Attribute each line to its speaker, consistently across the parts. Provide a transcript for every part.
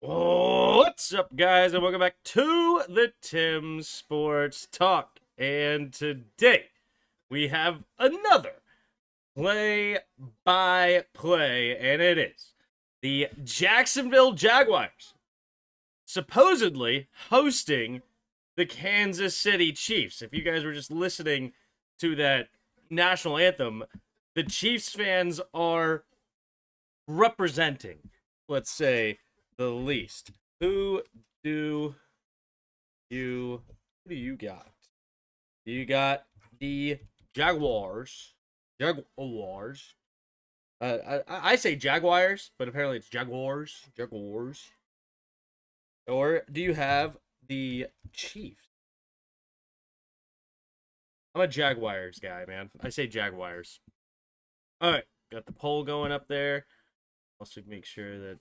Speaker 1: What's up, guys, and welcome back to the Tim Sports Talk. And today we have another play-by-play, and it is the Jacksonville Jaguars supposedly hosting the Kansas City Chiefs. If you guys were just listening to that national anthem, the Chiefs fans are representing, let's say, the least. Who do you got? You got the Jaguars. Jaguars. I say Jaguars, but apparently it's Jaguars. Jaguars. Or do you have the Chiefs? I'm a Jaguars guy, man. I say Jaguars. All right, got the poll going up there. Also make sure that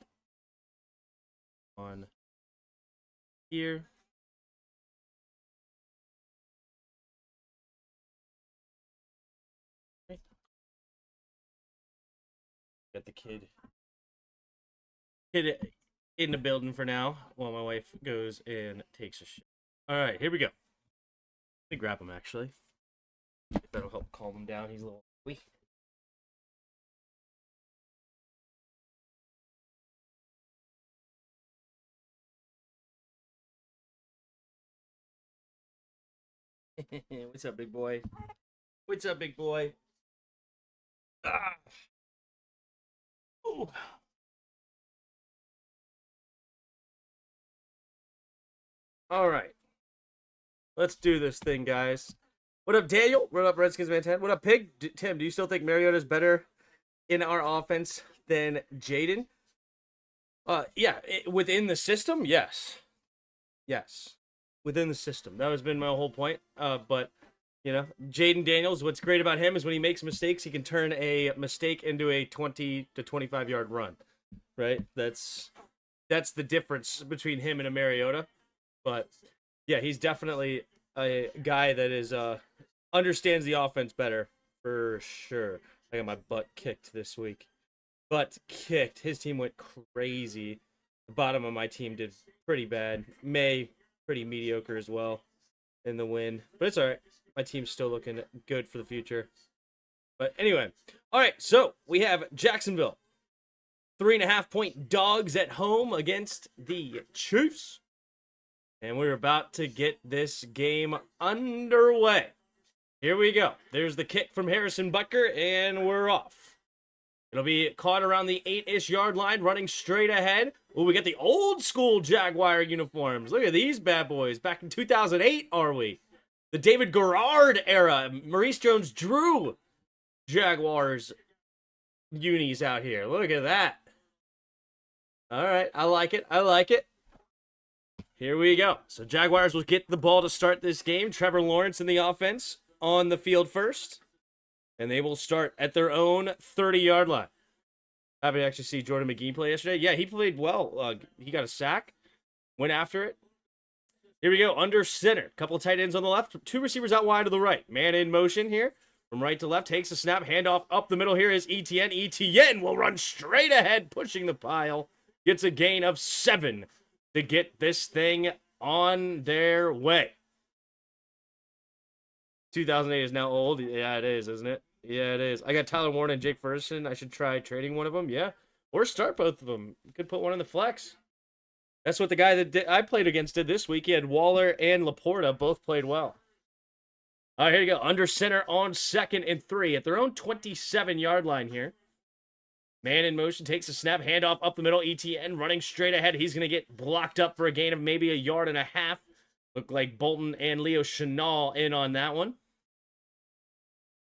Speaker 1: on here. Okay. Got the kid in the building for now while my wife goes and takes a shit. All right, here we go. Let me grab him, actually. If that'll help calm him down. He's a little weak. What's up, big boy? What's up, big boy? Ah. Ooh. All right. Let's do this thing, guys. What up, Daniel? What up, Redskins Man 10? What up, Pig? Tim, do you still think Mariota's better in our offense than Jaden? Yeah, within the system, yes. Yes. Within the system. That has been my whole point. But, you know, Jaden Daniels, what's great about him is when he makes mistakes, he can turn a mistake into a 20 to 25-yard run, right? That's the difference between him and a Mariota. But, yeah, he's definitely a guy that is understands the offense better, for sure. I got my butt kicked this week. Butt kicked. His team went crazy. The bottom of my team did pretty bad. May, pretty mediocre as well in the win. But it's all right. My team's still looking good for the future. But anyway. All right, so we have Jacksonville. 3.5-point dogs at home against the Chiefs. And we're about to get this game underway. Here we go. There's the kick from Harrison Butker, and we're off. It'll be caught around the 8-ish yard line, running straight ahead. Oh, we get the old school Jaguar uniforms. Look at these bad boys. Back in 2008, are we? The David Garrard era. Maurice Jones-Drew Jaguars unis out here. Look at that. All right, I like it. I like it. Here we go. So Jaguars will get the ball to start this game. Trevor Lawrence in the offense on the field first. And they will start at their own 30-yard line. Happy to actually see Jordan McGee play yesterday. Yeah, he played well. He got a sack. Went after it. Here we go. Under center. Couple of tight ends on the left. Two receivers out wide to the right. Man in motion here. From right to left. Takes a snap. Handoff up the middle here is Etienne. Etienne will run straight ahead, pushing the pile. Gets a gain of 7 to get this thing on their way. 2008 is now old. Yeah, it is, isn't it? Yeah, it is. I got Tyler Warren and Jake Ferguson. I should try trading one of them. Yeah. Or start both of them. You could put one in the flex. That's what the guy that I played against did this week. He had Waller and Laporta. Both played well. All right, here you go. Under center on 2nd and 3 at their own 27-yard line here. Man in motion, takes a snap, handoff up the middle. ETN running straight ahead. He's going to get blocked up for a gain of maybe 1.5 yards. Look like Bolton and Leo Chenal in on that one.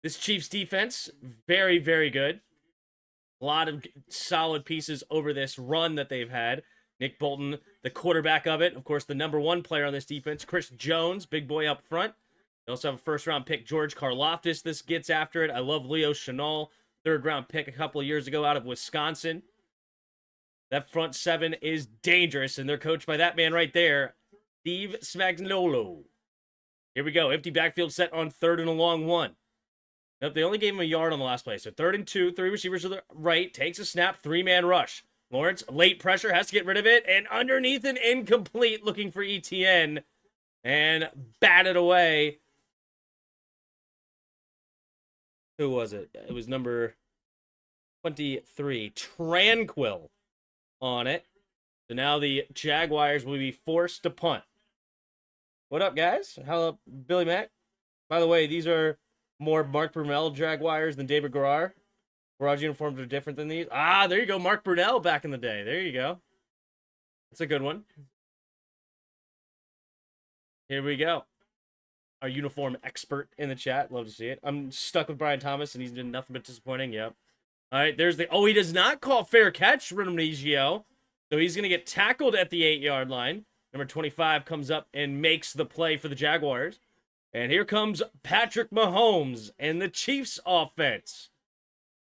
Speaker 1: This Chiefs defense, very, very good. A lot of solid pieces over this run that they've had. Nick Bolton, the quarterback of it. Of course, the number 1 player on this defense. Chris Jones, big boy up front. They also have a first-round pick, George Karlaftis. This gets after it. I love Leo Chenal, third-round pick a couple of years ago out of Wisconsin. That front 7 is dangerous, and they're coached by that man right there, Steve Spagnuolo. Here we go. Empty backfield set on 3rd and a long 1. Nope, they only gave him 1 yard on the last play. So 3rd and 2, 3 receivers to the right. Takes a snap, 3-man rush. Lawrence, late pressure, has to get rid of it. And underneath an incomplete, looking for ETN. And batted away. Who was it? It was number 23. Tranquil on it. So now the Jaguars will be forced to punt. What up, guys? How up, Billy Mack? By the way, these are more Mark Brunell Jaguars than David Garrard. Garage uniforms are different than these. Ah, there you go. Mark Brunell back in the day. There you go. That's a good one. Here we go. Our uniform expert in the chat. Love to see it. I'm stuck with Brian Thomas, and he's been nothing but disappointing. Yep. All right, there's the... Oh, he does not call fair catch, Remigio. So he's going to get tackled at the 8-yard line. Number 25 comes up and makes the play for the Jaguars. And here comes Patrick Mahomes and the Chiefs offense.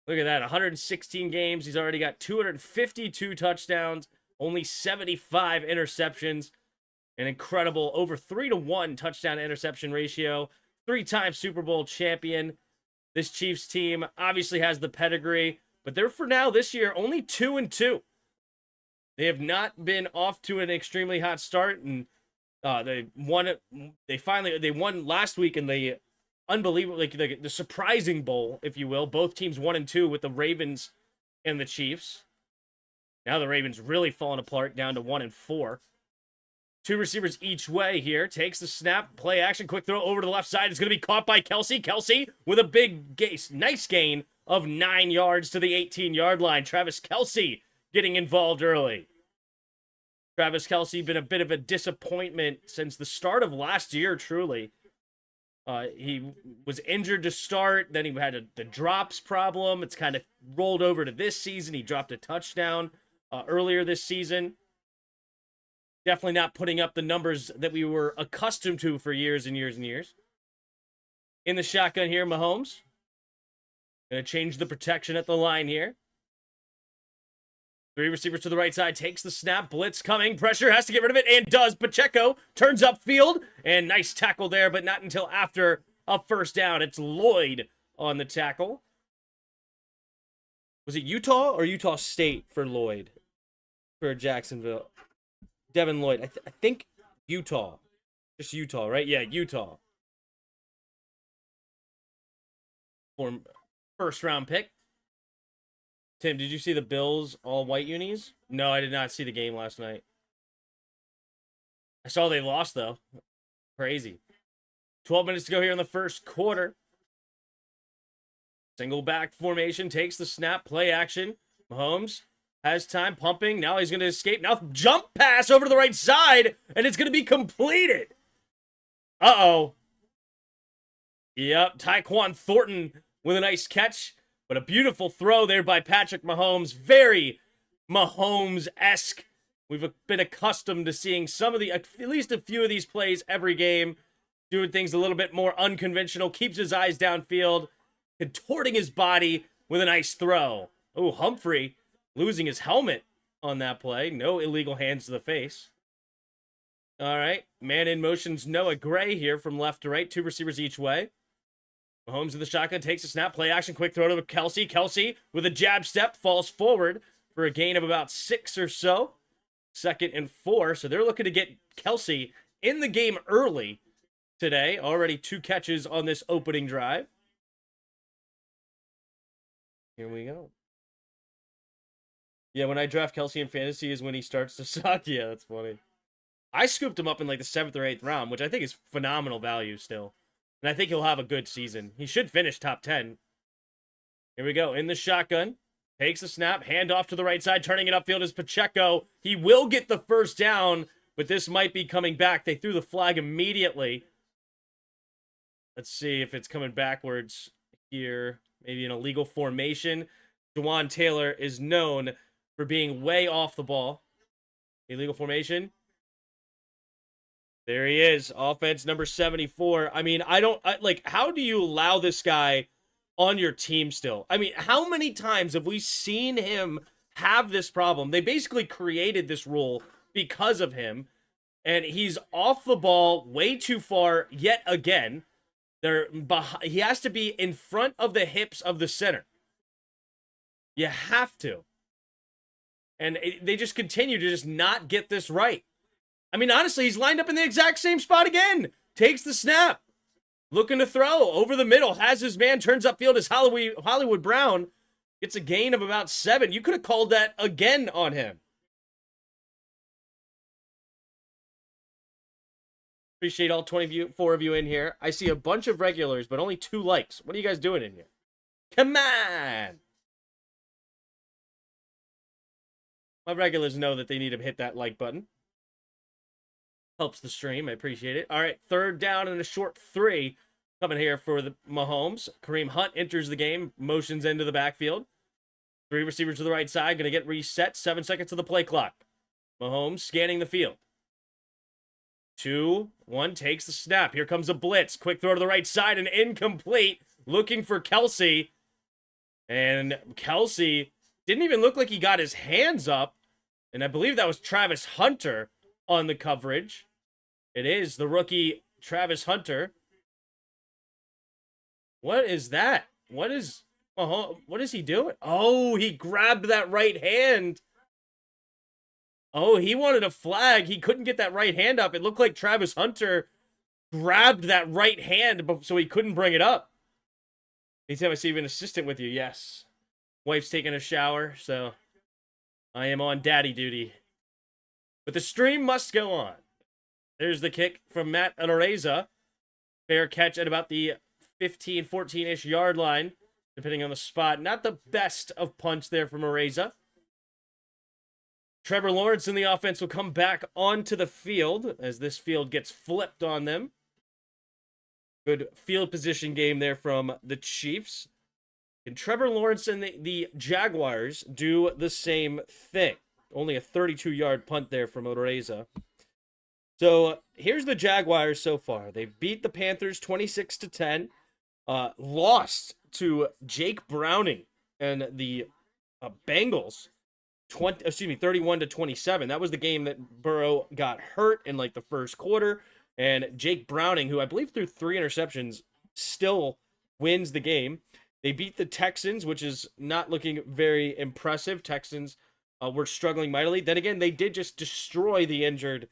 Speaker 1: Look at that, 116 games. He's already got 252 touchdowns, only 75 interceptions. An incredible over 3-to-1 touchdown to interception ratio. 3-time Super Bowl champion. This Chiefs team obviously has the pedigree, but they're for now this year only 2-2. They have not been off to an extremely hot start, and they won last week in the unbelievable, like the surprising bowl, if you will. Both teams 1-2 with the Ravens and the Chiefs. Now the Ravens really falling apart, down to 1-4. 2 receivers each way here. Takes the snap, play action, quick throw over to the left side. It's going to be caught by Kelsey. Kelsey with a big nice gain of 9 yards to the 18-yard line. Travis Kelsey getting involved early. Travis Kelsey been a bit of a disappointment since the start of last year, truly. He was injured to start, then he had the drops problem. It's kind of rolled over to this season. He dropped a touchdown earlier this season. Definitely not putting up the numbers that we were accustomed to for years and years and years. In the shotgun here, Mahomes. Going to change the protection at the line here. 3 receivers to the right side, takes the snap, blitz coming, pressure, has to get rid of it, and does. Pacheco turns upfield, and nice tackle there, but not until after a first down. It's Lloyd on the tackle. Was it Utah or Utah State for Lloyd? For Jacksonville. Devin Lloyd. I think Utah. Just Utah, right? Yeah, Utah. For first round pick. Tim, did you see the Bills all white unis? No, I did not see the game last night. I saw they lost, though. Crazy. 12 minutes to go here in the first quarter. Single back formation, takes the snap, play action. Mahomes has time, pumping. Now he's going to escape. Now jump pass over to the right side, and it's going to be completed. Uh-oh. Yep, Tyquan Thornton with a nice catch. But a beautiful throw there by Patrick Mahomes. Very Mahomes-esque. We've been accustomed to seeing some of at least a few of these plays every game. Doing things a little bit more unconventional. Keeps his eyes downfield. Contorting his body with a nice throw. Oh, Humphrey losing his helmet on that play. No illegal hands to the face. All right. Man in motion's Noah Gray here from left to right. 2 receivers each way. Mahomes in the shotgun, takes a snap, play action, quick throw to Kelsey. Kelsey with a jab step, falls forward for a gain of about 6 or so. 2nd and 4. So they're looking to get Kelsey in the game early today. Already 2 catches on this opening drive. Here we go. Yeah, when I draft Kelsey in fantasy is when he starts to suck. Yeah, that's funny. I scooped him up in like the 7th or 8th round, which I think is phenomenal value still. And I think he'll have a good season. He should finish top 10. Here we go. In the shotgun. Takes the snap. Hand off to the right side. Turning it upfield is Pacheco. He will get the first down, but this might be coming back. They threw the flag immediately. Let's see if it's coming backwards here. Maybe an illegal formation. Jawan Taylor is known for being way off the ball. Illegal formation. There he is, offense number 74. I mean, how do you allow this guy on your team still? I mean, how many times have we seen him have this problem? They basically created this rule because of him, and he's off the ball way too far yet again. He has to be in front of the hips of the center. You have to. And they just continue to just not get this right. I mean, honestly, he's lined up in the exact same spot again. Takes the snap. Looking to throw over the middle. Has his man, turns upfield as Hollywood Brown gets a gain of about 7. You could have called that again on him. Appreciate all 24 of you in here. I see a bunch of regulars, but only 2 likes. What are you guys doing in here? Come on! My regulars know that they need to hit that like button. Helps the stream. I appreciate it. All right, 3rd down and a short 3 coming here for the Mahomes. Kareem Hunt enters the game, motions into the backfield. 3 receivers to the right side, going to get reset. 7 seconds to the play clock. Mahomes scanning the field. 2, 1, takes the snap. Here comes a blitz. Quick throw to the right side and incomplete. Looking for Kelsey. And Kelsey didn't even look like he got his hands up. And I believe that was Travis Hunter on the coverage. It is the rookie Travis Hunter. What is that? What is he doing? Oh, he grabbed that right hand. Oh, he wanted a flag. He couldn't get that right hand up. It looked like Travis Hunter grabbed that right hand so he couldn't bring it up. Anytime I see an assistant with you, yes. Wife's taking a shower, so I am on daddy duty. But the stream must go on. There's the kick from Matt Areza. Fair catch at about the 15, 14-ish yard line, depending on the spot. Not the best of punch there from Areza. Trevor Lawrence in the offense will come back onto the field as this field gets flipped on them. Good field position game there from the Chiefs. Can Trevor Lawrence and the Jaguars do the same thing? Only a 32-yard punt there from Areza. So here's the Jaguars so far. They've beat the Panthers 26-10. Lost to Jake Browning and the Bengals 31-27. That was the game that Burrow got hurt in like the first quarter. And Jake Browning, who I believe threw 3 interceptions, still wins the game. They beat the Texans, which is not looking very impressive. Texans were struggling mightily. Then again, they did just destroy the injured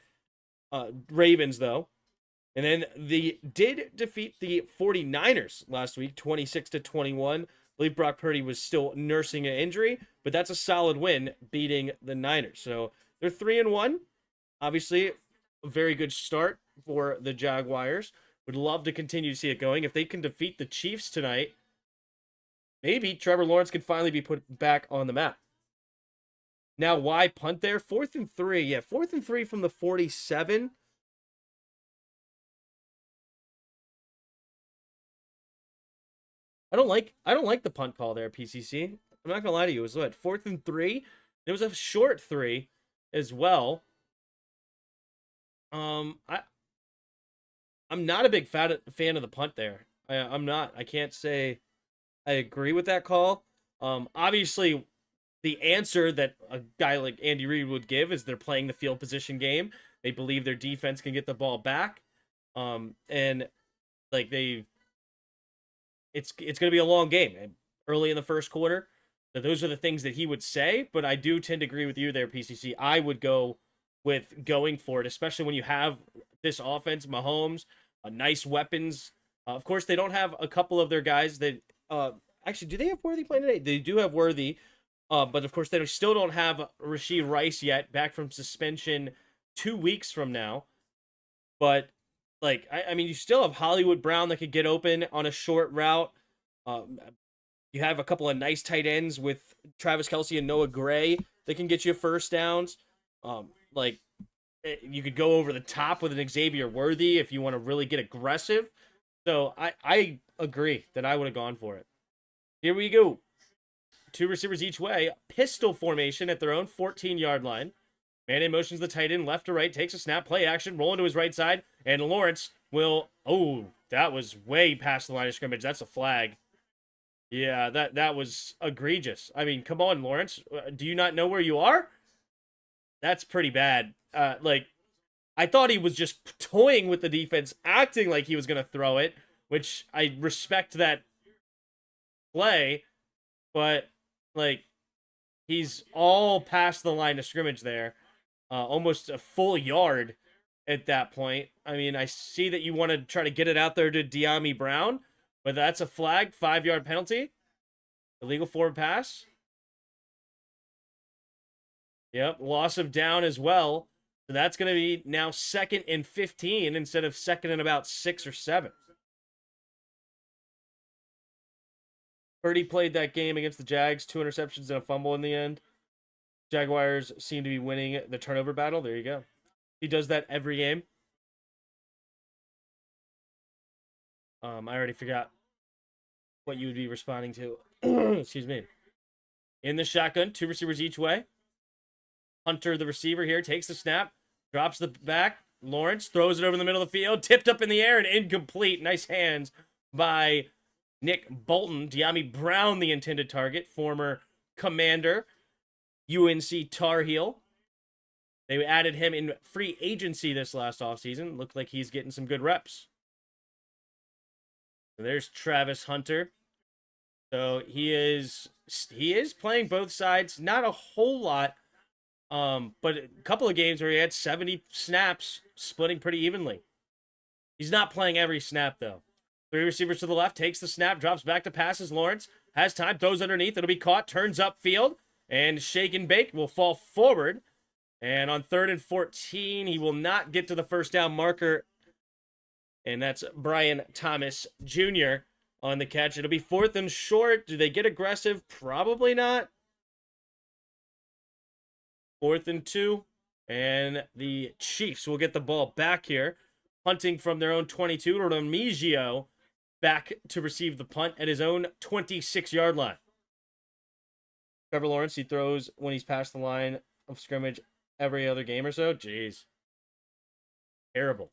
Speaker 1: Ravens, though. And then they did defeat the 49ers last week, 26-21. I believe Brock Purdy was still nursing an injury, but that's a solid win, beating the Niners. So they're 3-1. Obviously, a very good start for the Jaguars. Would love to continue to see it going. If they can defeat the Chiefs tonight, maybe Trevor Lawrence can finally be put back on the map. Now, why punt there? 4th and 3. Yeah, 4th and 3 from the 47. I don't like the punt call there, PCC. I'm not gonna lie to you. It was what, 4th and 3? It was a short 3 as well. I'm not a big fan of the punt there. I'm not. I can't say I agree with that call. Obviously, the answer that a guy like Andy Reid would give is they're playing the field position game. They believe their defense can get the ball back. And like it's going to be a long game early in the first quarter. So those are the things that he would say, but I do tend to agree with you there, PCC. I would go with going for it, especially when you have this offense, Mahomes, nice weapons. Of course, they don't have a couple of their guys that actually, do they have Worthy playing today? They do have Worthy, but of course, they still don't have Rashee Rice yet, back from suspension 2 weeks from now. But like, I mean, you still have Hollywood Brown that could get open on a short route. You have a couple of nice tight ends with Travis Kelce and Noah Gray that can get you first downs. Like, you could go over the top with an Xavier Worthy if you want to really get aggressive. So I agree that I would have gone for it. Here we go. 2 receivers each way. Pistol formation at their own 14-yard line. Man in motions the tight end, left to right, takes a snap, play action, rolling to his right side, and Lawrence will... Oh, that was way past the line of scrimmage. That's a flag. Yeah, that was egregious. I mean, come on, Lawrence. Do you not know where you are? That's pretty bad. Like, I thought he was just toying with the defense, acting like he was going to throw it, which I respect that play, but, like, He's all past the line of scrimmage there, almost a full yard at that point. I mean, I see that you want to try to get it out there to De'Ami Brown, but that's a flag, 5-yard penalty, illegal forward pass. Yep, loss of down as well. So that's going to be now 2nd and 15 instead of 2nd and about 6 or 7. Purdy played that game against the Jags, 2 interceptions and a fumble in the end. Jaguars seem to be winning the turnover battle. There you go. He does that every game. I already forgot what you would be responding to. Excuse me. In the shotgun, 2 receivers each way. Hunter, the receiver here, takes the snap, drops the back. Lawrence throws it over the middle of the field, tipped up in the air and incomplete. Nice hands by Nick Bolton. De'Ami Brown, the intended target, former Commander, UNC Tar Heel. They added him in free agency this last offseason. Looked like he's getting some good reps. And there's Travis Hunter. So he is playing both sides. Not a whole lot, but a couple of games where he had 70 snaps, splitting pretty evenly. He's not playing every snap, though. 3 receivers to the left, takes the snap, drops back to passes. Lawrence has time, throws underneath. It'll be caught, turns upfield, and shake and bake will fall forward. And on 3rd and 14, he will not get to the first down marker. And that's Brian Thomas Jr. on the catch. It'll be 4th and short. Do they get aggressive? Probably not. 4th and 2. And the Chiefs will get the ball back here. Punting from their own 22. Remigio back to receive the punt at his own 26-yard line. Trevor Lawrence, he throws when he's past the line of scrimmage every other game or so. Jeez. Terrible.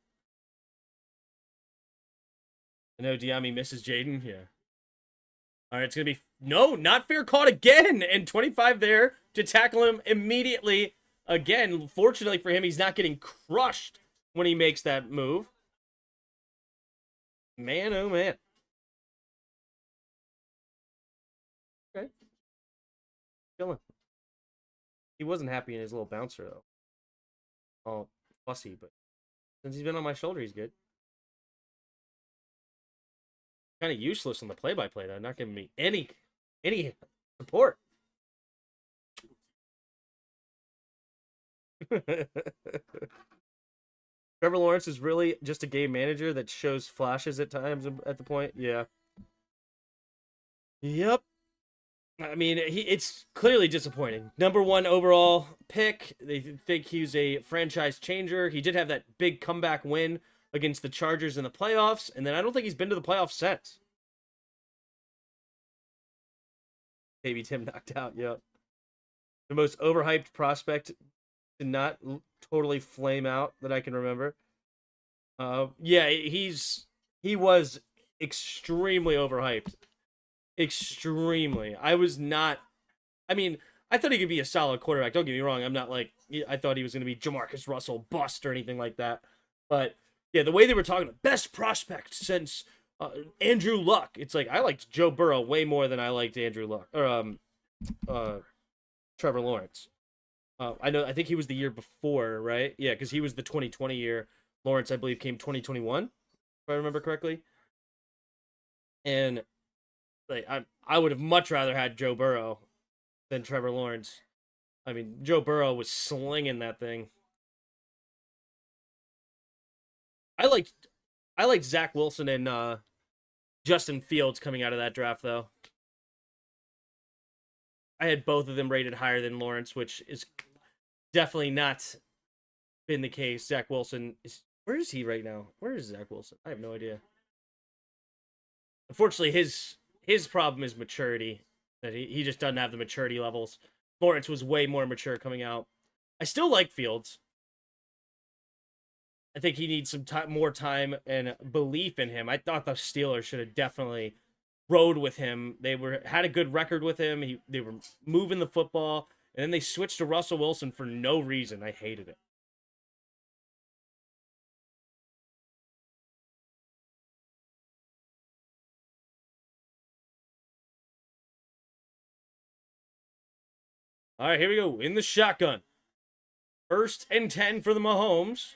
Speaker 1: I know De'Ami misses Jaden. Yeah. All right, it's going to be... No, not fair caught again. And 25 there to tackle him immediately. Again, fortunately for him, he's not getting crushed when he makes that move. Man, oh man. Okay. Chilling. He wasn't happy in his little bouncer, though. All fussy, but since he's been on my shoulder, he's good. Kind of useless on the play-by-play, though. Not giving me any support. Trevor Lawrence is really just a game manager that shows flashes at times at the point. Yeah. Yep. I mean, it's clearly disappointing. Number 1 overall pick. They think he's a franchise changer. He did have that big comeback win against the Chargers in the playoffs, and then I don't think he's been to the playoffs since. Baby Tim knocked out, yep. The most overhyped prospect to not totally flame out that I can remember. Yeah, he was extremely overhyped. Extremely. I mean, I thought he could be a solid quarterback. Don't get me wrong. I'm not like, I thought he was going to be Jamarcus Russell bust or anything like that. But yeah, the way they were talking, best prospect since Andrew Luck. It's like, I liked Joe Burrow way more than I liked Andrew Luck or Trevor Lawrence. I think he was the year before, right? Yeah, because he was the 2020 year. Lawrence, I believe, came 2021, if I remember correctly. And like, I would have much rather had Joe Burrow than Trevor Lawrence. I mean, Joe Burrow was slinging that thing. I liked Zach Wilson and Justin Fields coming out of that draft, though. I had both of them rated higher than Lawrence, which is definitely not been the case. Zach Wilson is... Where is he right now? Where is Zach Wilson? I have no idea. Unfortunately, his problem is maturity. That he just doesn't have the maturity levels. Lawrence was way more mature coming out. I still like Fields. I think he needs some more time and belief in him. I thought the Steelers should have definitely rode with him. They had a good record with him. They were moving the football, and then they switched to Russell Wilson for no reason. I hated it. All right, here we go. In the shotgun. 1st and 10 for the Mahomes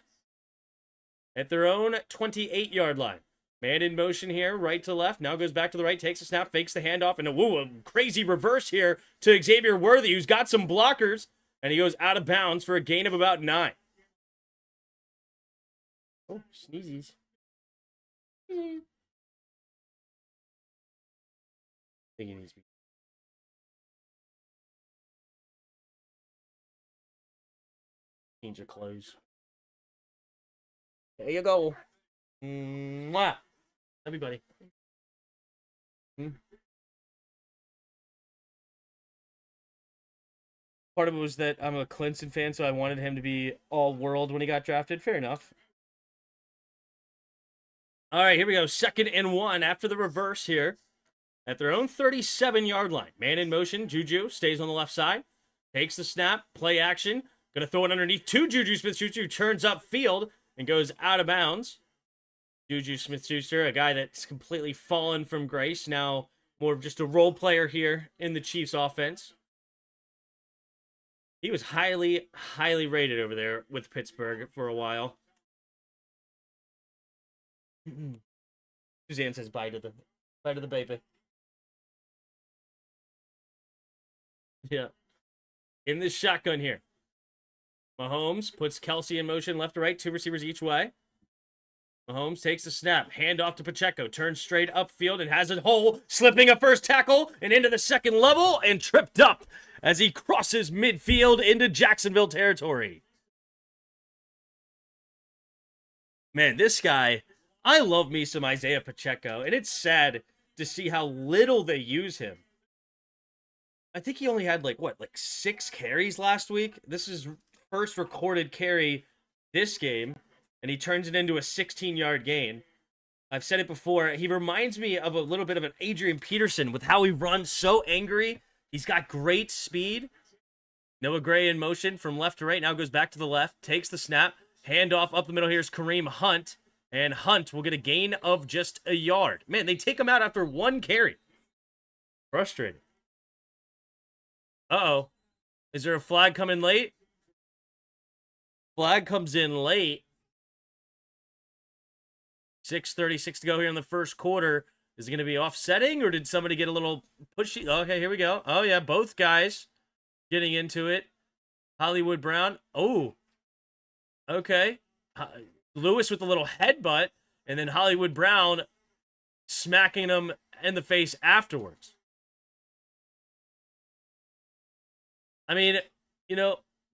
Speaker 1: at their own 28-yard line. Man in motion here, right to left. Now goes back to the right, takes a snap, fakes the handoff, and a crazy reverse here to Xavier Worthy, who's got some blockers, and he goes out of bounds for a gain of about 9. Oh, sneezies. I think he needs to be. Change your clothes. There you go. Mwah. Everybody. Part of it was that I'm a Clemson fan, so I wanted him to be all world when he got drafted. Fair enough. All right, here we go. 2nd and 1 after the reverse here at their own 37-yard line. Man in motion. Juju stays on the left side. Takes the snap. Play action. Going to throw it underneath to Juju Smith-Schuster, who turns upfield and goes out of bounds. Juju Smith-Schuster, a guy that's completely fallen from grace. Now more of just a role player here in the Chiefs offense. He was highly, highly rated over there with Pittsburgh for a while. Suzanne says bye to the baby. Yeah. In this shotgun here. Mahomes puts Kelsey in motion left to right, 2 receivers each way. Mahomes takes the snap, hand off to Pacheco, turns straight upfield and has a hole, slipping a first tackle and into the second level and tripped up as he crosses midfield into Jacksonville territory. Man, this guy, I love me some Isaiah Pacheco, and it's sad to see how little they use him. I think he only had like 6 carries last week. This is first recorded carry this game, and he turns it into a 16-yard gain. I've said it before. He reminds me of a little bit of an Adrian Peterson with how he runs so angry. He's got great speed. Noah Gray in motion from left to right. Now goes back to the left. Takes the snap. Handoff up the middle. Here's Kareem Hunt. And Hunt will get a gain of just a yard. Man, they take him out after 1 carry. Frustrating. Uh-oh. Is there a flag coming late? Flag comes in late. 6:36 to go here in the first quarter. Is it going to be offsetting, or did somebody get a little pushy? Okay, here we go. Oh, yeah, both guys getting into it. Hollywood Brown. Oh, okay. Lewis with a little headbutt, and then Hollywood Brown smacking him in the face afterwards. I mean,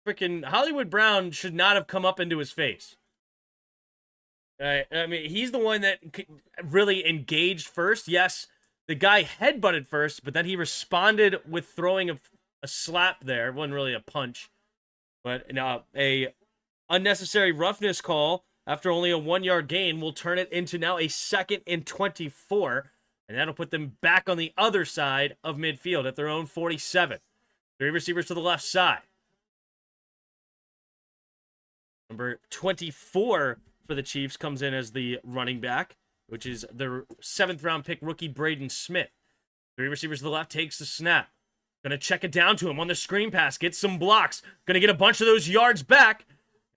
Speaker 1: freaking Hollywood Brown should not have come up into his face. I mean, he's the one that really engaged first. Yes, the guy headbutted first, but then he responded with throwing a slap there. It wasn't really a punch, but a unnecessary roughness call after only a 1-yard gain will turn it into now a 2nd and 24, and that'll put them back on the other side of midfield at their own 47. 3 receivers to the left side. Number 24 for the Chiefs comes in as the running back, which is their 7th-round pick rookie Braden Smith. 3 receivers to the left, takes the snap. Going to check it down to him on the screen pass, gets some blocks. Going to get a bunch of those yards back,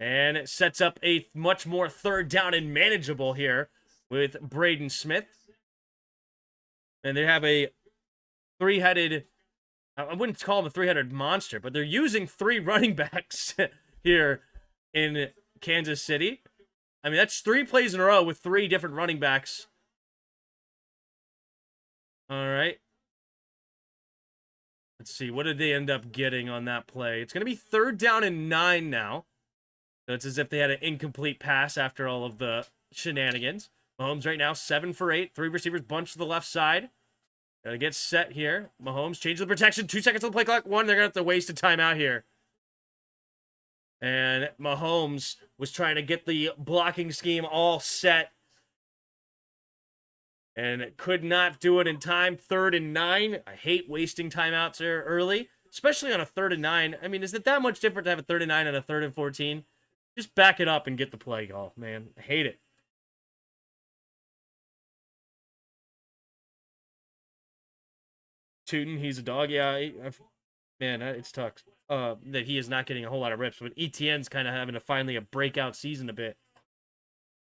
Speaker 1: and it sets up a much more 3rd down and manageable here with Braden Smith. And they have a 3-headed, I wouldn't call him a 3-headed monster, but they're using 3 running backs here in Kansas City. I mean, that's 3 plays in a row with 3 different running backs. All right. Let's see. What did they end up getting on that play? It's going to be 3rd down and 9 now. So it's as if they had an incomplete pass after all of the shenanigans. Mahomes right now, 7 for 8. 3 receivers bunched to the left side. Gotta get set here. Mahomes changes the protection. 2 seconds on the play clock. 1. They're going to have to waste a timeout here. And Mahomes was trying to get the blocking scheme all set and could not do it in time. 3rd and 9. I hate wasting timeouts there early, especially on a 3rd and 9. I mean, is it that much different to have a 3rd and 9 and a 3rd and 14? Just back it up and get the play call, man. I hate it. Tootin, he's a dog. Yeah, Man, it sucks that he is not getting a whole lot of reps, but ETN's kind of having a breakout season a bit.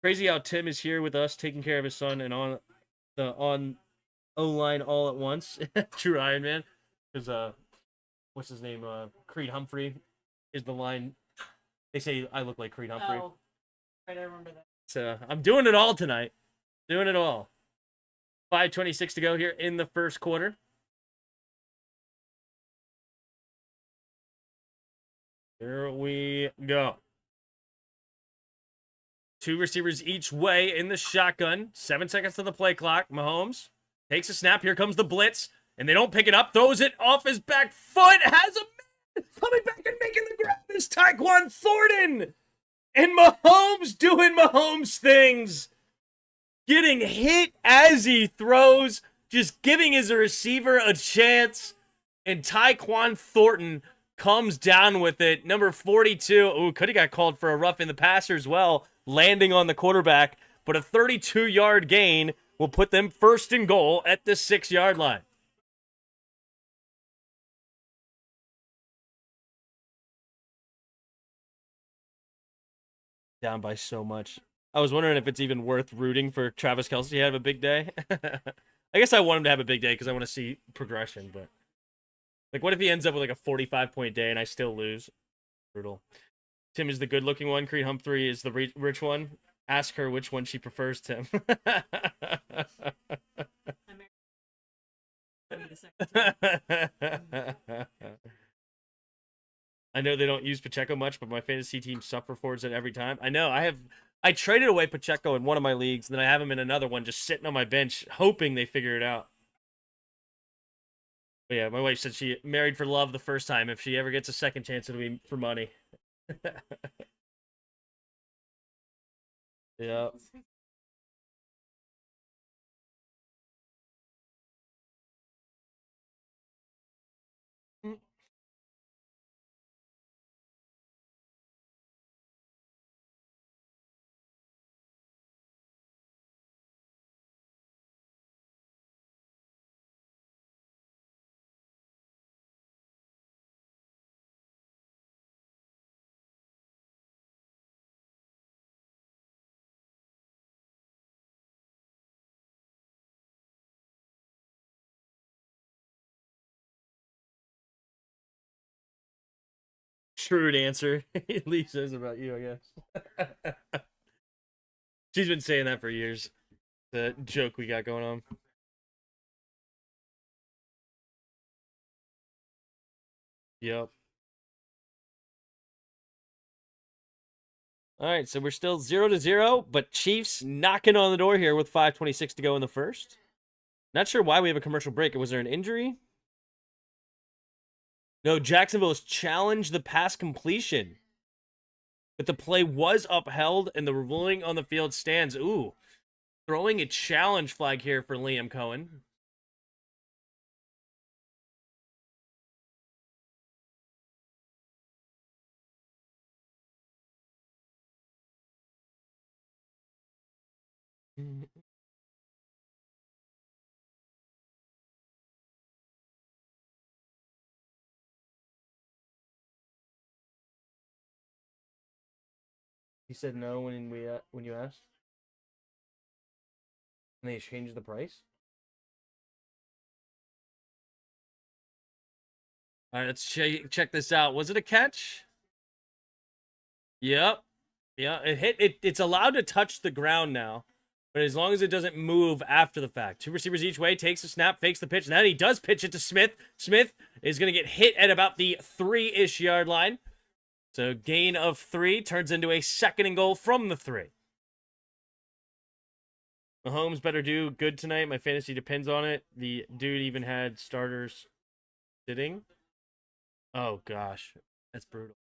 Speaker 1: Crazy how Tim is here with us, taking care of his son, and on O-line all at once. True Iron Man. Because, what's his name? Creed Humphrey is the line. They say I look like Creed Humphrey. Oh, right, I remember that. So, I'm doing it all tonight. Doing it all. 5:26 to go here in the first quarter. Here we go. 2 receivers each way in the shotgun. 7 seconds to the play clock. Mahomes takes a snap. Here comes the blitz. And they don't pick it up. Throws it off his back foot. Has a man coming back and making the grab is Tyquan Thornton. And Mahomes doing Mahomes things. Getting hit as he throws. Just giving his receiver a chance. And Tyquan Thornton comes down with it. Number 42. Ooh, could have got called for a rough in the passer as well. Landing on the quarterback. But a 32-yard gain will put them first and goal at the 6-yard line. Down by so much. I was wondering if it's even worth rooting for Travis Kelce to have a big day. I guess I want him to have a big day because I want to see progression, but like, what if he ends up with like a 45-point day and I still lose? Brutal. Tim is the good-looking one. Creed Humphrey is the rich one. Ask her which one she prefers, Tim. I know they don't use Pacheco much, but my fantasy team suffer for it every time. I know. I traded away Pacheco in one of my leagues, and then I have him in another one just sitting on my bench, hoping they figure it out. But yeah, my wife said she married for love the first time. If she ever gets a second chance, it'll be for money. Yeah. Shrewd answer. At least says about you, I guess. She's been saying that for years. The joke we got going on. Yep. All right, so we're still 0-0, but Chiefs knocking on the door here with 5:26 to go in the first. Not sure why we have a commercial break. Was there an injury? No, Jacksonville has challenged the pass completion. But the play was upheld and the ruling on the field stands. Ooh, throwing a challenge flag here for Liam Cohen. He said no when you asked. And they changed the price. All right, let's check this out. Was it a catch? Yep. Yeah, it hit. It's allowed to touch the ground now, but as long as it doesn't move after the fact. 2 receivers each way. Takes the snap, fakes the pitch, and then he does pitch it to Smith. Smith is going to get hit at about the 3-ish yard line. So gain of 3 turns into a 2nd and goal from the 3. Mahomes better do good tonight. My fantasy depends on it. The dude even had starters sitting. Oh, gosh. That's brutal.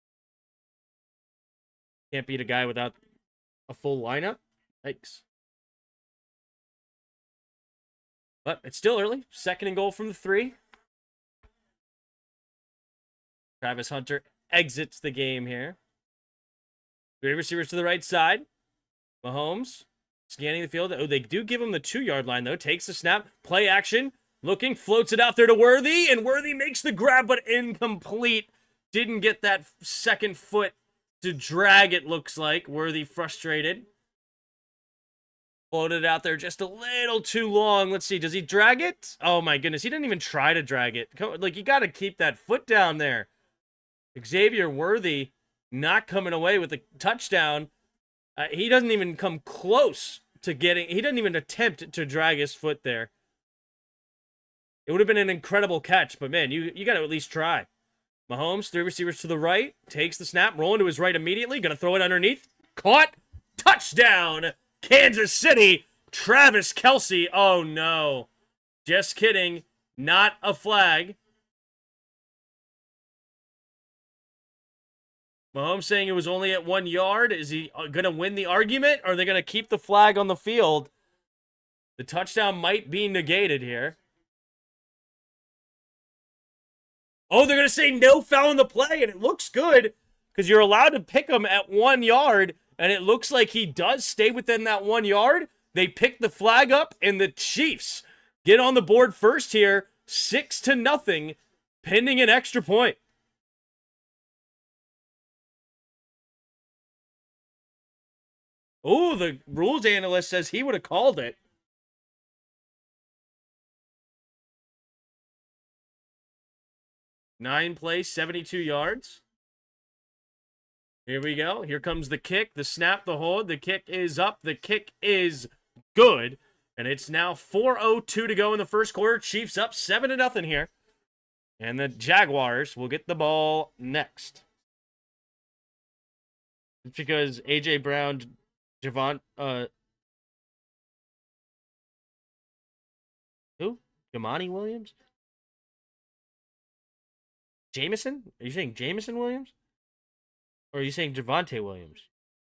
Speaker 1: Can't beat a guy without a full lineup. Yikes. But it's still early. 2nd and goal from the 3. Travis Hunter exits the game here. 3 receivers to the right side. Mahomes scanning the field. Oh, they do give him the 2-yard line, though. Takes the snap. Play action. Looking, floats it out there to Worthy, and Worthy makes the grab, but incomplete. Didn't get that second foot to drag, it looks like. Worthy frustrated. Floated out there just a little too long. Let's see, does he drag it? Oh my goodness, he didn't even try to drag it. Like, you got to keep that foot down there. Xavier Worthy not coming away with a touchdown. He doesn't even come close to getting, he doesn't even attempt to drag his foot there. It would have been an incredible catch, but man, you got to at least try. Mahomes, 3 receivers to the right, takes the snap, rolling to his right immediately, going to throw it underneath. Caught, touchdown, Kansas City, Travis Kelce. Oh no, just kidding, not a flag. Mahomes saying it was only at 1 yard. Is he going to win the argument, or are they going to keep the flag on the field? The touchdown might be negated here. Oh, they're going to say no foul in the play, and it looks good because you're allowed to pick him at 1 yard, and it looks like he does stay within that 1 yard. They pick the flag up, and the Chiefs get on the board first here, 6-0, pending an extra point. Oh, the rules analyst says he would have called it. Nine plays, 72 yards. Here we go. Here comes the kick, the snap, the hold. The kick is up. The kick is good. And it's now 4:02 to go in the first quarter. Chiefs up 7-0 here. And the Jaguars will get the ball next. It's because A.J. Brown, who? Jamani Williams? Jameson? Are you saying Jameson Williams? Or are you saying Javonte Williams?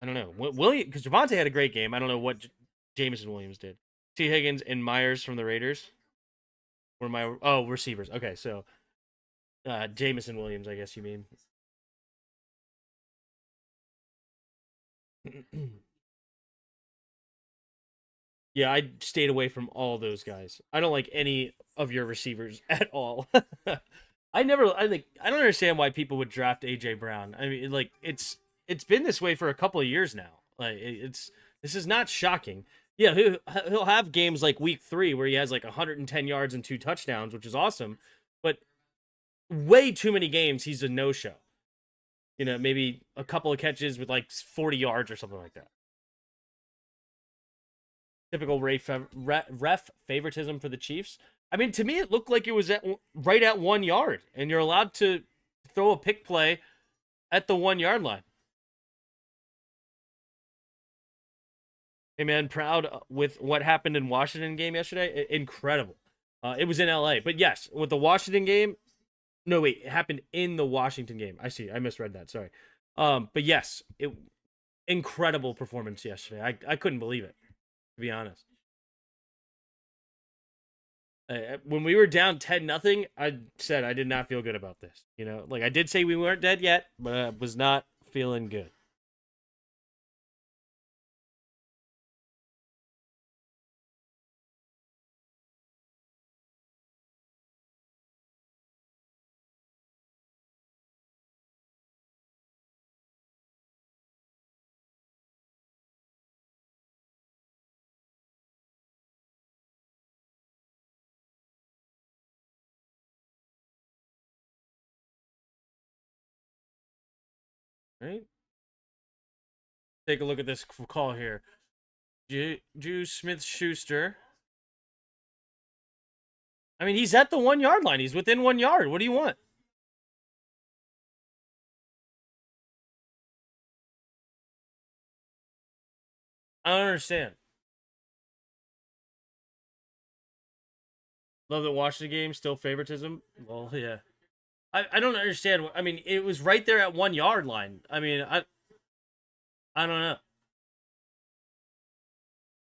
Speaker 1: I don't know. William, because Javonte had a great game. I don't know what Jameson Williams did. T. Higgins and Myers from the Raiders were my receivers. Okay, so Jameson Williams, I guess you mean. Yeah, I stayed away from all those guys. I don't like any of your receivers at all. I don't understand why people would draft AJ Brown. I mean, like, it's been this way for a couple of years now. Like, this is not shocking. Yeah, he'll have games like week 3 where he has like 110 yards and 2 touchdowns, which is awesome. But way too many games he's a no-show. You know, maybe a couple of catches with like 40 yards or something like that. Typical ref favoritism for the Chiefs. I mean, to me, it looked like it was right at 1 yard, and you're allowed to throw a pick play at the 1 yard line. Hey, man, proud with what happened in Washington game yesterday. Incredible. It was in LA, but yes, with the Washington game. No, wait, it happened in the Washington game. I see. I misread that. Sorry. But yes, incredible performance yesterday. I couldn't believe it, to be honest. When we were down 10-0, I said I did not feel good about this. You know, like I did say we weren't dead yet, but I was not feeling good. Right? Take a look at this call here. Juju Smith-Schuster. I mean, he's at the 1 yard line. He's within 1 yard. What do you want? I don't understand. Love that Washington game, still favoritism. Well, yeah. I don't understand. I mean, it was right there at 1 yard line. I mean, I don't know.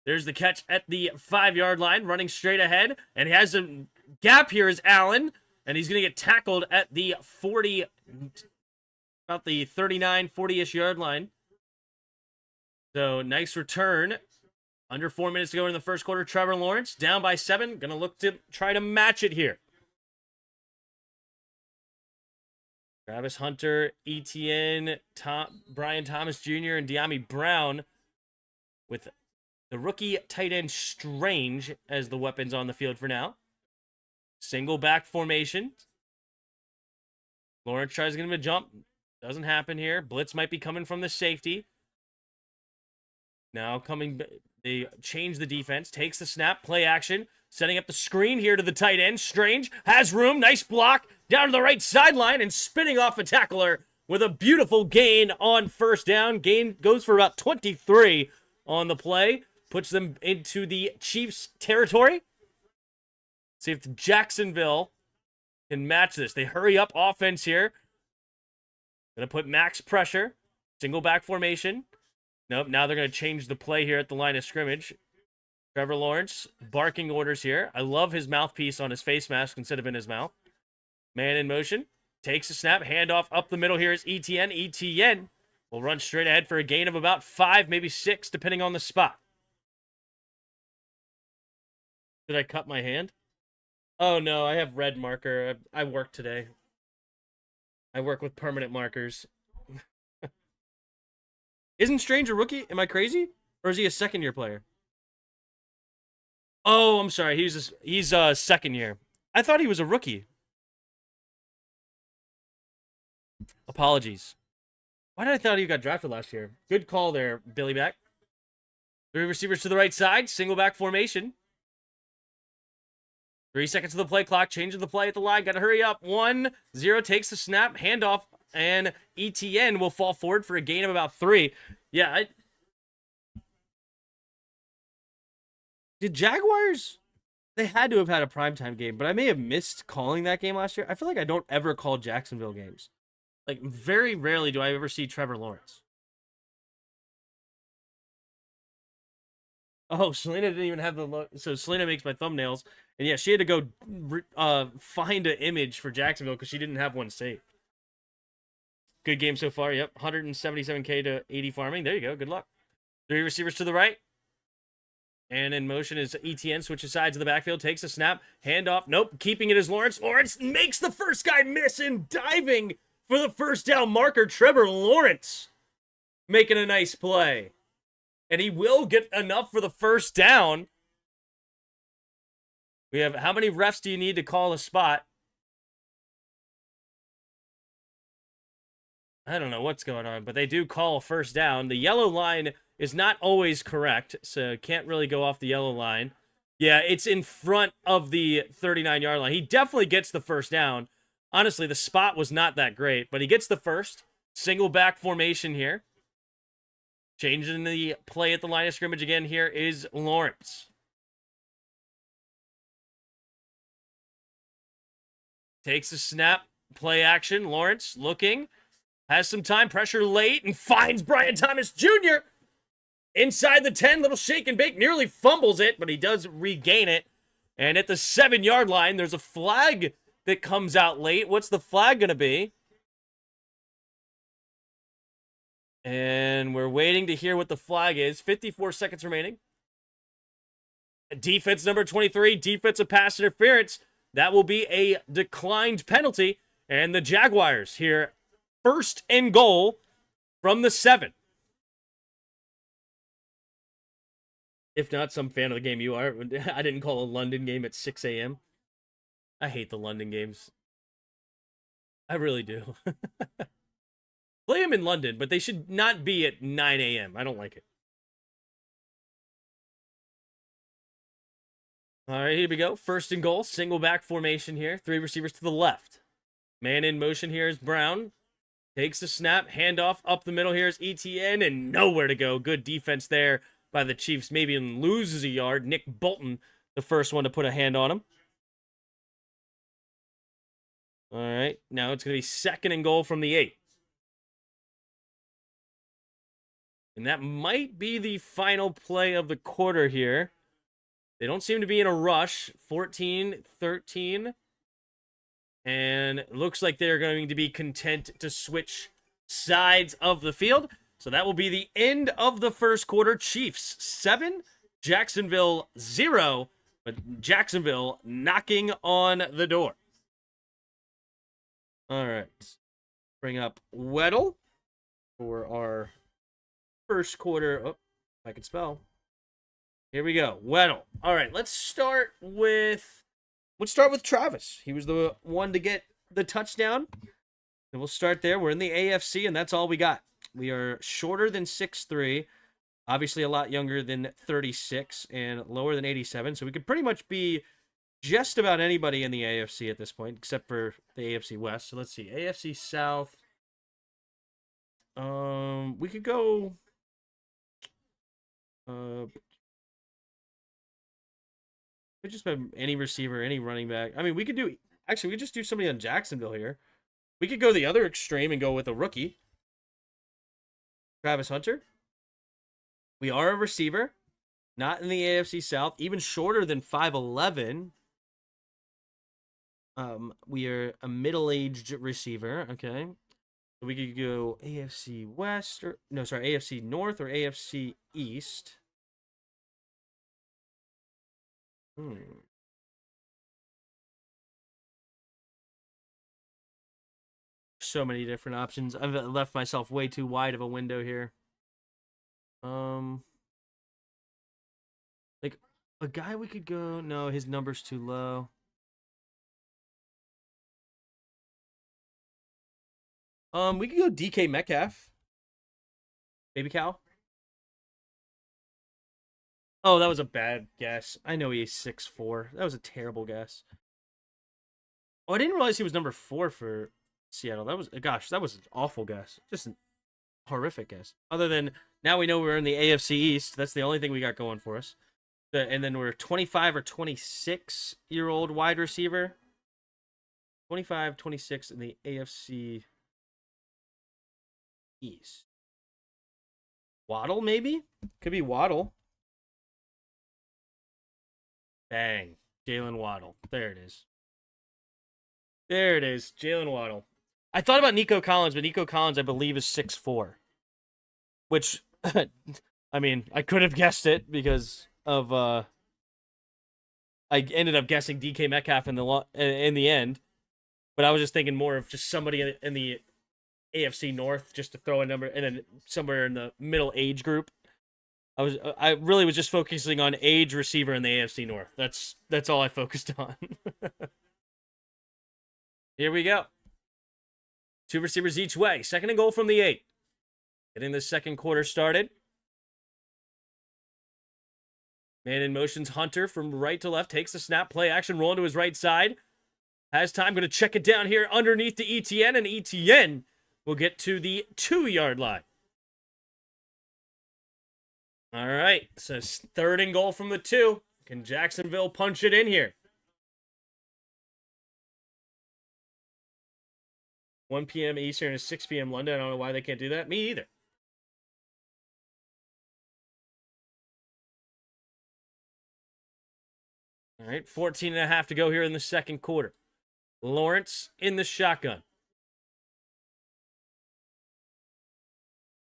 Speaker 1: There's the catch at the 5 yard line, running straight ahead. And he has a gap here is Allen. And he's going to get tackled at the 40, about the 39, 40-ish yard line. So, nice return Under 4 minutes to go in the first quarter. Trevor Lawrence down by 7. Going to look to try to match it here. Travis Hunter, Etienne, Brian Thomas Jr., and De'Ami Brown with the rookie tight end Strange as the weapons on the field for now. Single back formation. Lawrence tries to get him a jump. Doesn't happen here. Blitz might be coming from the safety. Now they change the defense. Takes the snap. Play action. Setting up the screen here to the tight end. Strange has room. Nice block. Down to the right sideline and spinning off a tackler with a beautiful gain on first down. Gain goes for about 23 on the play. Puts them into the Chiefs' territory. See if Jacksonville can match this. They hurry up offense here. Gonna put max pressure. Single back formation. Nope, now they're gonna change the play here at the line of scrimmage. Trevor Lawrence barking orders here. I love his mouthpiece on his face mask instead of in his mouth. Man in motion. Takes a snap. Handoff up the middle here is Etienne. Etienne will run straight ahead for a gain of about 5, maybe 6, depending on the spot. Did I cut my hand? Oh, no, I have red marker. I work today. I work with permanent markers. Isn't Strange a rookie? Am I crazy? Or is he a second-year player? Oh, I'm sorry. He's a second year. I thought he was a rookie. Apologies. Why did I thought he got drafted last year? Good call there, Billy Back. 3 receivers to the right side. Single back formation. 3 seconds of the play clock. Changing the play at the line. Got to hurry up. 1-0 takes the snap. Handoff. And ETN will fall forward for a gain of about 3. Yeah. Did Jaguars? They had to have had a primetime game, but I may have missed calling that game last year. I feel like I don't ever call Jacksonville games. Like, very rarely do I ever see Trevor Lawrence. Oh, Selena didn't even have the... So Selena makes my thumbnails. And yeah, she had to go find an image for Jacksonville because she didn't have one saved. Good game so far. Yep, 177K to 80 farming. There you go. Good luck. 3 receivers to the right. And in motion is ETN. Switches sides of the backfield. Takes a snap. Handoff. Nope. Keeping it as Lawrence. Lawrence makes the first guy miss and diving for the first down marker. Trevor Lawrence making a nice play. And he will get enough for the first down. We have, how many refs do you need to call a spot? I don't know what's going on, but they do call a first down. The yellow line is not always correct, so can't really go off the yellow line. Yeah, it's in front of the 39-yard line. He definitely gets the first down. Honestly, the spot was not that great, but he gets the first. Single back formation here. Changing the play at the line of scrimmage again here is Lawrence. Takes a snap, play action. Lawrence looking, has some time, pressure late, and finds Brian Thomas Jr. inside the 10. Little shake and bake, nearly fumbles it, but he does regain it. And at the 7-yard line, there's a flag that comes out late. What's the flag going to be? And we're waiting to hear what the flag is. 54 seconds remaining. Defense number 23, defensive pass interference. That will be a declined penalty. And the Jaguars here, 1st and goal from the 7. If not some fan of the game you are. I didn't call a London game at 6 a.m. I hate the London games. I really do. Play them in London, but they should not be at 9 a.m. I don't like it. All right, here we go. 1st and goal. Single back formation here. 3 receivers to the left. Man in motion here is Brown. Takes the snap. Handoff up the middle here is ETN, and nowhere to go. Good defense there by the Chiefs. Maybe even loses a yard. Nick Bolton, the first one to put a hand on him. All right, now it's going to be 2nd and goal from the 8. And that might be the final play of the quarter here. They don't seem to be in a rush. 14-13. And it looks like they're going to be content to switch sides of the field. So that will be the end of the first quarter. Chiefs 7, Jacksonville 0, but Jacksonville knocking on the door. All right. Bring up Weddle for our first quarter. Oh, I can spell. Here we go. Weddle. All right, let's start with Travis. He was the one to get the touchdown. And we'll start there. We're in the AFC, and that's all we got. We are shorter than 6'3", obviously a lot younger than 36, and lower than 87. So we could pretty much be just about anybody in the AFC at this point, except for the AFC West. So let's see. AFC South. We could go... just about any receiver, any running back. I mean, we could do... Actually, we could just do somebody on Jacksonville here. We could go the other extreme and go with a rookie. Travis Hunter. We are a receiver. Not in the AFC South. Even shorter than 5'11". We are a middle-aged receiver. Okay. So we could go AFC West. Or no, sorry, AFC North or AFC East. So many different options. I've left myself way too wide of a window here. Like a guy we could go. No, his number's too low. We could go DK Metcalf. Baby cow. Oh, that was a bad guess. I know he's 6'4". That was a terrible guess. Oh, I didn't realize he was number 4 for Seattle. That was an awful guess. Just a horrific guess. Other than now we know we're in the AFC East. That's the only thing we got going for us. And then we're 25 or 26-year-old wide receiver. 25, 26 in the AFC East. Waddle, maybe? Could be Waddle. Bang. Jalen Waddle. There it is. There it is. Jalen Waddle. I thought about Nico Collins, but Nico Collins, I believe, is 6'4". Which, I mean, I could have guessed it because of, I ended up guessing DK Metcalf in the end. But I was just thinking more of just somebody in the AFC North just to throw a number, and then somewhere in the middle age group. I really was just focusing on age receiver in the AFC North. That's all I focused on. Here we go. 2 receivers each way. Second and goal from the 8. Getting the second quarter started. Man in motion's Hunter from right to left. Takes the snap. Play action. Rolling to his right side. Has time. Going to check it down here underneath to ETN. And ETN will get to the 2-yard line. All right. So third and goal from the 2. Can Jacksonville punch it in here? 1 p.m. Eastern is 6 p.m. London. I don't know why they can't do that. Me either. All right, 14 and a half to go here in the second quarter. Lawrence in the shotgun.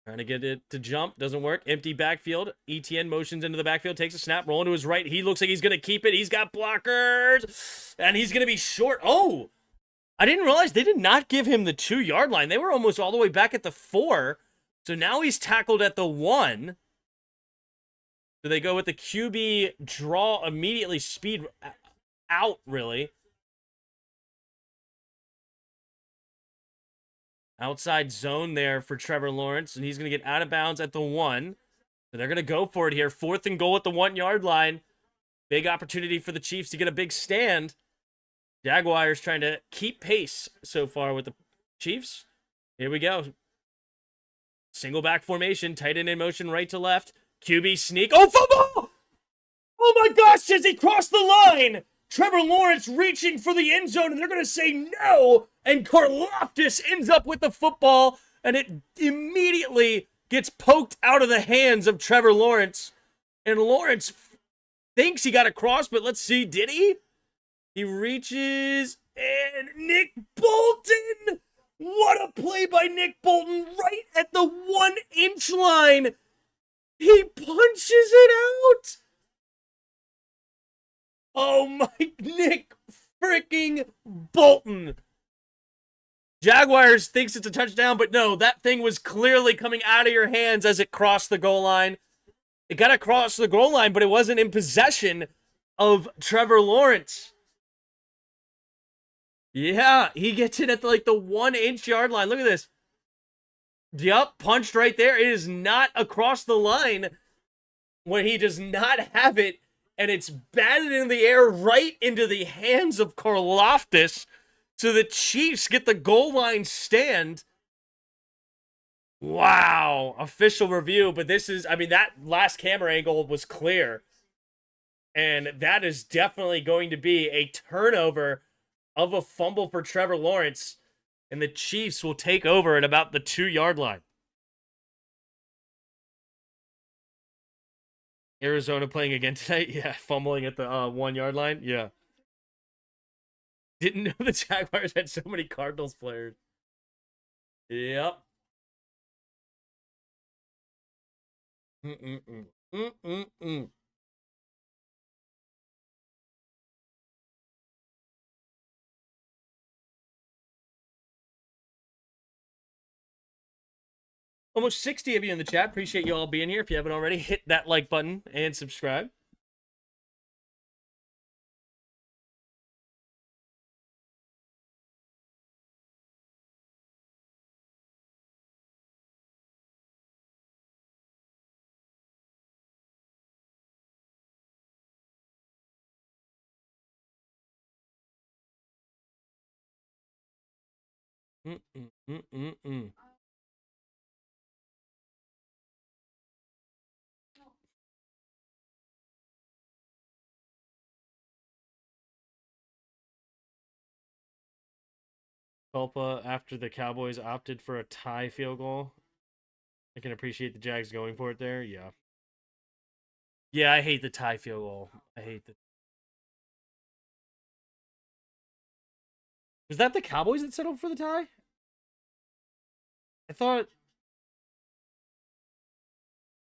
Speaker 1: Trying to get it to jump. Doesn't work. Empty backfield. ETN motions into the backfield. Takes a snap. Rolling to his right. He looks like he's going to keep it. He's got blockers. And he's going to be short. Oh! I didn't realize they did not give him the 2-yard line. They were almost all the way back at the 4. So now he's tackled at the 1. So they go with the QB draw immediately, speed out, really. Outside zone there for Trevor Lawrence, and he's going to get out of bounds at the 1. So they're going to go for it here. 4th and goal at the 1-yard line. Big opportunity for the Chiefs to get a big stand. Jaguars trying to keep pace so far with the Chiefs. Here we go. Single back formation. Tight end in motion right to left. QB sneak. Oh, fumble! Oh my gosh, as he crossed the line! Trevor Lawrence reaching for the end zone, and they're going to say no! And Karlaftis ends up with the football, and it immediately gets poked out of the hands of Trevor Lawrence. And Lawrence thinks he got across, but let's see, did he? He reaches, and Nick Bolton! What a play by Nick Bolton, right at the 1-inch line! He punches it out! Oh my, Nick freaking Bolton. Jaguars thinks it's a touchdown, but no, that thing was clearly coming out of your hands as it crossed the goal line. It got across the goal line, but it wasn't in possession of Trevor Lawrence. Yeah, he gets it at like the 1-inch yard line. Look at this. Yup, punched right there. It is not across the line when he does not have it, and it's batted in the air right into the hands of Karlaftis. So the Chiefs get the goal line stand. Wow, official review, but this is, I mean, that last camera angle was clear. And that is definitely going to be a turnover of a fumble for Trevor Lawrence. And the Chiefs will take over at about the 2-yard line. Arizona playing again tonight? Yeah, fumbling at the 1-yard line? Yeah. Didn't know the Jaguars had so many Cardinals players. Yep. Almost 60 of you in the chat. Appreciate you all being here. If you haven't already, hit that like button and subscribe. Culpa after the Cowboys opted for a tie field goal. I can appreciate the Jags going for it there. Yeah. Yeah, I hate the tie field goal. I hate the. Was that the Cowboys that settled for the tie? I thought.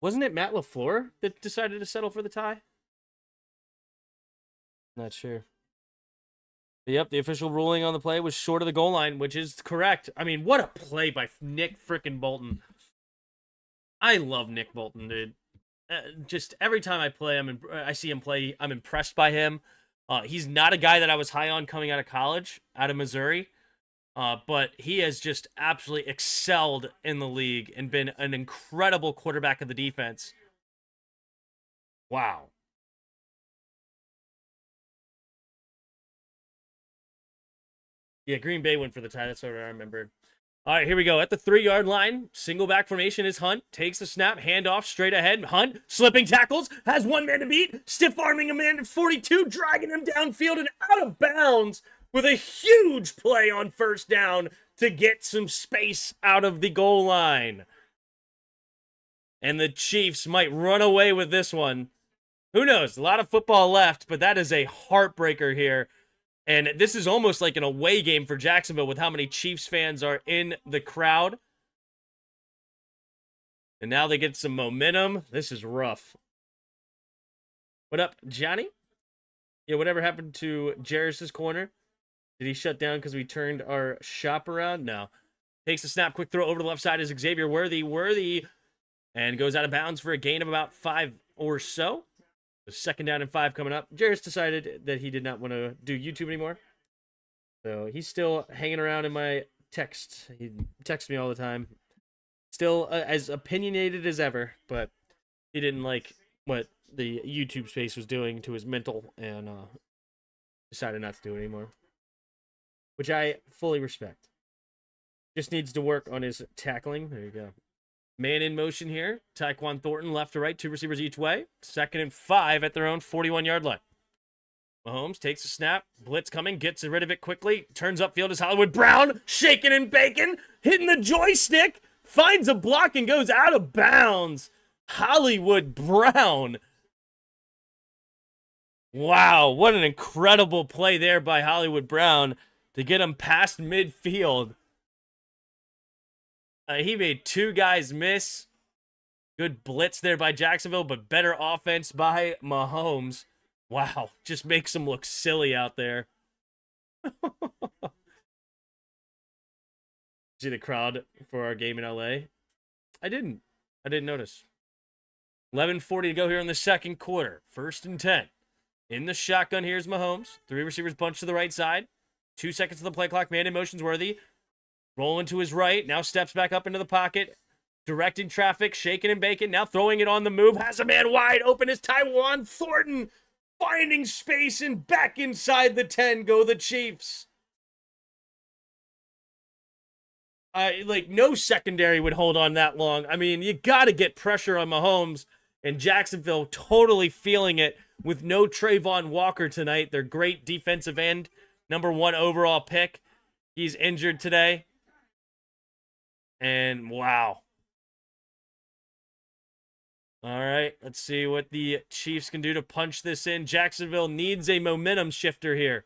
Speaker 1: Wasn't it Matt LaFleur that decided to settle for the tie? Not sure. But yep, the official ruling on the play was short of the goal line, which is correct. I mean, what a play by Nick frickin' Bolton. I love Nick Bolton, dude. Just every time I play, I see him play, I'm impressed by him. He's not a guy that I was high on coming out of college, out of Missouri. But he has just absolutely excelled in the league and been an incredible quarterback of the defense. Wow. Yeah, Green Bay went for the tie. That's what I remembered. All right, here we go. At the 3-yard line, single back formation is Hunt. Takes the snap, handoff straight ahead. Hunt, slipping tackles, has one man to beat. Stiff arming a man at 42, dragging him downfield and out of bounds with a huge play on first down to get some space out of the goal line. And the Chiefs might run away with this one. Who knows? A lot of football left, but that is a heartbreaker here. And this is almost like an away game for Jacksonville with how many Chiefs fans are in the crowd. And now they get some momentum. This is rough. What up, Johnny? Yeah, whatever happened to Jarris's corner? Did he shut down because we turned our shop around? No. Takes the snap, quick throw over to the left side is Xavier Worthy. And goes out of bounds for a gain of about 5 or so. The 2nd down and 5 coming up. Jarris decided that he did not want to do YouTube anymore. So he's still hanging around in my text. He texts me all the time. Still as opinionated as ever, but he didn't like what the YouTube space was doing to his mental and decided not to do it anymore. Which I fully respect. Just needs to work on his tackling. There you go. Man in motion here. Tyquan Thornton left to right, 2 receivers each way. 2nd and 5 at their own 41-yard line. Mahomes takes a snap. Blitz coming. Gets rid of it quickly. Turns upfield as Hollywood Brown. Shaking and baking. Hitting the joystick. Finds a block and goes out of bounds. Hollywood Brown. Wow. What an incredible play there by Hollywood Brown to get him past midfield. He made 2 guys miss. Good blitz there by Jacksonville, but better offense by Mahomes. Wow, just makes him look silly out there. See the crowd for our game in LA? I didn't notice. 11:40 to go here in the second quarter. 1st and 10. In the shotgun, here's Mahomes. 3 receivers bunch to the right side. 2 seconds to the play clock. Man in motion's Worthy. Rolling to his right. Now steps back up into the pocket. Directing traffic. Shaking and baking. Now throwing it on the move. Has a man wide open. Is Tywan Thornton finding space and back inside the 10. Go the Chiefs. No secondary would hold on that long. I mean, you got to get pressure on Mahomes, and Jacksonville totally feeling it with no Trayvon Walker tonight. Their great defensive end, #1 overall pick. He's injured today. And wow. All right, let's see what the Chiefs can do to punch this in. Jacksonville needs a momentum shifter here.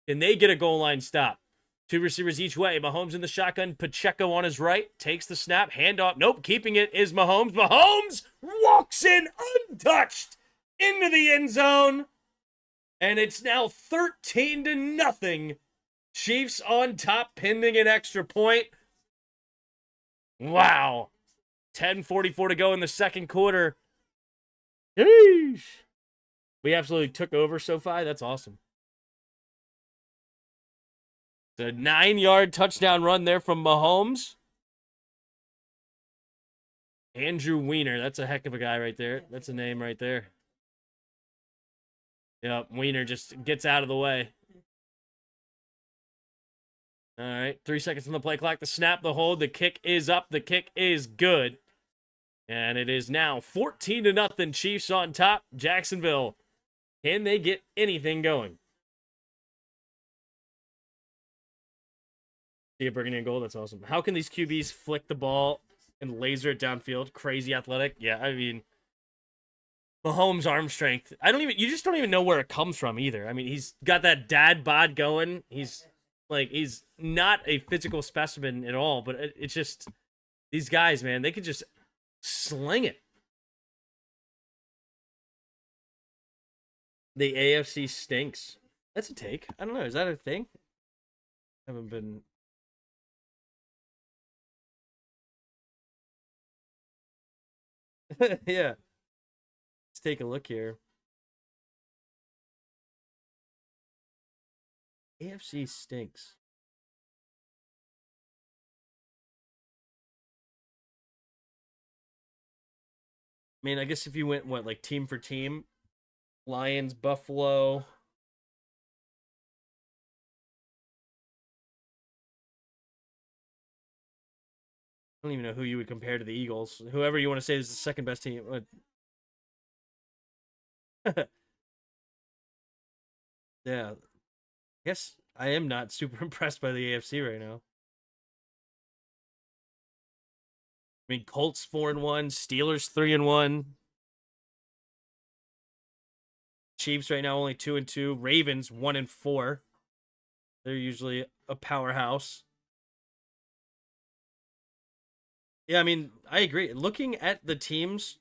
Speaker 1: Can they get a goal line stop? 2 receivers each way. Mahomes in the shotgun. Pacheco on his right. Takes the snap. Handoff. Nope. Keeping it is Mahomes. Mahomes walks in untouched into the end zone. And it's now 13-0. Chiefs on top, pending an extra point. Wow. 10:44 to go in the second quarter. Yeesh. We absolutely took over SoFi. That's awesome. The 9-yard touchdown run there from Mahomes. Andrew Weiner. That's a heck of a guy right there. That's a name right there. Yep, Weiner just gets out of the way. All right, 3 seconds on the play clock. The snap, the hold, the kick is up. The kick is good. And it is now 14-0. Chiefs on top. Jacksonville. Can they get anything going? Yeah, burgundy and gold. That's awesome. How can these QBs flick the ball and laser it downfield? Crazy athletic. Yeah, I mean, Mahomes' arm strength. You just don't even know where it comes from either. I mean, he's got that dad bod going. He's not a physical specimen at all, but it's just these guys, man, they could just sling it. The AFC stinks. That's a take. I don't know. Is that a thing? I haven't been. Yeah. Let's take a look here. AFC stinks. I mean, I guess if you went, team for team? Lions, Buffalo. I don't even know who you would compare to the Eagles. Whoever you want to say is the second best team. Yeah. I guess I am not super impressed by the AFC right now. I mean, Colts 4-1, Steelers 3-1. Chiefs right now only 2-2. Ravens 1-4. They're usually a powerhouse. Yeah, I mean, I agree. Looking at the teams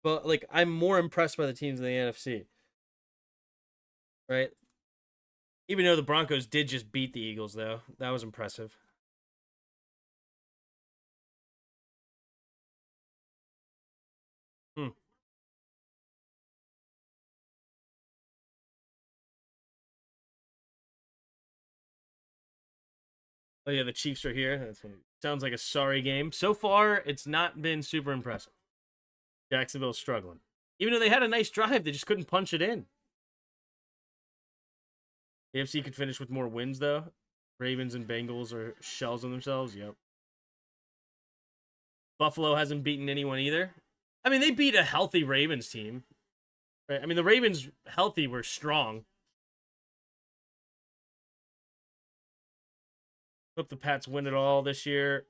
Speaker 1: but I'm more impressed by the teams in the NFC. Right? Even though the Broncos did just beat the Eagles, though. That was impressive. Oh yeah, the Chiefs are here. That's funny. Sounds like a sorry game. So far, it's not been super impressive. Jacksonville's struggling. Even though they had a nice drive, they just couldn't punch it in. AFC could finish with more wins, though. Ravens and Bengals are shells on themselves. Yep. Buffalo hasn't beaten anyone either. I mean, they beat a healthy Ravens team. Right? I mean, the Ravens, healthy, were strong. Hope the Pats win it all this year.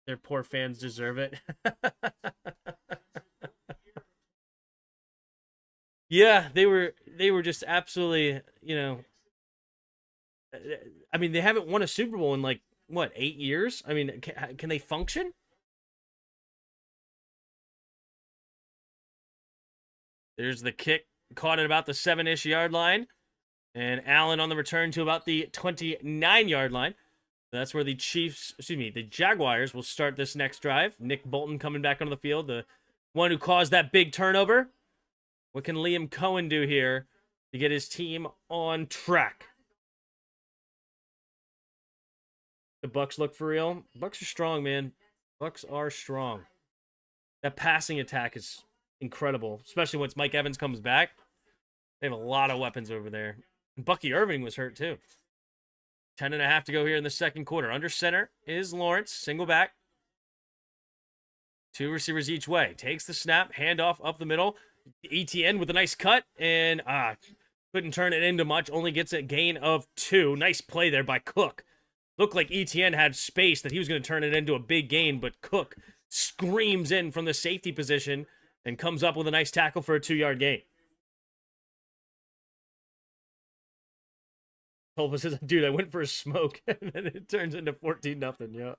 Speaker 1: Their poor fans deserve it. Yeah, they were just absolutely, I mean, they haven't won a Super Bowl in 8 years? I mean, can they function? There's the kick, caught at about the 7-ish yard line. And Allen on the return to about the 29-yard line. That's where the Jaguars will start this next drive. Nick Bolton coming back onto the field, the one who caused that big turnover. What can Liam Cohen do here to get his team on track? The Bucs look for real. Bucs are strong, man. Bucs are strong. That passing attack is incredible, especially once Mike Evans comes back. They have a lot of weapons over there. And Bucky Irving was hurt too. 10.5 to go here in the second quarter. Under center is Lawrence. Single back. 2 receivers each way. Takes the snap. Handoff up the middle. ETN with a nice cut. And couldn't turn it into much. Only gets a gain of 2. Nice play there by Cook. Looked like ETN had space that he was going to turn it into a big gain. But Cook screams in from the safety position and comes up with a nice tackle for a 2-yard gain. Tulpa says, dude, I went for a smoke, and then it turns into 14-0. Yeah.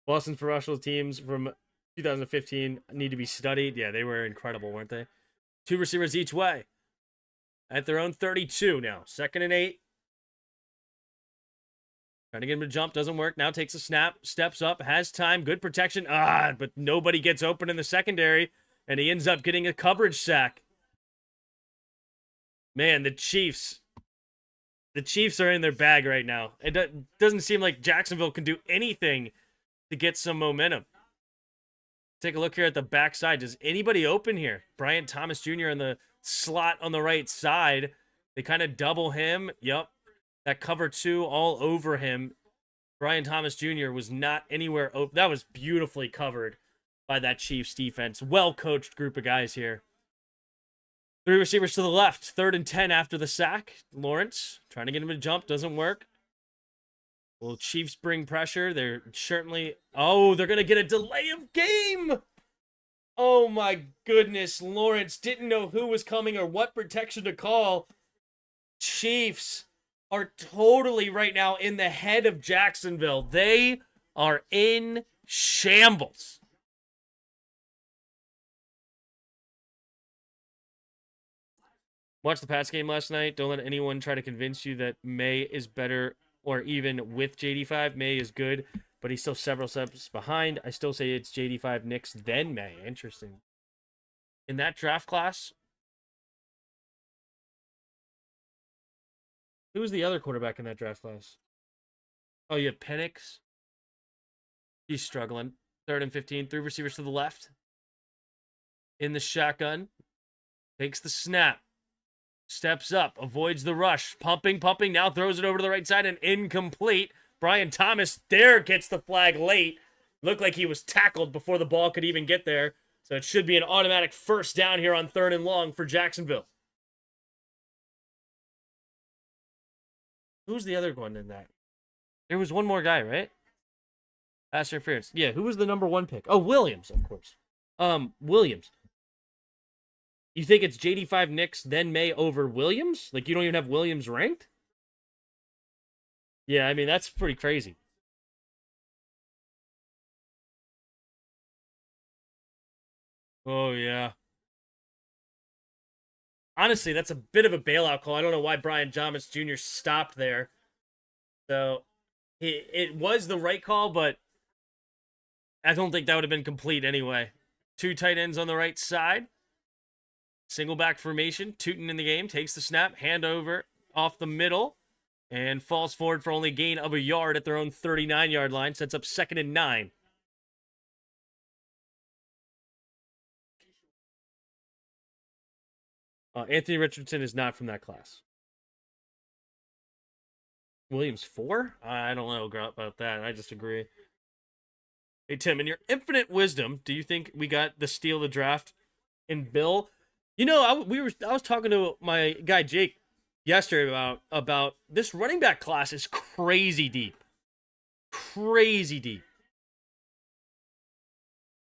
Speaker 1: Boston's professional teams from 2015 need to be studied. Yeah, they were incredible, weren't they? 2 receivers each way. At their own 32 now. 2nd and 8. Trying to get him to jump, doesn't work. Now takes a snap, steps up, has time, good protection. But nobody gets open in the secondary, and he ends up getting a coverage sack. Man, the Chiefs are in their bag right now. It doesn't seem like Jacksonville can do anything to get some momentum. Take a look here at the backside. Does anybody open here? Brian Thomas Jr. in the slot on the right side. They kind of double him. Yep. That cover 2 all over him. Brian Thomas Jr. was not anywhere open. That was beautifully covered by that Chiefs defense. Well-coached group of guys here. 3 receivers to the left. 3rd and 10 after the sack. Lawrence trying to get him to jump. Doesn't work. Will Chiefs bring pressure? They're certainly... Oh, they're going to get a delay of game. Oh, my goodness. Lawrence didn't know who was coming or what protection to call. Chiefs are totally right now in the head of Jacksonville. They are in shambles. Watched the Pats game last night. Don't let anyone try to convince you that May is better or even with JD5. May is good, but he's still several steps behind. I still say it's JD5 Knicks, then May. Interesting. In that draft class, who was the other quarterback in that draft class? Oh, you have Penix. He's struggling. 3rd and 15. 3 receivers to the left. In the shotgun. Takes the snap. Steps up, avoids the rush, pumping, now throws it over to the right side and incomplete. Brian Thomas there gets the flag late. Looked like he was tackled before the ball could even get there. So it should be an automatic first down here on 3rd and long for Jacksonville. Who's the other one in that? There was one more guy, right? Pass interference. Yeah, who was the number 1 pick? Oh, Williams, of course. Williams. You think it's JD5 Knicks, then May over Williams? Like, you don't even have Williams ranked? Yeah, I mean, that's pretty crazy. Oh, yeah. Honestly, that's a bit of a bailout call. I don't know why Brian Thomas Jr. stopped there. So, it was the right call, but I don't think that would have been complete anyway. 2 tight ends on the right side. Single back formation. Tootin in the game. Takes the snap. Handover off the middle. And falls forward for only a gain of a yard at their own 39-yard line. Sets up 2nd and 9. Anthony Richardson is not from that class. Williams 4? I don't know about that. I just agree. Hey, Tim, in your infinite wisdom, do you think we got the steal of the draft in Bill? You know, I was talking to my guy Jake yesterday about this running back class is crazy deep. Crazy deep.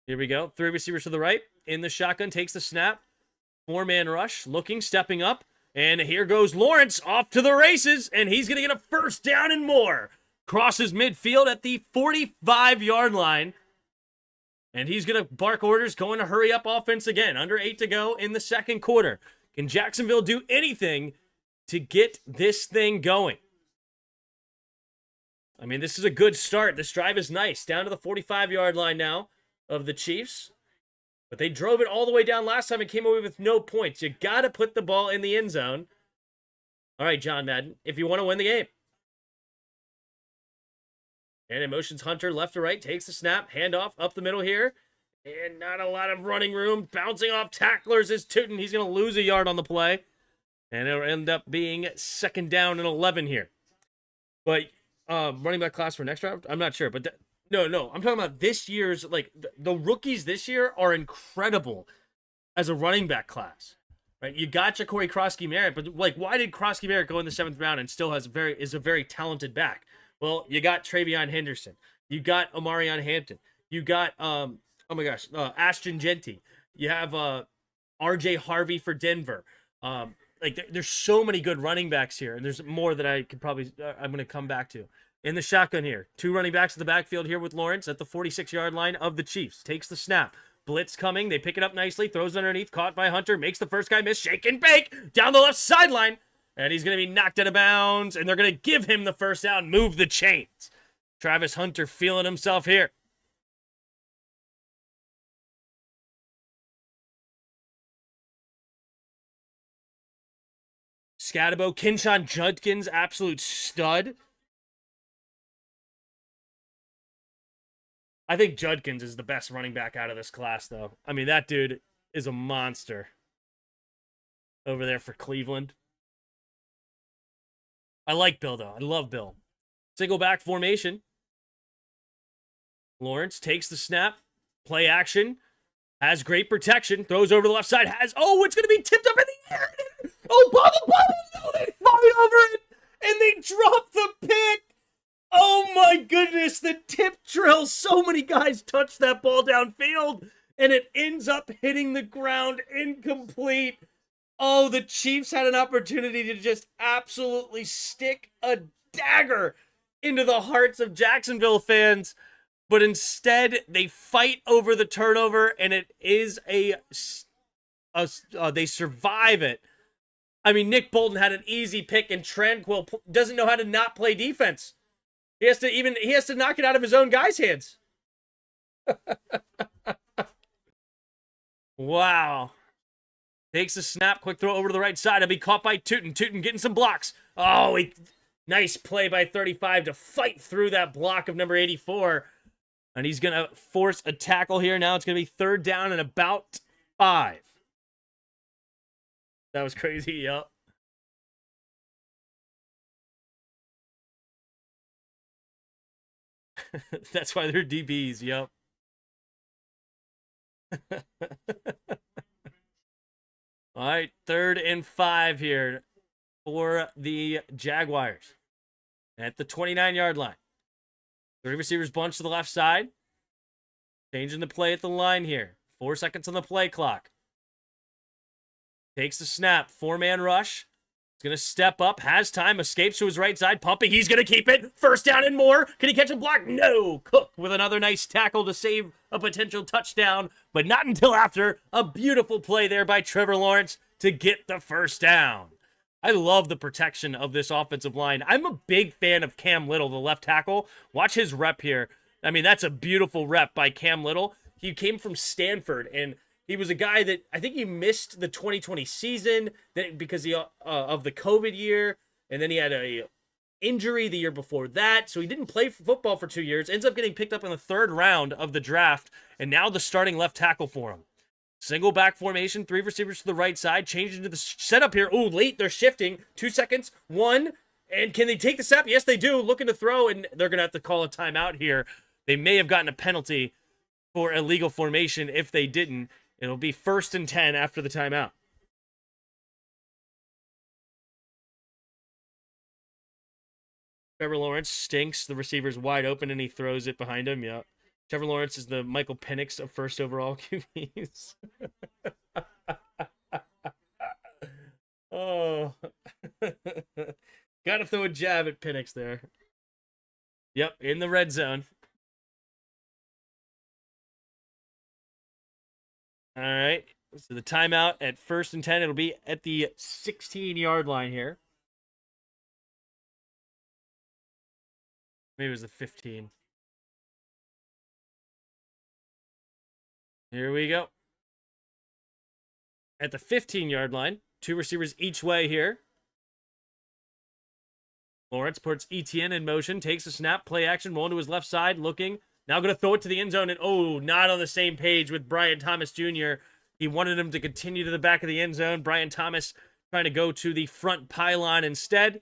Speaker 1: Here we go. 3 receivers to the right. In the shotgun, takes the snap. 4-man rush, looking, stepping up. And here goes Lawrence off to the races, and he's going to get a first down and more. Crosses midfield at the 45-yard line. And he's going to bark orders, going to hurry up offense again. Under 8 to go in the second quarter. Can Jacksonville do anything to get this thing going? I mean, this is a good start. This drive is nice. Down to the 45-yard line now of the Chiefs. But they drove it all the way down last time and came away with no points. You got to put the ball in the end zone. All right, John Madden, if you want to win the game. And it motions Hunter left to right, takes the snap, handoff up the middle here. And not a lot of running room. Bouncing off tacklers is Tootin. He's going to lose a yard on the play. And it'll end up being 2nd down and 11 here. But running back class for next draft? I'm not sure. But no. I'm talking about this year's, like, the rookies this year are incredible as a running back class. Right? You got your Corey Krosky-Merritt, but, like, why did Krosky-Merritt go in the 7th round and still is a very talented back? Well, you got Travion Henderson. You got Omarion Hampton. You got, Ashton Genty. You have R.J. Harvey for Denver. There's so many good running backs here, and there's more that I could probably I'm going to come back to. In the shotgun here, 2 running backs in the backfield here with Lawrence at the 46-yard line of the Chiefs. Takes the snap. Blitz coming. They pick it up nicely. Throws it underneath. Caught by Hunter. Makes the first guy miss. Shake and bake down the left sideline. And he's going to be knocked out of bounds, and they're going to give him the first down. Move the chains. Travis Hunter feeling himself here. Scatabo, Kinshawn Judkins, absolute stud. I think Judkins is the best running back out of this class, though. I mean, that dude is a monster over there for Cleveland. I like Bill, though. I love Bill. Single back formation. Lawrence takes the snap. Play action. Has great protection. Throws over the left side. It's going to be tipped up in the air. Oh, bubble. No, they fight over it. And they drop the pick. Oh, my goodness. The tip drill. So many guys touch that ball downfield. And it ends up hitting the ground incomplete. Oh, the Chiefs had an opportunity to just absolutely stick a dagger into the hearts of Jacksonville fans. But instead, they fight over the turnover, and it is they survive it. I mean, Nick Bolton had an easy pick, and Tranquil doesn't know how to not play defense. He has to knock it out of his own guy's hands. Wow. Takes a snap, quick throw over to the right side. He'll be caught by Tootin. Tootin getting some blocks. Oh, nice play by 35 to fight through that block of number 84. And he's going to force a tackle here. Now it's going to be 3rd down and about 5. That was crazy, yup. That's why they're DBs, yup. All right, 3rd and 5 here for the Jaguars at the 29-yard line. 3 receivers bunch to the left side. Changing the play at the line here. 4 seconds on the play clock. Takes the snap. 4-man rush. He's going to step up. Has time. Escapes to his right side. Pumping. He's going to keep it. 1st down and more. Can he catch a block? No. Cook with another nice tackle to save a potential touchdown. But not until after a beautiful play there by Trevor Lawrence to get the 1st down. I love the protection of this offensive line. I'm a big fan of Cam Little, the left tackle. Watch his rep here. I mean, that's a beautiful rep by Cam Little. He came from Stanford, and he was a guy that I think he missed the 2020 season because of the COVID year, and then he had a injury the year before that, so he didn't play football for 2 years. Ends up getting picked up in the 3rd round of the draft, and now the starting left tackle for him. Single back formation, 3 receivers to the right side, changing to the setup here. Ooh, late, they're shifting. 2 seconds, 1, and can they take the snap? Yes, they do. Looking to throw, and they're going to have to call a timeout here. They may have gotten a penalty for illegal formation. If they didn't, it'll be 1st and 10 after the timeout. Trevor Lawrence stinks. The receiver's wide open, and he throws it behind him. Yeah. Trevor Lawrence is the Michael Penix of 1st overall QBs. Oh. Gotta throw a jab at Penix there. Yep, in the red zone. All right. So the timeout at 1st and 10. It'll be at the 16-yard line here. Maybe it was the 15. Here we go. At the 15-yard line, 2 receivers each way here. Lawrence puts Etienne in motion, takes a snap, play action, rolling to his left side, looking. Now going to throw it to the end zone, and not on the same page with Brian Thomas Jr. He wanted him to continue to the back of the end zone. Brian Thomas trying to go to the front pylon instead,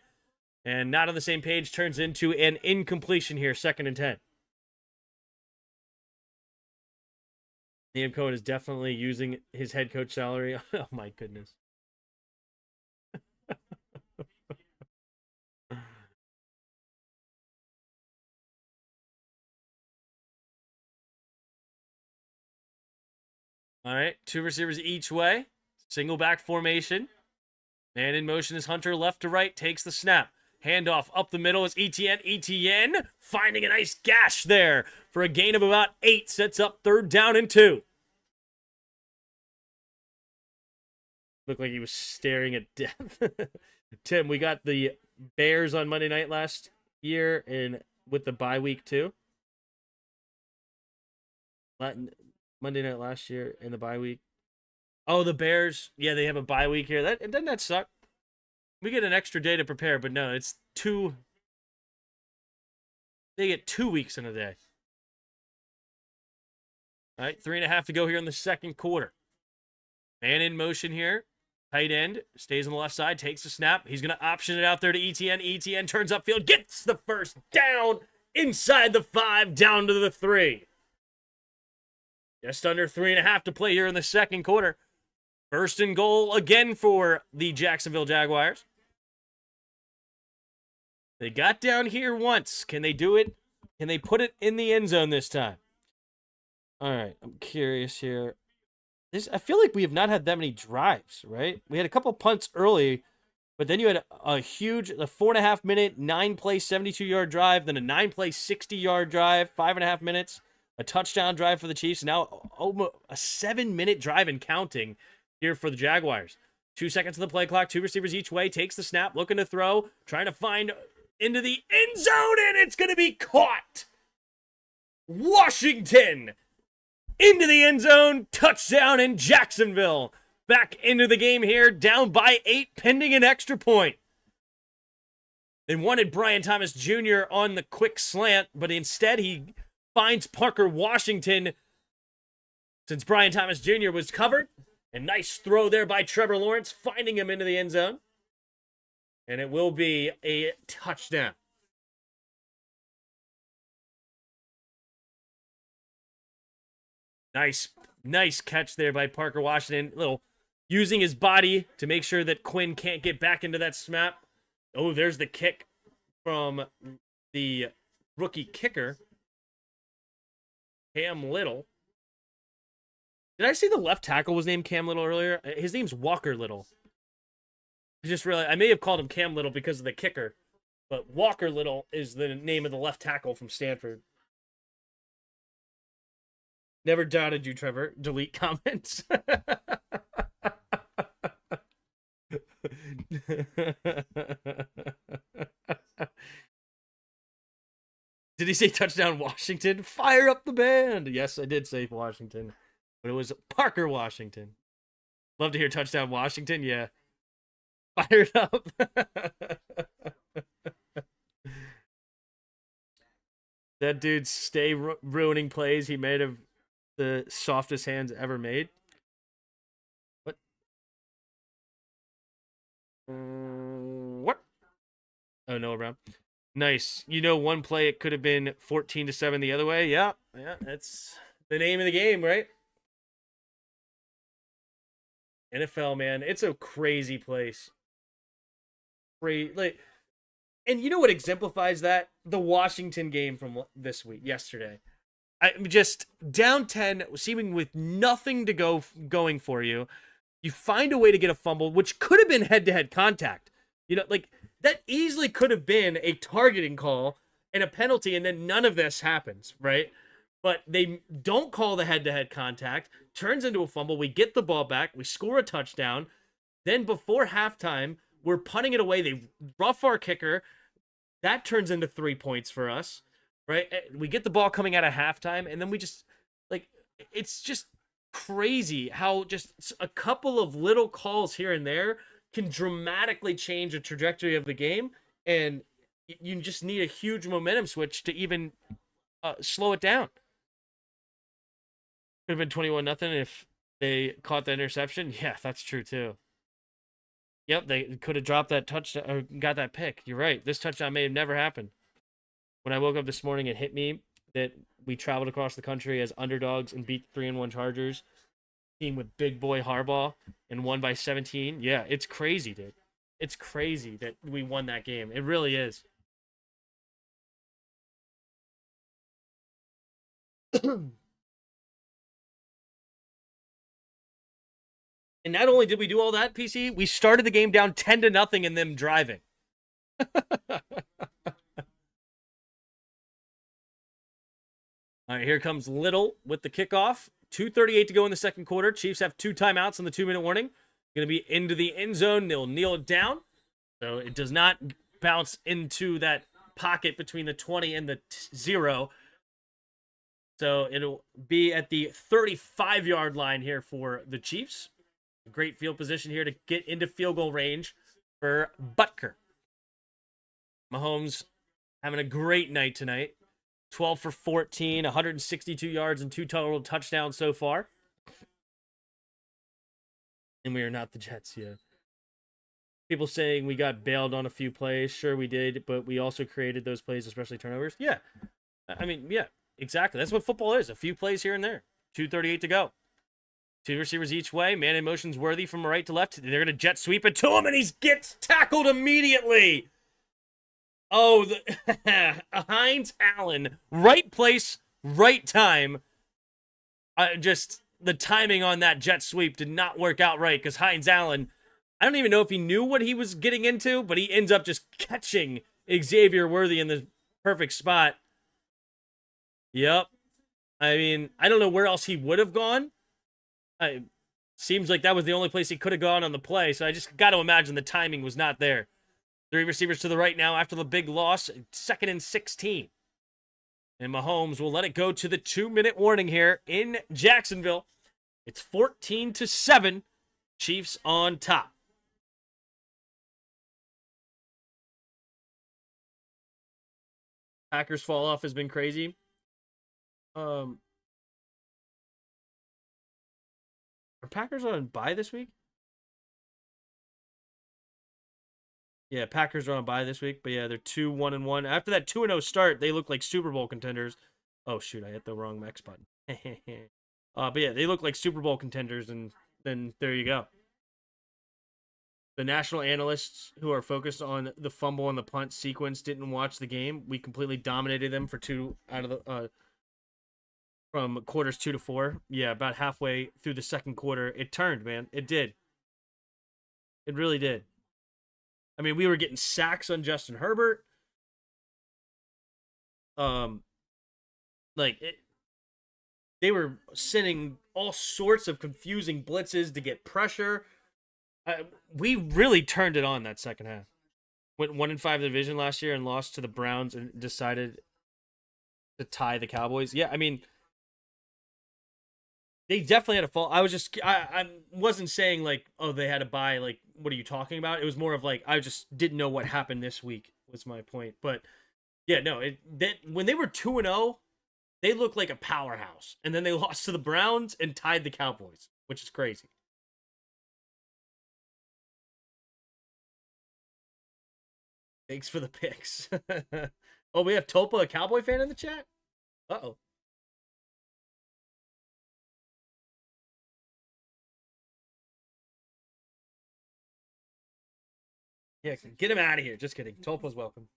Speaker 1: and not on the same page, turns into an incompletion here, 2nd and 10. Liam Cohen is definitely using his head coach salary. Oh, my goodness. All right, 2 receivers each way. Single back formation. Man in motion is Hunter, left to right, takes the snap. Handoff up the middle is Etienne. Etienne finding a nice gash there for a gain of about 8. Sets up 3rd down and 2. Looked like he was staring at death. Tim, we got the Bears on Monday night last year and with the bye week too. Monday night last year and the bye week. Oh, the Bears. Yeah, they have a bye week here. Doesn't that suck? We get an extra day to prepare, but no, it's 2. They get 2 weeks in a day. All right, 3.5 to go here in the 2nd quarter. Man in motion here. Tight end stays on the left side, takes the snap. He's going to option it out there to Etienne. Etienne turns upfield, gets the 1st down inside the 5, down to the 3. Just under 3.5 to play here in the 2nd quarter. 1st and goal again for the Jacksonville Jaguars. They got down here once. Can they do it? Can they put it in the end zone this time? All right, I'm curious here. I feel like we have not had that many drives, right? We had a couple punts early, but then you had a 4.5 minute, 9-play, 72-yard drive, then a 9-play, 60-yard drive, 5.5 minutes, a touchdown drive for the Chiefs, now almost a 7-minute drive and counting here for the Jaguars. 2 seconds of the play clock, 2 receivers each way, takes the snap, looking to throw, trying to find into the end zone, and it's going to be caught. Washington into the end zone, touchdown in Jacksonville. Back into the game here, down by 8, pending an extra point. They wanted Brian Thomas Jr. on the quick slant, but instead he finds Parker Washington since Brian Thomas Jr. was covered. A nice throw there by Trevor Lawrence, finding him into the end zone. And it will be a touchdown. Nice catch there by Parker Washington. Using his body to make sure that Quinn can't get back into that snap. Oh, there's the kick from the rookie kicker, Cam Little. Did I say the left tackle was named Cam Little earlier? His name's Walker Little. I just realized I may have called him Cam Little because of the kicker, but Walker Little is the name of the left tackle from Stanford. Never doubted you, Trevor. Delete comments. Did he say touchdown Washington? Fire up the band. Yes, I did say Washington, but it was Parker Washington. Love to hear touchdown Washington. Yeah. Fired up. That dude stay ruining plays. He made of the softest hands ever made. What? What? Oh, Noah Brown. Nice. You know, one play it could have been 14-7 the other way. Yeah, that's the name of the game, right? NFL, man, it's a crazy place. And you know what exemplifies that? The Washington game from yesterday. I'm just down 10, seeming with nothing to going for you. You find a way to get a fumble, which could have been head-to-head contact. You know, that easily could have been a targeting call and a penalty, and then none of this happens, right? But they don't call the head-to-head contact, turns into a fumble. We get the ball back. We score a touchdown. Then before halftime, we're punting it away. They rough our kicker. That turns into 3 points for us, right? We get the ball coming out of halftime, and then we just, like, it's just crazy how just a couple of little calls here and there can dramatically change the trajectory of the game, and you just need a huge momentum switch to even slow it down. Could have been 21-0 if they caught the interception. Yeah, that's true too. Yep, they could have dropped that touchdown or got that pick. You're right. This touchdown may have never happened. When I woke up this morning, it hit me that we traveled across the country as underdogs and beat 3-1 Chargers, team with big boy Harbaugh, and won by 17. Yeah, it's crazy, dude. It's crazy that we won that game. It really is. And not only did we do all that, PC, we started the game down 10-0 and them driving. All right, here comes Little with the kickoff. 2:38 to go in the second quarter. Chiefs have 2 timeouts on the 2-minute warning. Going to be into the end zone. They'll kneel it down. So it does not bounce into that pocket between the 20 and the 0. So it'll be at the 35-yard line here for the Chiefs. Great field position here to get into field goal range for Butker. Mahomes having a great night tonight. 12 for 14, 162 yards and 2 total touchdowns so far. And we are not the Jets yet. People saying we got bailed on a few plays. Sure, we did, but we also created those plays, especially turnovers. Yeah. I mean, yeah, exactly. That's what football is. A few plays here and there. 2:38 to go. 2 receivers each way. Man in motion's Worthy from right to left. They're going to jet sweep it to him, and he gets tackled immediately. Oh, Hines Allen. Right place, right time. Just the timing on that jet sweep did not work out right because Hines Allen, I don't even know if he knew what he was getting into, but he ends up just catching Xavier Worthy in the perfect spot. Yep. I mean, I don't know where else he would have gone. Seems like that was the only place he could have gone on the play, so I just got to imagine the timing was not there. 3 receivers to the right now after the big loss. 2nd and 16. And Mahomes will let it go to the 2-minute warning here in Jacksonville. It's 14-7. Chiefs on top. Packers fall off has been crazy. Are Packers on bye this week? Yeah, Packers are on bye this week, but yeah, they're 2-1-1. After that 2-0 start, they look like Super Bowl contenders. Oh shoot, I hit the wrong Max button. But yeah, they look like Super Bowl contenders, and then there you go. The national analysts who are focused on the fumble and the punt sequence didn't watch the game. We completely dominated them for 2 out of the from quarters 2 to 4. Yeah, about halfway through the second quarter, it turned, man. It did. It really did. I mean, we were getting sacks on Justin Herbert. They were sending all sorts of confusing blitzes to get pressure. We really turned it on that second half. Went 1-5 in the division last year and lost to the Browns and decided to tie the Cowboys. Yeah, I mean, they definitely had a fall. I wasn't saying like, oh, they had a bye. Like, what are you talking about? It was more of like, I just didn't know what happened this week was my point. But yeah, no, when they were 2-0, they looked like a powerhouse. And then they lost to the Browns and tied the Cowboys, which is crazy. Thanks for the picks. Oh, we have Topa, a Cowboy fan in the chat? Uh-oh. Yeah, get him out of here. Just kidding. Topa's welcome.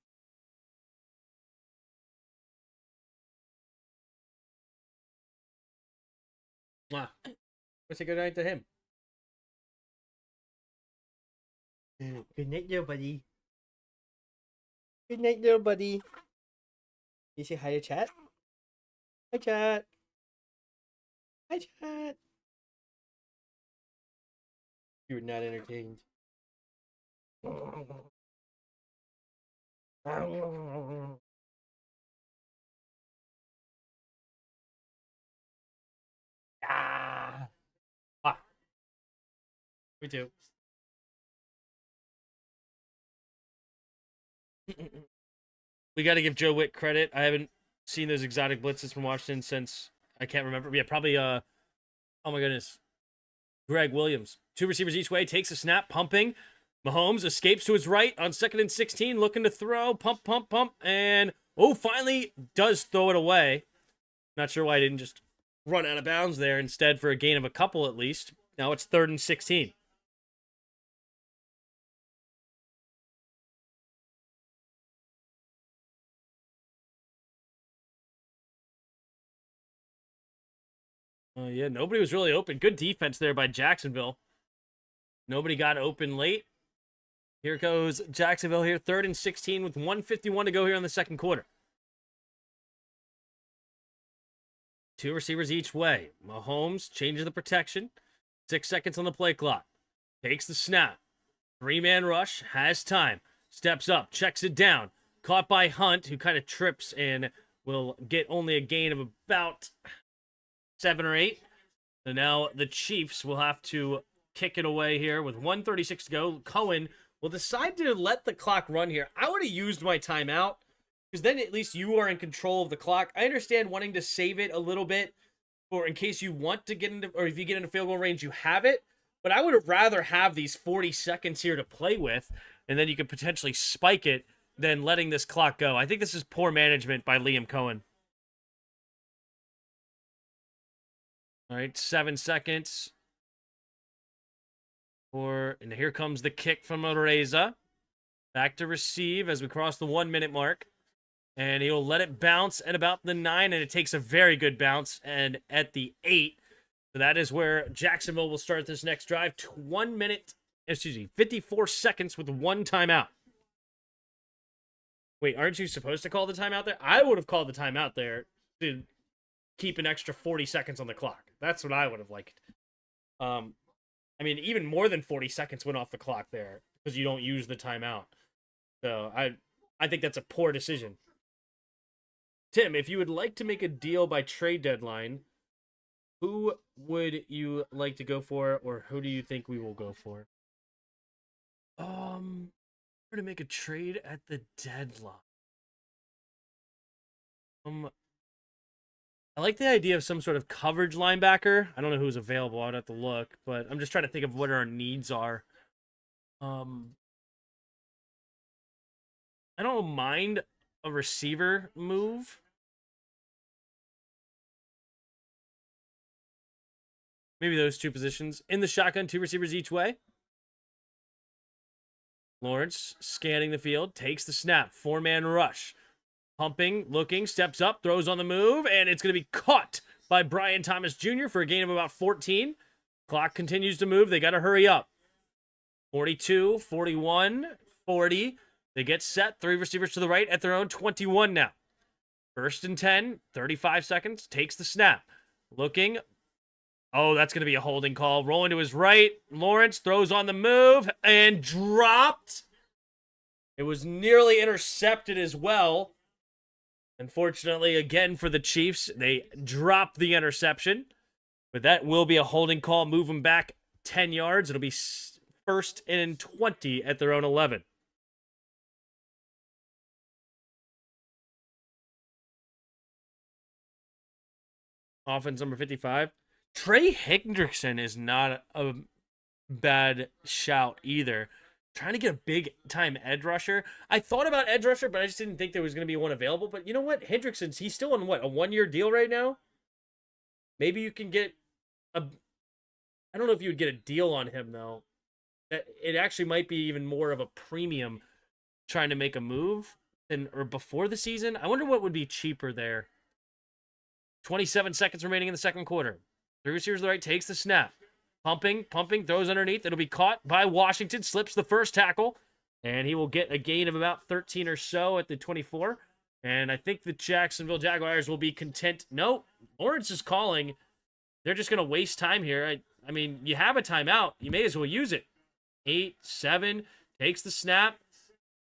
Speaker 1: Mwah. Let's say good night to him. Good night, little buddy. Good night, little buddy. You say hi to chat? Hi, chat. Hi, chat. You were not entertained. Ah. Ah. Me too. We got to give Joe Witt credit. I haven't seen those exotic blitzes from Washington since I can't remember. Yeah, probably. Oh my goodness, Greg Williams. 2 receivers each way. Takes a snap, pumping. Mahomes escapes to his right on 2nd and 16, looking to throw. Pump, pump, pump, and finally does throw it away. Not sure why I didn't just run out of bounds there instead for a gain of a couple at least. Now it's 3rd and 16. Yeah, nobody was really open. Good defense there by Jacksonville. Nobody got open late. Here goes Jacksonville here, 3rd and 16 with 1:51 to go here in the second quarter. 2 receivers each way. Mahomes changes the protection. 6 seconds on the play clock. Takes the snap. 3-man rush. Has time. Steps up. Checks it down. Caught by Hunt, who kind of trips and will get only a gain of about 7 or 8. So now the Chiefs will have to kick it away here with 1:36 to go. Cohen will decide to let the clock run here. I would have used my timeout because then at least you are in control of the clock. I understand wanting to save it a little bit for in case you want to get into, or if you get into field goal range, you have it. But I would have rather have these 40 seconds here to play with, and then you could potentially spike it than letting this clock go. I think this is poor management by Liam Cohen. All right, 7 seconds. And here comes the kick from Oreza. Back to receive as we cross the 1-minute mark. And he'll let it bounce at about the 9, and it takes a very good bounce. And at the 8, so that is where Jacksonville will start this next drive. 54 seconds with 1 timeout. Wait, aren't you supposed to call the timeout there? I would have called the timeout there to keep an extra 40 seconds on the clock. That's what I would have liked. I mean, even more than 40 seconds went off the clock there because you don't use the timeout. So I think that's a poor decision. Tim, if you would like to make a deal by trade deadline, who would you like to go for, or who do you think we will go for? We're to make a trade at the deadline. I like the idea of some sort of coverage linebacker. I don't know who's available. I'd have to look, but I'm just trying to think of what our needs are. I don't mind a receiver move. Maybe those 2 positions. In the shotgun, 2 receivers each way. Lawrence scanning the field, takes the snap. 4-man rush. Pumping, looking, steps up, throws on the move, and it's going to be caught by Brian Thomas Jr. for a gain of about 14. Clock continues to move. They got to hurry up. 42, 41, 40. They get set. 3 receivers to the right at their own 21 now. 1st and 10, 35 seconds. Takes the snap. Looking. Oh, that's going to be a holding call. Rolling to his right. Lawrence throws on the move and dropped. It was nearly intercepted as well. Unfortunately, again for the Chiefs, they dropped the interception. But that will be a holding call. Move them back 10 yards. It'll be 1st and 20 at their own 11. Offense number 55. Trey Hendrickson is not a bad shout either. Trying to get a big-time edge rusher. I thought about edge rusher, but I just didn't think there was going to be one available. But you know what? Hendrickson's, he's still on, what, a 1-year deal right now? Maybe you can get a... I don't know if you would get a deal on him, though. It actually might be even more of a premium trying to make a move or before the season. I wonder what would be cheaper there. 27 seconds remaining in the second quarter. 3 receivers to the right, takes the snap. Pumping, throws underneath. It'll be caught by Washington, slips the first tackle, and he will get a gain of about 13 or so at the 24.
Speaker 2: And I think the Jacksonville Jaguars will be content. No, Lawrence is calling. They're just going to waste time here. I mean, you have a timeout. You may as well use it. 8-7, takes the snap,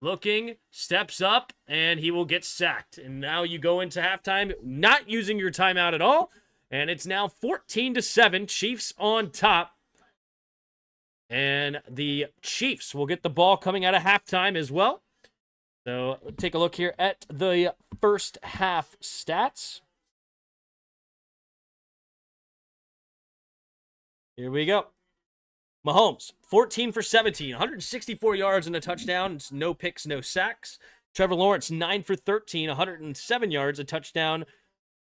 Speaker 2: looking, steps up, and he will get sacked. And now you go into halftime not using your timeout at all. And it's now 14-7, Chiefs on top. And the Chiefs will get the ball coming out of halftime as well. So take a look here at the first half stats. Here we go. Mahomes, 14 for 17, 164 yards and a touchdown. It's no picks, no sacks. Trevor Lawrence, 9 for 13, 107 yards, a touchdown,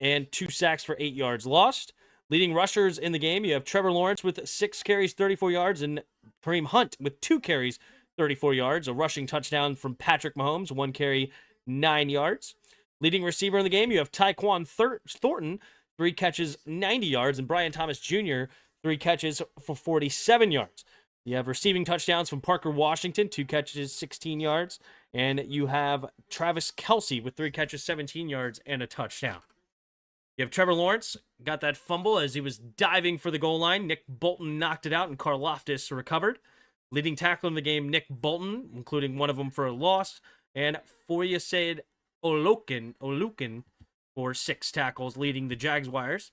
Speaker 2: and 2 sacks for 8 yards lost. Leading rushers in the game, you have Trevor Lawrence with 6 carries, 34 yards, and Kareem Hunt with 2 carries, 34 yards. A rushing touchdown from Patrick Mahomes, 1 carry, 9 yards. Leading receiver in the game, you have Tyquan Thornton, 3 catches, 90 yards, and Brian Thomas Jr., 3 catches for 47 yards. You have receiving touchdowns from Parker Washington, 2 catches, 16 yards. And you have Travis Kelce with 3 catches, 17 yards, and a touchdown. You have Trevor Lawrence, got that fumble as he was diving for the goal line. Nick Bolton knocked it out, and Karlaftis recovered. Leading tackle in the game, Nick Bolton, including one of them for a loss. And Foyesade Olukin for 6 tackles, leading the Jaguars.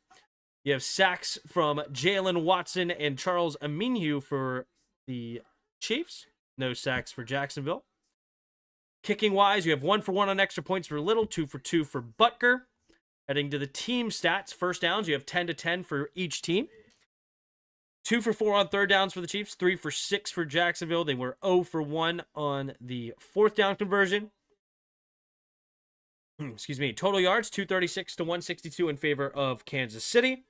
Speaker 2: You have sacks from Jalen Watson and Charles Omenihu for the Chiefs. No sacks for Jacksonville. Kicking-wise, you have 1 for 1 on extra points for Little, 2 for 2 for Butker. Heading to the team stats, first downs, you have 10-10 for each team. 2 for 4 on third downs for the Chiefs, 3 for 6 for Jacksonville. They were 0 for 1 on the fourth down conversion. Excuse me. Total yards, 236 to 162 in favor of Kansas City.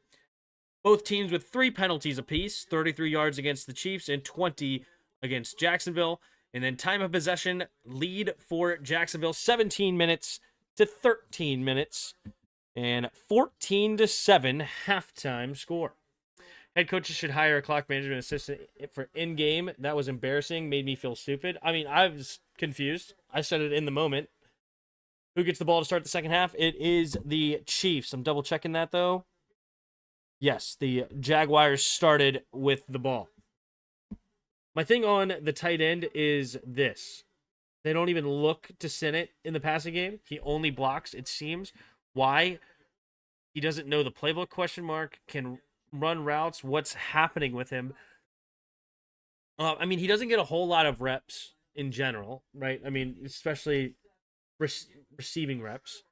Speaker 2: Both teams with 3 penalties apiece, 33 yards against the Chiefs and 20 against Jacksonville. And then time of possession, lead for Jacksonville, 17 minutes to 13 minutes. And 14-7 halftime score. Head coaches should hire a clock management assistant for in-game. That was embarrassing, made me feel stupid. I mean, I was confused. I said it in the moment. Who gets the ball to start the second half? It is the Chiefs. I'm double checking that though. Yes, the Jaguars started with the ball. My thing on the tight end is this. They don't even look to Sinnott in the passing game. He only blocks, it seems. Why? He doesn't know the playbook, question mark, can run routes. What's happening with him? I mean, he doesn't get a whole lot of reps in general, right? I mean, especially receiving reps.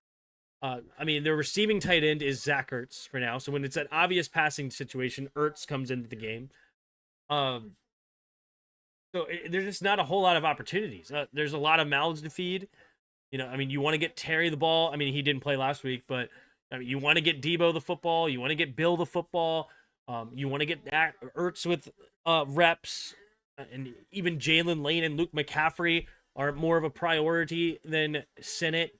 Speaker 2: I mean, their receiving tight end is Zach Ertz for now. So when it's an obvious passing situation, Ertz comes into the game. There's just not a whole lot of opportunities. There's a lot of mouths to feed. You know, I mean, you want to get Terry the ball. I mean, he didn't play last week, but I mean, you want to get Debo the football. You want to get Bill the football. You want to get Ertz with reps. And even Jalen Lane and Luke McCaffrey are more of a priority than Sinnott.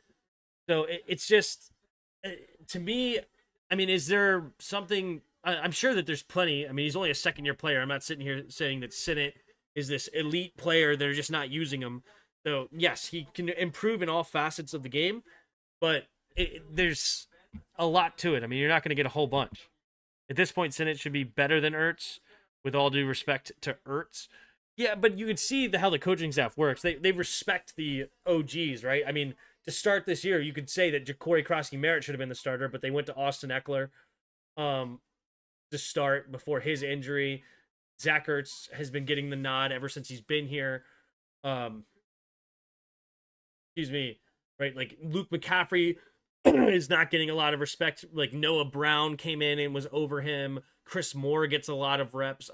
Speaker 2: So it's just, to me, I mean, is there something, I'm sure that there's plenty. I mean, he's only a second-year player. I'm not sitting here saying that Sinnott is this elite player. They're just not using him. So, yes, he can improve in all facets of the game, but there's a lot to it. I mean, you're not going to get a whole bunch. At this point, Sinnott should be better than Ertz, with all due respect to Ertz. Yeah, but you can see how the coaching staff works. They respect the OGs, right? I mean, to start this year, you could say that Ja'Cory Krosky-Merritt should have been the starter, but they went to Austin Eckler to start before his injury. Zach Ertz has been getting the nod ever since he's been here. Excuse me, right? Like Luke McCaffrey is not getting a lot of respect. Like Noah Brown came in and was over him. Chris Moore gets a lot of reps.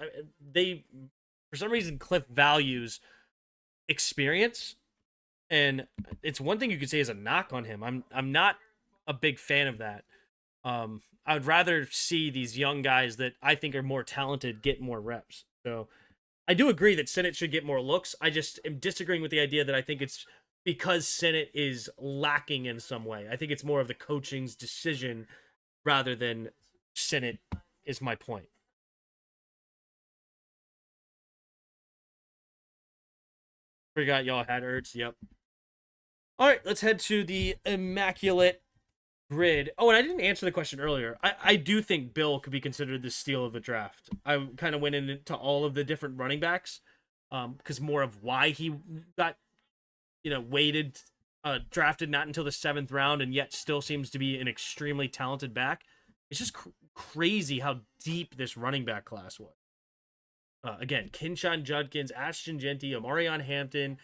Speaker 2: For some reason, Cliff values experience, and it's one thing you could say is a knock on him. I'm not a big fan of that. I would rather see these young guys that I think are more talented get more reps. So I do agree that Sinnott should get more looks. I just am disagreeing with the idea that I think it's because Sinnott is lacking in some way. I think it's more of the coaching's decision rather than Sinnott is my point. Forgot y'all had Ertz. Yep. All right, let's head to the immaculate grid. Oh, and I didn't answer the question earlier. I do think Bill could be considered the steal of the draft. I kind of went into all of the different running backs because more of why he got, waited, drafted not until the 7th round, and yet still seems to be an extremely talented back. It's just crazy how deep this running back class was. Again, Kinshawn Judkins, Ashton Genty, Omarion Hampton,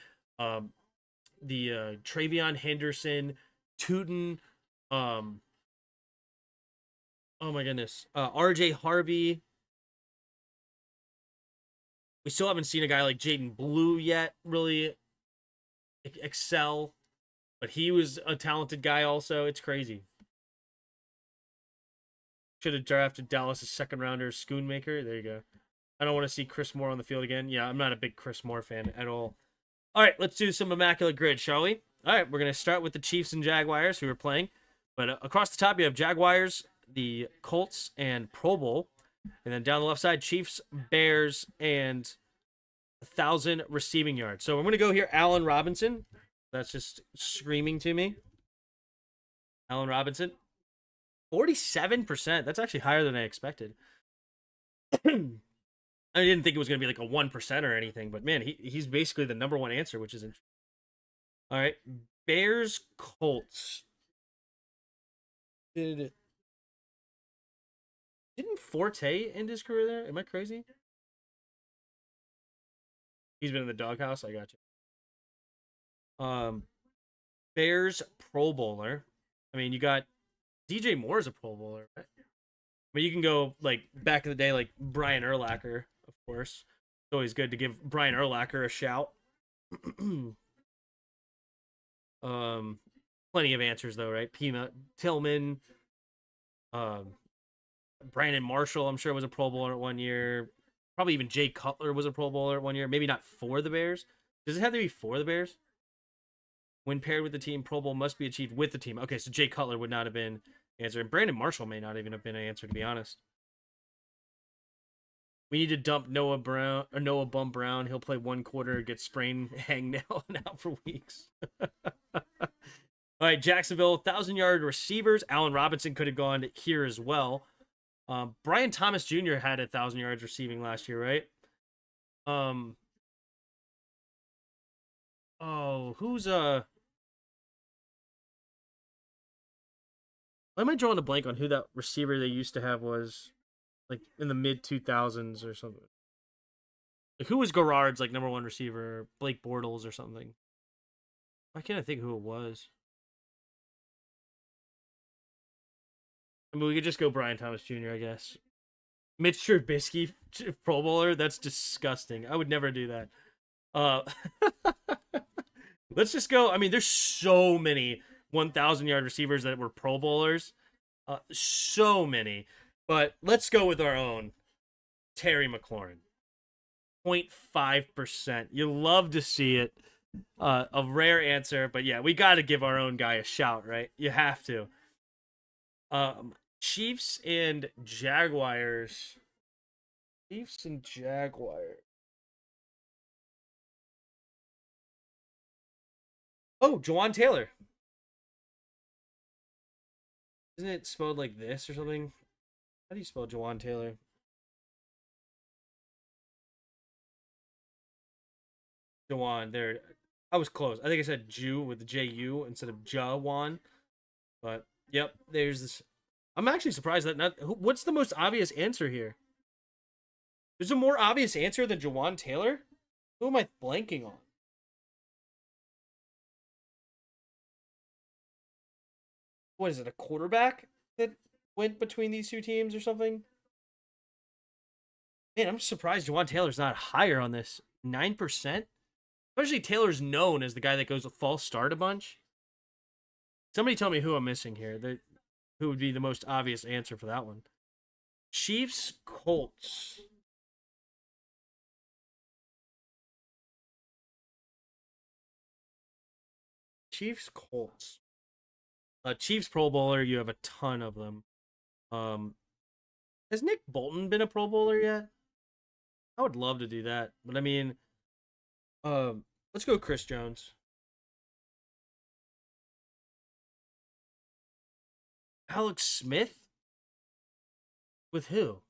Speaker 2: the Travion Henderson, Tootin, oh my goodness, RJ Harvey. We still haven't seen a guy like Jaden Blue yet really excel, but he was a talented guy also. It's crazy. Should have drafted Dallas' 2nd rounder, Schoonmaker. There you go. I don't want to see Chris Moore on the field again. Yeah, I'm not a big Chris Moore fan at all. All right, let's do some immaculate grid, shall we? All right, we're going to start with the Chiefs and Jaguars who are playing. But across the top, you have Jaguars, the Colts, and Pro Bowl. And then down the left side, Chiefs, Bears, and 1,000 receiving yards. So I'm going to go here, Allen Robinson. That's just screaming to me. Allen Robinson. 47%. That's actually higher than I expected. I didn't think it was going to be like a 1% or anything, but man, he's basically the number one answer, which is interesting. All right, Bears, Colts. Didn't Forte end his career there? Am I crazy? He's been in the doghouse. I got you. Bears Pro Bowler. I mean, you got DJ Moore as a Pro Bowler, right? I mean, you can go like back in the day, like Brian Urlacher, of course. It's always good to give Brian Urlacher a shout. Plenty of answers though, right? Pima Tillman, Brandon Marshall, I'm sure was a Pro Bowler at 1 year. Probably even Jay Cutler was a Pro Bowler at 1 year. Maybe not for the Bears. Does it have to be for the Bears? When paired with the team, Pro Bowl must be achieved with the team. Okay, so Jay Cutler would not have been the answer. And Brandon Marshall may not even have been an answer, to be honest. We need to dump Noah Bum Brown. He'll play 1 quarter, get sprained, hang nail, and out for weeks. All right, Jacksonville, 1,000-yard receivers. Allen Robinson could have gone here as well. Brian Thomas Jr. had 1,000 yards receiving last year, right? Who's why am I drawing a blank on who that receiver they used to have was, like in the mid 2000s or something? Like who was Garrard's like number 1 receiver? Blake Bortles or something? Why can't I think who it was? I mean, we could just go Brian Thomas Jr., I guess. Mitch Trubisky, Pro Bowler? That's disgusting. I would never do that. Let's just go. I mean, there's so many 1,000-yard receivers that were Pro Bowlers. So many. But let's go with our own. Terry McLaurin. 0.5%. You love to see it. A rare answer. But yeah, we got to give our own guy a shout, right? You have to. Chiefs and Jaguars. Chiefs and Jaguars. Oh, Jawan Taylor. Isn't it spelled like this or something? How do you spell Jawan Taylor? Jawan, there. I was close. I think I said Jew with the J-U instead of Jawan. But, yep, there's this. I'm actually surprised that not. What's the most obvious answer here? There's a more obvious answer than Jawan Taylor? Who am I blanking on? What is it, a quarterback that went between these two teams or something? Man, I'm surprised Jawan Taylor's not higher on this. 9%? Especially Taylor's known as the guy that goes a false start a bunch. Somebody tell me who I'm missing here. Who would be the most obvious answer for that one? Chiefs, Colts. Chiefs, Colts. Chiefs Pro Bowler, you have a ton of them. Has Nick Bolton been a Pro Bowler yet? I would love to do that. But I mean, let's go Chris Jones. Alex Smith? With who?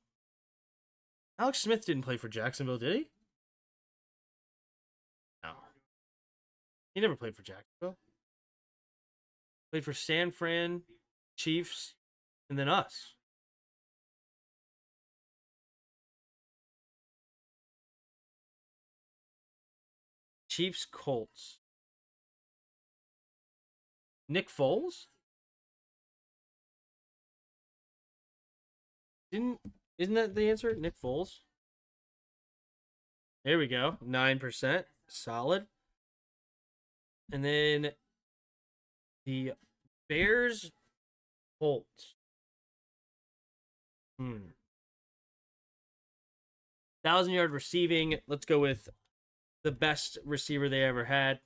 Speaker 2: Alex Smith didn't play for Jacksonville, did he? No. He never played for Jacksonville. Played for San Fran, Chiefs, and then us. Chiefs, Colts. Nick Foles? Isn't that the answer? Nick Foles? There we go. 9%. Solid. And then the Bears, Colts. 1,000-yard receiving. Let's go with the best receiver they ever had,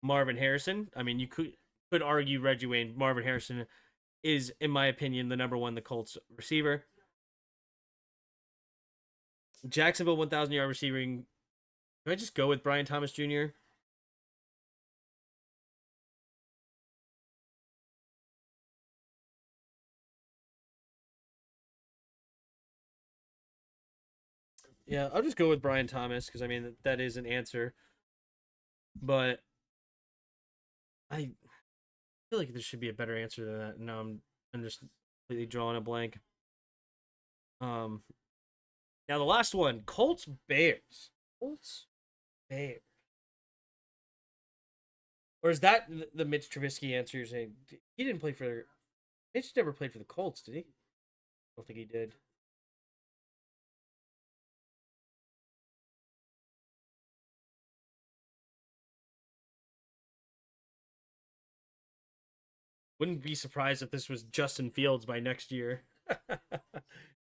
Speaker 2: Marvin Harrison. I mean, you could argue Reggie Wayne. Marvin Harrison is, in my opinion, the number one, the Colts receiver. Jacksonville 1,000-yard receiving. Do I just go with Brian Thomas Jr.? Yeah, I'll just go with Brian Thomas because I mean that is an answer. But I feel like there should be a better answer than that. No, I'm just completely drawing a blank. Now the last one, Colts Bears. Colts Bears. Or is that the Mitch Trubisky answer you're saying? He didn't play for Mitch never played for the Colts, did he? I don't think he did. Wouldn't be surprised if this was Justin Fields by next year.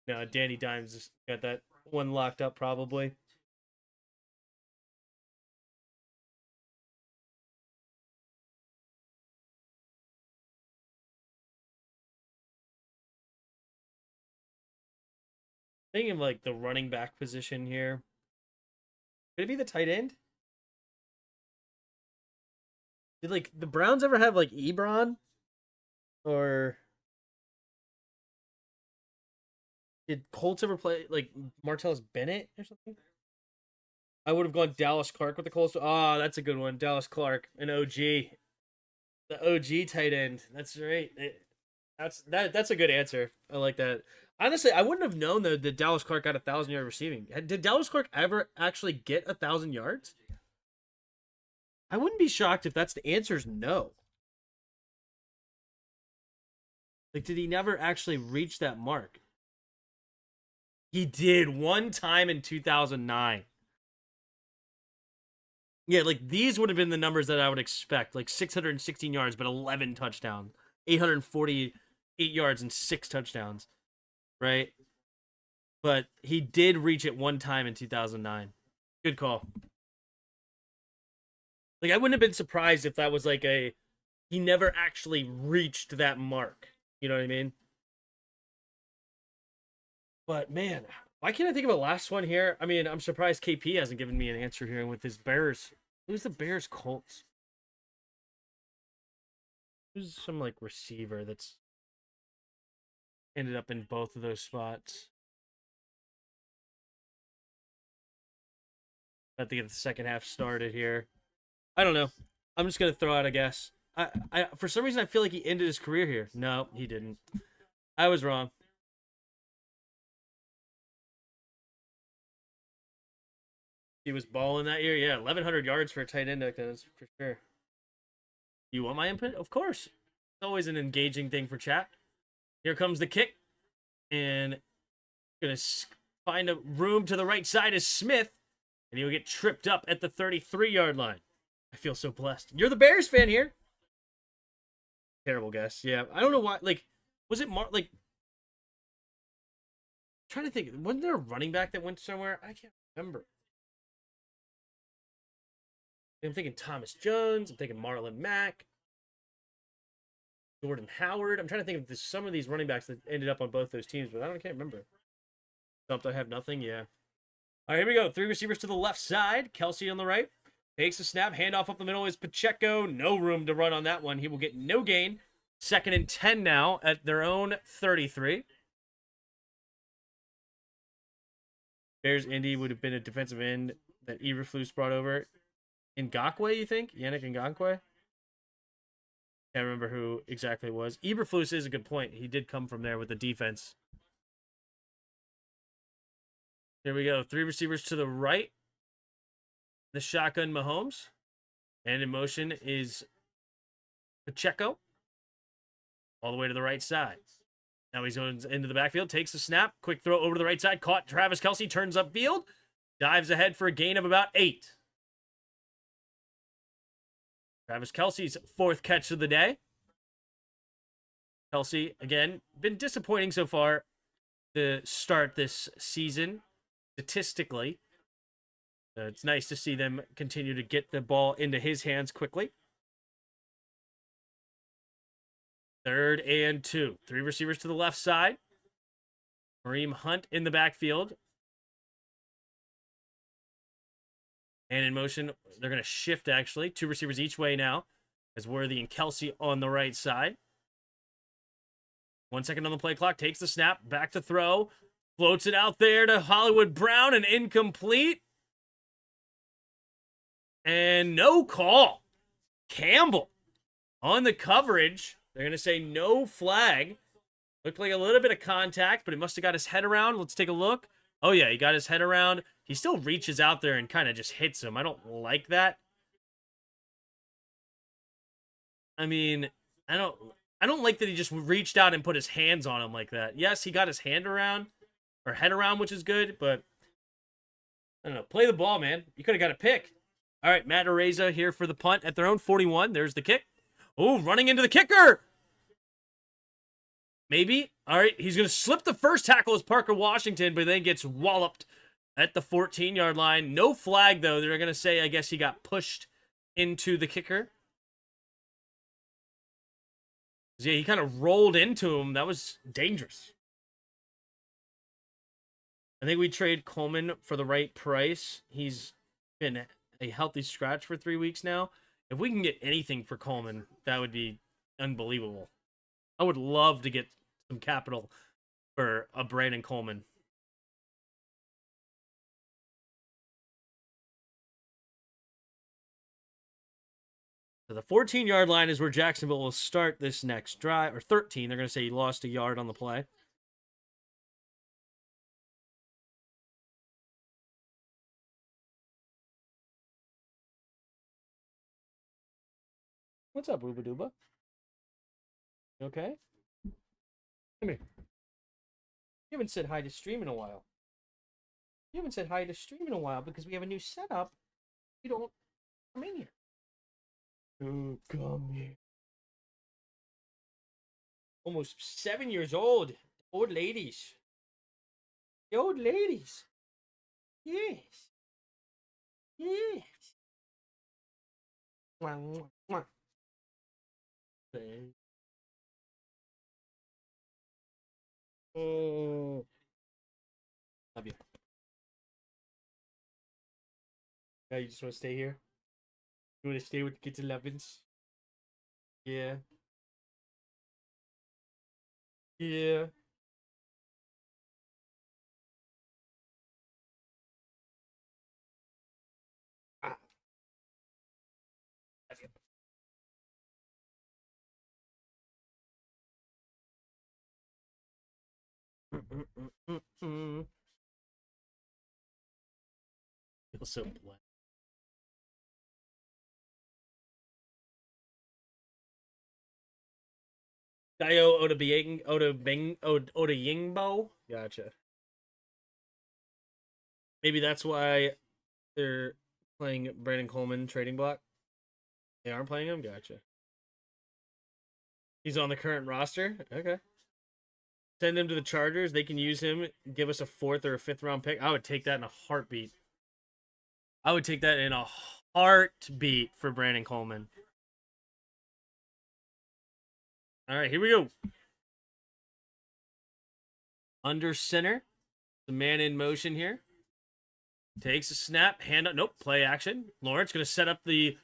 Speaker 2: No, Danny Dimes got that one locked up probably. Thinking of like the running back position here. Could it be the tight end? Did like the Browns ever have like Ebron? Or did Colts ever play like Martellus Bennett or something? I would have gone Dallas Clark with the Colts. Oh, that's a good one. Dallas Clark, an OG. The OG tight end. That's right. That's a good answer. I like that. Honestly, I wouldn't have known that Dallas Clark got 1,000-yard receiving. Did Dallas Clark ever actually get 1,000 yards? I wouldn't be shocked if that's the answer is no. Like, did he never actually reach that mark? He did one time in 2009. Yeah, like these would have been the numbers that I would expect. Like 616 yards, but 11 touchdowns. 848 yards and 6 touchdowns. Right? But he did reach it one time in 2009. Good call. Like, I wouldn't have been surprised if that was like he never actually reached that mark. You know what I mean? But man, why can't I think of a last one here? I mean, I'm surprised KP hasn't given me an answer here with his Bears. Who's the Bears Colts? Who's some like receiver that's ended up in both of those spots? I have to get the second half started here. I don't know. I'm just gonna throw out a guess. I for some reason I feel like he ended his career here. No, he didn't. I was wrong. He was balling that year. Yeah, 1,100 yards for a tight end. That's for sure. You want my input? Of course. It's always an engaging thing for chat. Here comes the kick. And gonna find a room to the right side is Smith. And he'll get tripped up at the 33-yard line. I feel so blessed. You're the Bears fan here. Terrible guess. Yeah, I don't know why. Like, was it like? I'm trying to think. Wasn't there a running back that went somewhere? I can't remember. I'm thinking Thomas Jones. I'm thinking Marlon Mack. Jordan Howard. I'm trying to think of some of these running backs that ended up on both those teams, but I can't remember. Stumped, I have nothing. Yeah. All right, here we go. 3 receivers to the left side. Kelsey on the right. Takes a snap. Handoff up the middle is Pacheco. No room to run on that one. He will get no gain. 2nd and 10 now at their own 33. Bears Indy would have been a defensive end that Eberflus brought over. Ngakoue, you think? Yannick Ngakoue? Can't remember who exactly it was. Eberflus is a good point. He did come from there with the defense. Here we go. 3 receivers to the right. The shotgun Mahomes. And in motion is Pacheco. All the way to the right side. Now he's going into the backfield. Takes the snap. Quick throw over to the right side. Caught Travis Kelce. Turns upfield. Dives ahead for a gain of about 8. Travis Kelce's 4th catch of the day. Kelce, again, been disappointing so far to start this season, statistically. It's nice to see them continue to get the ball into his hands quickly. 3rd and 2. 3 receivers to the left side. Kareem Hunt in the backfield. And in motion, they're going to shift, actually. 2 receivers each way now, as Worthy and Kelce on the right side. 1 second on the play clock. Takes the snap. Back to throw. Floats it out there to Hollywood Brown, and incomplete. And no call. Campbell on the coverage. They're going to say no flag. Looked like a little bit of contact, but he must have got his head around. Let's take a look. Oh, yeah, he got his head around. He still reaches out there and kind of just hits him. I don't like that. I mean, I don't like that he just reached out and put his hands on him like that. Yes, he got his hand around, or head around, which is good, but I don't know. Play the ball, man. You could have got a pick. All right, Matt Araiza here for the punt at their own 41. There's the kick. Oh, running into the kicker. Maybe. All right, he's going to slip the first tackle as Parker Washington, but then gets walloped at the 14-yard line. No flag, though. They're going to say, I guess, he got pushed into the kicker. Yeah, he kind of rolled into him. That was dangerous. I think we trade Coleman for the right price. He's been a healthy scratch for 3 weeks now. If we can get anything for Coleman, that would be unbelievable. I would love to get some capital for a Brandon Coleman. So the 14-yard line is where Jacksonville will start this next drive, or 13. They're going to say he lost a yard on the play. What's up, Ruba Duba? You okay? Come here. You haven't said hi to stream in a while. You haven't said hi to stream in a while because we have a new setup. You don't come in here. Oh, come here. Almost 7 years old. Old ladies. The old ladies. Yes. Yes. Mwah, mwah, mwah. Oh. Love you. Yeah, you just want to stay here? You want to stay with the kids 11s? Yeah. Yeah. Ah. That's it. Feels so bland. Dayo Odeyingbo. Gotcha. Maybe that's why they're playing Brandon Coleman trading block. They aren't playing him? Gotcha. He's on the current roster? Okay. Send him to the Chargers. They can use him, give us a 4th or a 5th round pick. I would take that in a heartbeat. I would take that in a heartbeat for Brandon Coleman. All right, here we go. Under center. The man in motion here. Takes a snap. Hand up. Nope. Play action. Lawrence going to set up the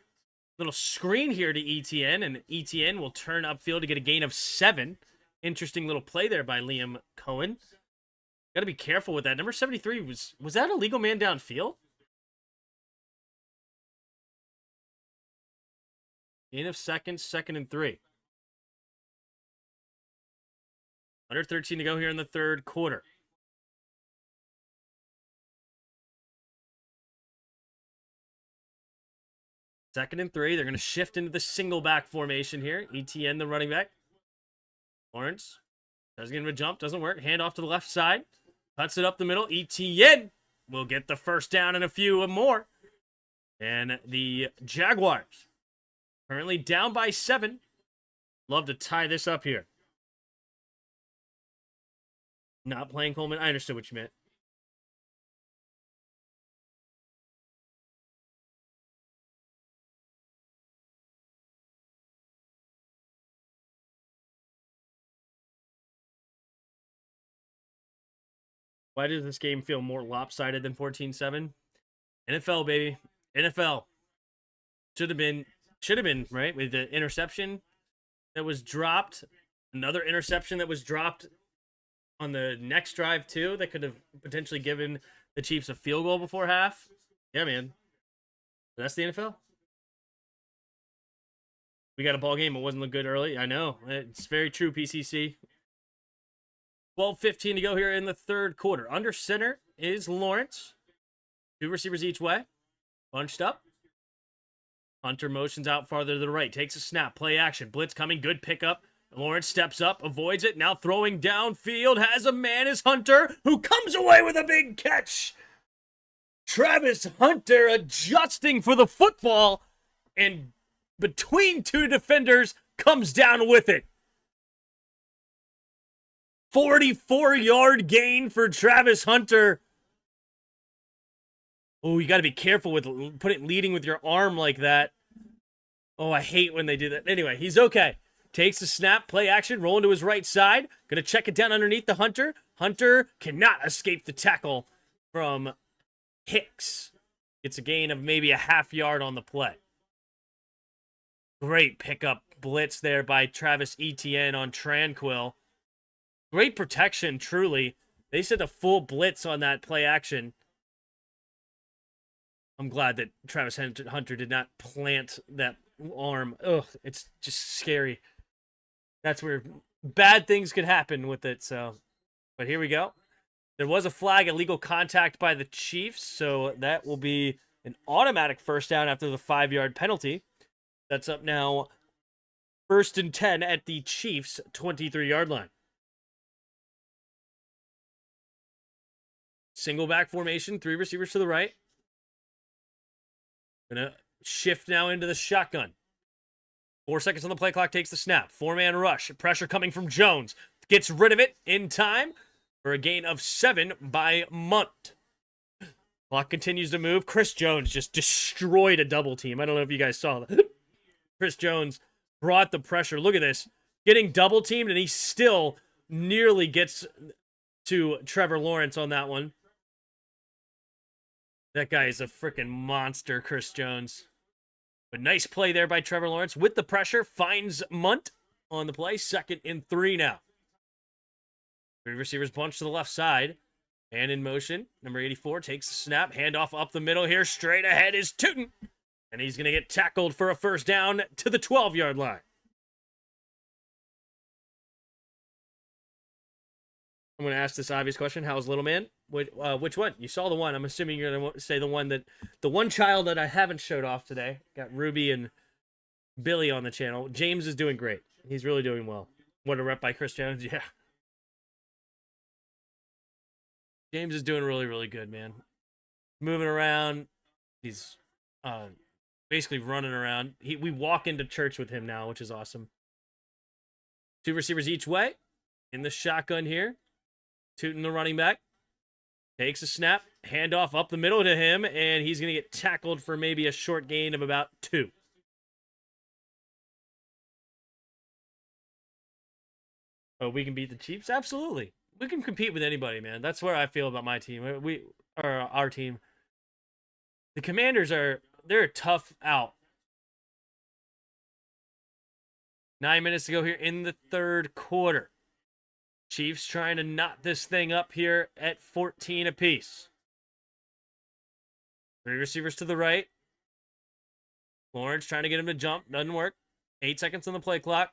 Speaker 2: Little screen here to ETN, and ETN will turn upfield to get a gain of 7. Interesting little play there by Liam Cohen. Got to be careful with that. Number 73, was that a legal man downfield? Gain of seconds, 2nd and 3. Under 13 to go here in the third quarter. Second and 3. They're going to shift into the single back formation here. ETN, the running back. Lawrence tries to get him a jump. Doesn't work. Hand off to the left side. Cuts it up the middle. ETN will get the first down and a few more. And the Jaguars currently down by 7. Love to tie this up here. Not playing Coleman. I understood what you meant. Why does this game feel more lopsided than 14-7? NFL, baby. NFL. Should have been, right? With the interception that was dropped. Another interception that was dropped on the next drive, too, that could have potentially given the Chiefs a field goal before half. Yeah, man. That's the NFL. We got a ball game. It wasn't look good early. I know. It's very true, PCC. 12:15 to go here in the third quarter. Under center is Lawrence. 2 receivers each way. Bunched up. Hunter motions out farther to the right. Takes a snap. Play action. Blitz coming. Good pickup. Lawrence steps up. Avoids it. Now throwing downfield. Has a man is Hunter, who comes away with a big catch. Travis Hunter adjusting for the football. And between 2 defenders, comes down with it. 44-yard gain for Travis Hunter. Oh, you got to be careful with leading with your arm like that. Oh, I hate when they do that. Anyway, he's okay. Takes the snap, play action, rolling to his right side. Going to check it down underneath the Hunter. Hunter cannot escape the tackle from Hicks. Gets a gain of maybe a half yard on the play. Great pickup blitz there by Travis Etienne on Tranquil. Great protection, truly. They said a full blitz on that play action. I'm glad that Travis Hunter did not plant that arm. Ugh, it's just scary. That's where bad things could happen with it. So, but here we go. There was a flag, illegal contact by the Chiefs, so that will be an automatic first down after the 5-yard penalty. That's up now 1st and 10 at the Chiefs' 23-yard line. Single back formation, 3 receivers to the right. Gonna shift now into the shotgun. 4 seconds on the play clock, takes the snap. 4-man rush, pressure coming from Jones. Gets rid of it in time for a gain of 7 by Munt. Clock continues to move. Chris Jones just destroyed a double team. I don't know if you guys saw that. Chris Jones brought the pressure. Look at this. Getting double teamed, and he still nearly gets to Trevor Lawrence on that one. That guy is a freaking monster, Chris Jones. But nice play there by Trevor Lawrence. With the pressure, finds Munt on the play. 2nd and 3 now. 3 receivers bunch to the left side. And in motion, number 84 takes the snap. Handoff up the middle here. Straight ahead is Tootin. And he's going to get tackled for a first down to the 12-yard line. I'm going to ask this obvious question. How's little man? Which one? You saw the one. I'm assuming you're going to say the one child that I haven't showed off today. Got Ruby and Billy on the channel. James is doing great. He's really doing well. What a rep by Chris Jones. Yeah. James is doing really, really good, man. Moving around. He's basically running around. We walk into church with him now, which is awesome. 2 receivers each way. In the shotgun here. Tootin, the running back. Takes a snap. Handoff up the middle to him. And he's going to get tackled for maybe a short gain of about 2. Oh, we can beat the Chiefs? Absolutely. We can compete with anybody, man. That's where I feel about my team. Our team. The Commanders they're a tough out. 9 minutes to go here in the third quarter. Chiefs trying to knot this thing up here at 14 apiece. 3 receivers to the right. Lawrence trying to get him to jump. Doesn't work. 8 seconds on the play clock.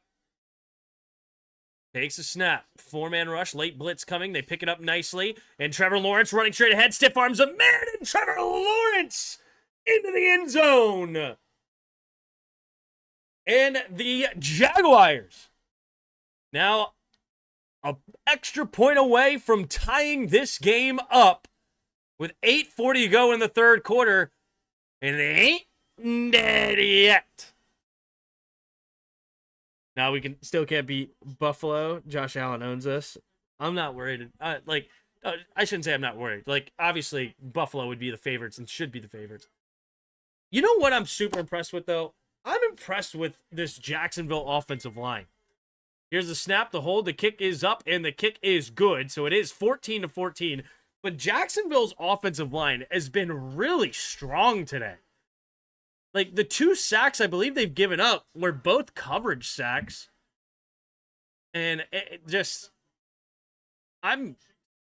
Speaker 2: Takes a snap. 4-man rush. Late blitz coming. They pick it up nicely. And Trevor Lawrence running straight ahead. Stiff arms a man. And Trevor Lawrence into the end zone. And the Jaguars now an extra point away from tying this game up with 8:40 to go in the third quarter. And they ain't dead yet.
Speaker 1: Now we still can't beat Buffalo. Josh Allen owns us.
Speaker 2: I'm not worried. I shouldn't say I'm not worried. Like, obviously, Buffalo would be the favorites and should be the favorites. You know what I'm super impressed with, though? I'm impressed with this Jacksonville offensive line. Here's the snap, the hold, the kick is up, and the kick is good. So it is 14-14. But Jacksonville's offensive line has been really strong today. Like, the 2 sacks I believe they've given up were both coverage sacks. And I'm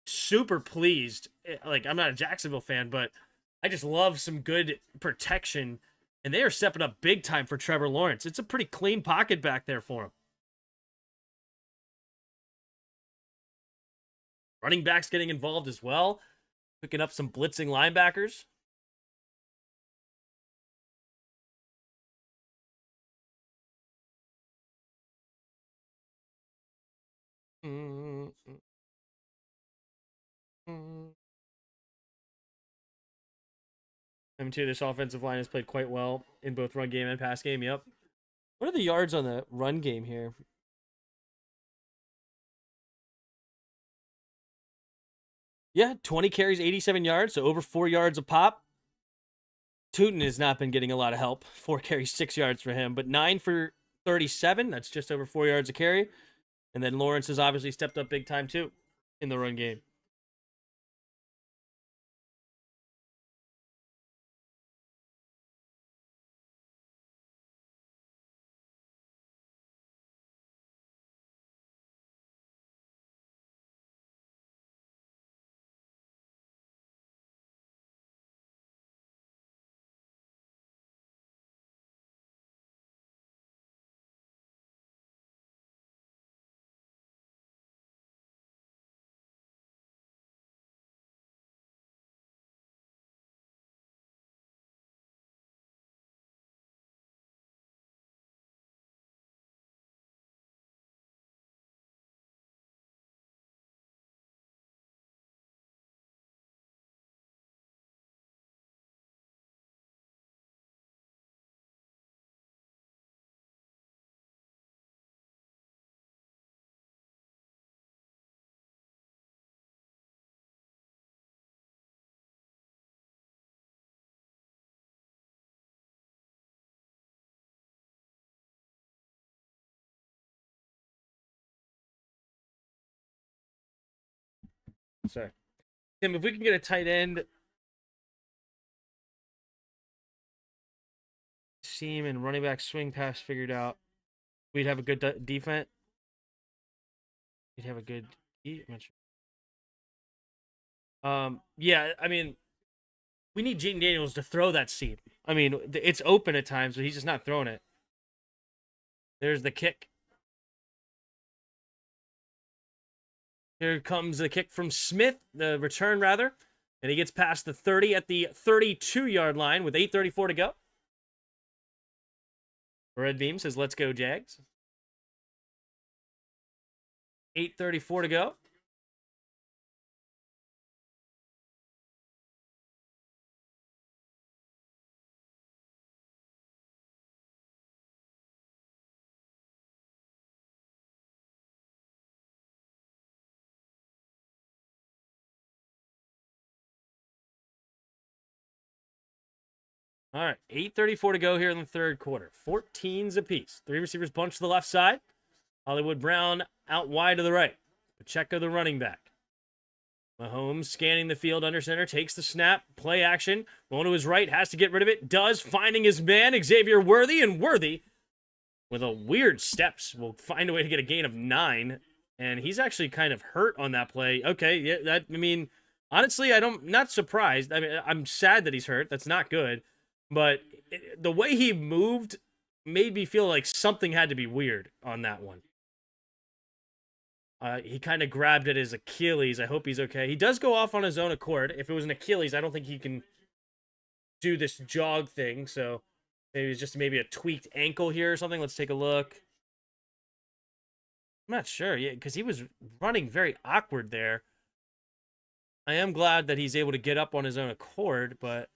Speaker 2: super pleased. Like, I'm not a Jacksonville fan, but I just love some good protection. And they are stepping up big time for Trevor Lawrence. It's a pretty clean pocket back there for him. Running backs getting involved as well. Picking up some blitzing linebackers. Too, this offensive line has played quite well in both run game and pass game. Yep. What are the yards on the run game here? Yeah, 20 carries, 87 yards, so over 4 yards a pop. Tootin has not been getting a lot of help. 4 carries, 6 yards for him, but 9 for 37. That's just over 4 yards a carry. And then Lawrence has obviously stepped up big time too in the run game. Sorry. Tim, if we can get a tight end seam and running back swing pass figured out, we'd have a good defense. We'd have a good. Yeah, I mean, we need Jaden Daniels to throw that seam. I mean, it's open at times, but he's just not throwing it. There's the kick. Here comes the kick from Smith, the return rather. And he gets past the 30 at the 32-yard line with 8:34 to go. Red Beam says, let's go, Jags. 8:34 to go. All right, 8:34 to go here in the third quarter. 14s apiece. 3 receivers bunch to the left side. Hollywood Brown out wide to the right. Pacheco the running back. Mahomes scanning the field under center. Takes the snap. Play action. Going to his right. Has to get rid of it. Does. Finding his man, Xavier Worthy. And Worthy with a weird steps will find a way to get a gain of 9. And he's actually kind of hurt on that play. Okay, yeah, honestly, not surprised. I mean, I'm sad that he's hurt. That's not good. But the way he moved made me feel like something had to be weird on that one. He kind of grabbed at his Achilles. I hope he's okay. He does go off on his own accord. If it was an Achilles, I don't think he can do this jog thing. So maybe it's just maybe a tweaked ankle here or something. Let's take a look. I'm not sure. Yeah, because he was running very awkward there. I am glad that he's able to get up on his own accord, but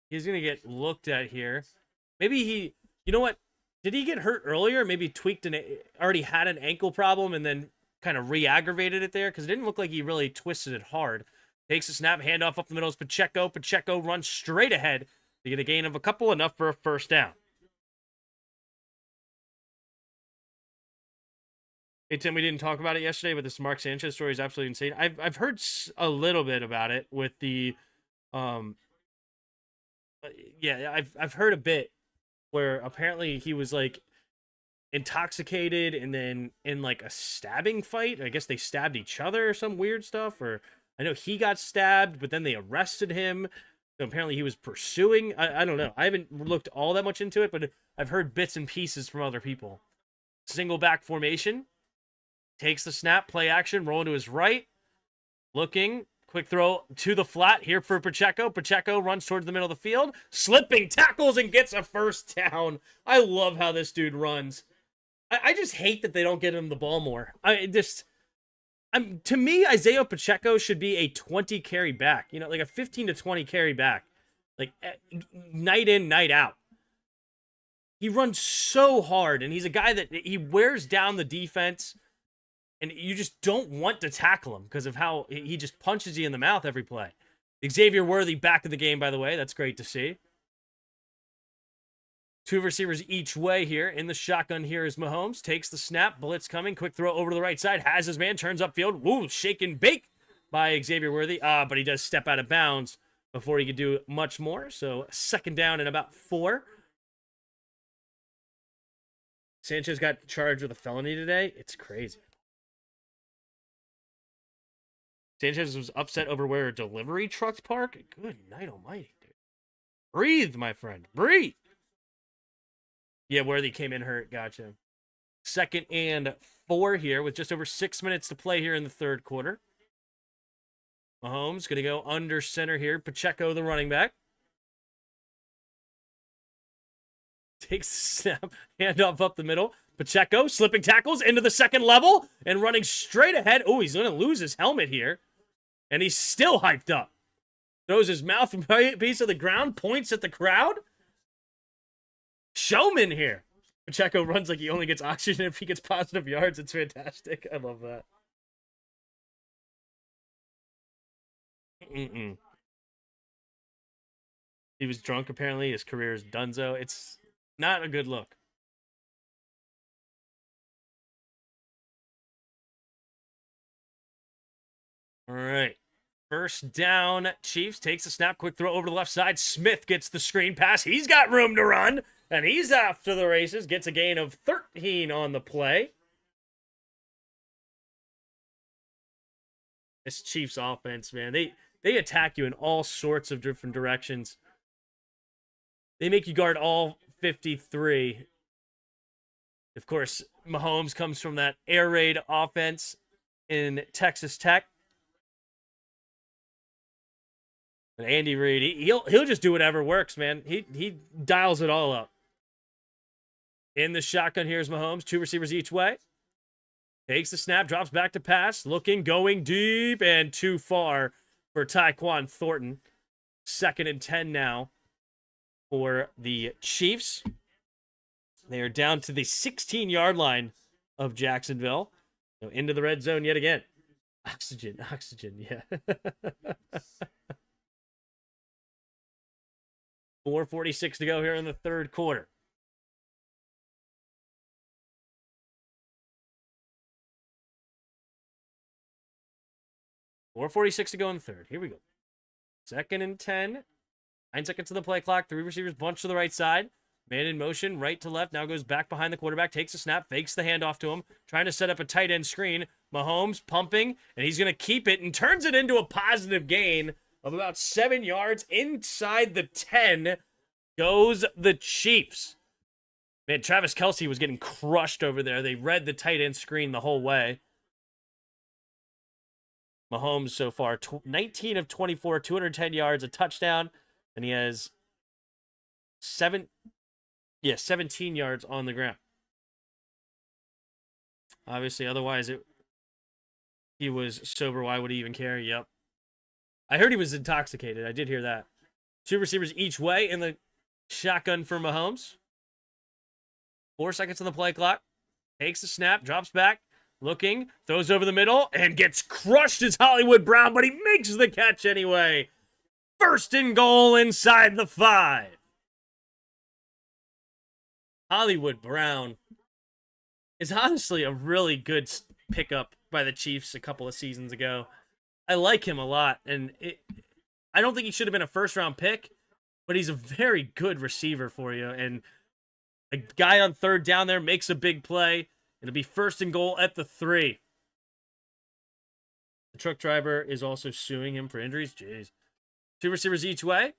Speaker 2: he's going to get looked at here. Maybe you know what? Did he get hurt earlier? Maybe tweaked already had an ankle problem and then kind of re-aggravated it there? Because it didn't look like he really twisted it hard. Takes a snap, handoff up the middle is Pacheco. Pacheco runs straight ahead to get a gain of a couple, enough for a first down. Hey, Tim, we didn't talk about it yesterday, but this Mark Sanchez story is absolutely insane. I've heard a little bit about it with the, yeah, I've heard a bit where apparently he was like intoxicated and then in like a stabbing fight. I guess they stabbed each other or some weird stuff. Or I know he got stabbed, but then they arrested him. So apparently he was pursuing. I don't know. I haven't looked all that much into it, but I've heard bits and pieces from other people. Single back formation. Takes the snap, play action, rolling to his right. Looking, quick throw to the flat here for Pacheco. Pacheco runs towards the middle of the field, slipping, tackles, and gets a first down. I love how this dude runs. I just hate that they don't get him the ball more. To me, Isaiah Pacheco should be a 20 carry back. You know, like a 15 to 20 carry back. Like night in, night out. He runs so hard, and he's a guy that he wears down the defense. And you just don't want to tackle him because of how he just punches you in the mouth every play. Xavier Worthy back in the game, by the way. That's great to see. 2 receivers each way here. In the shotgun here is Mahomes. Takes the snap. Blitz coming. Quick throw over to the right side. Has his man. Turns upfield. Woo, shake and bake by Xavier Worthy. But he does step out of bounds before he could do much more. So second down and about 4. Sanchez got charged with a felony today. It's crazy. Sanchez was upset over where delivery trucks park. Good night almighty, dude. Breathe, my friend. Breathe. Yeah, Worthy came in hurt. Gotcha. 2nd and 4 here with just over 6 minutes to play here in the third quarter. Mahomes going to go under center here. Pacheco, the running back. Takes the snap. Handoff up the middle. Pacheco slipping tackles into the second level and running straight ahead. Oh, he's going to lose his helmet here. And he's still hyped up. Throws his mouthpiece to the ground, points at the crowd. Showman here. Pacheco runs like he only gets oxygen if he gets positive yards. It's fantastic. I love that. He was drunk, apparently. His career is donezo. It's not a good look. All right. First down, Chiefs. Takes a snap. Quick throw over to the left side. Smith gets the screen pass. He's got room to run. And he's off to the races. Gets a gain of 13 on the play. This Chiefs offense, man. They attack you in all sorts of different directions. They make you guard all 53. Of course, Mahomes comes from that air raid offense in Texas Tech. And Andy Reid, he'll just do whatever works, man. He dials it all up. In the shotgun, here's Mahomes. 2 receivers each way. Takes the snap, drops back to pass. Looking, going deep, and too far for Tyquan Thornton. 2nd and 10 now for the Chiefs. They are down to the 16-yard line of Jacksonville. So into the red zone yet again. Oxygen, yeah. 4:46 to go here in the third quarter. $4:46 to go in the third. Here we go. 2nd and 10. 9 seconds to the play clock. 3 receivers bunch to the right side. Man in motion, right to left, now goes back behind the quarterback, takes a snap, fakes the handoff to him, trying to set up a tight end screen. Mahomes pumping, and he's going to keep it and turns it into a positive gain of about 7 yards inside the 10. Goes the Chiefs. Man, Travis Kelce was getting crushed over there. They read the tight end screen the whole way. Mahomes so far, 19 of 24, 210 yards, a touchdown, and he has 17 yards on the ground. Obviously, otherwise he was sober. Why would he even care? Yep. I heard he was intoxicated. I did hear that. 2 receivers each way in the shotgun for Mahomes. 4 seconds on the play clock. Takes the snap, drops back, looking, throws over the middle, and gets crushed as Hollywood Brown, but he makes the catch anyway. 1st and goal inside the 5. Hollywood Brown is honestly a really good pickup by the Chiefs a couple of seasons ago. I like him a lot, and I don't think he should have been a first-round pick, but he's a very good receiver for you, and a guy on 3rd down there makes a big play. It'll be 1st and goal at the 3. The truck driver is also suing him for injuries. Jeez. 2 receivers each way.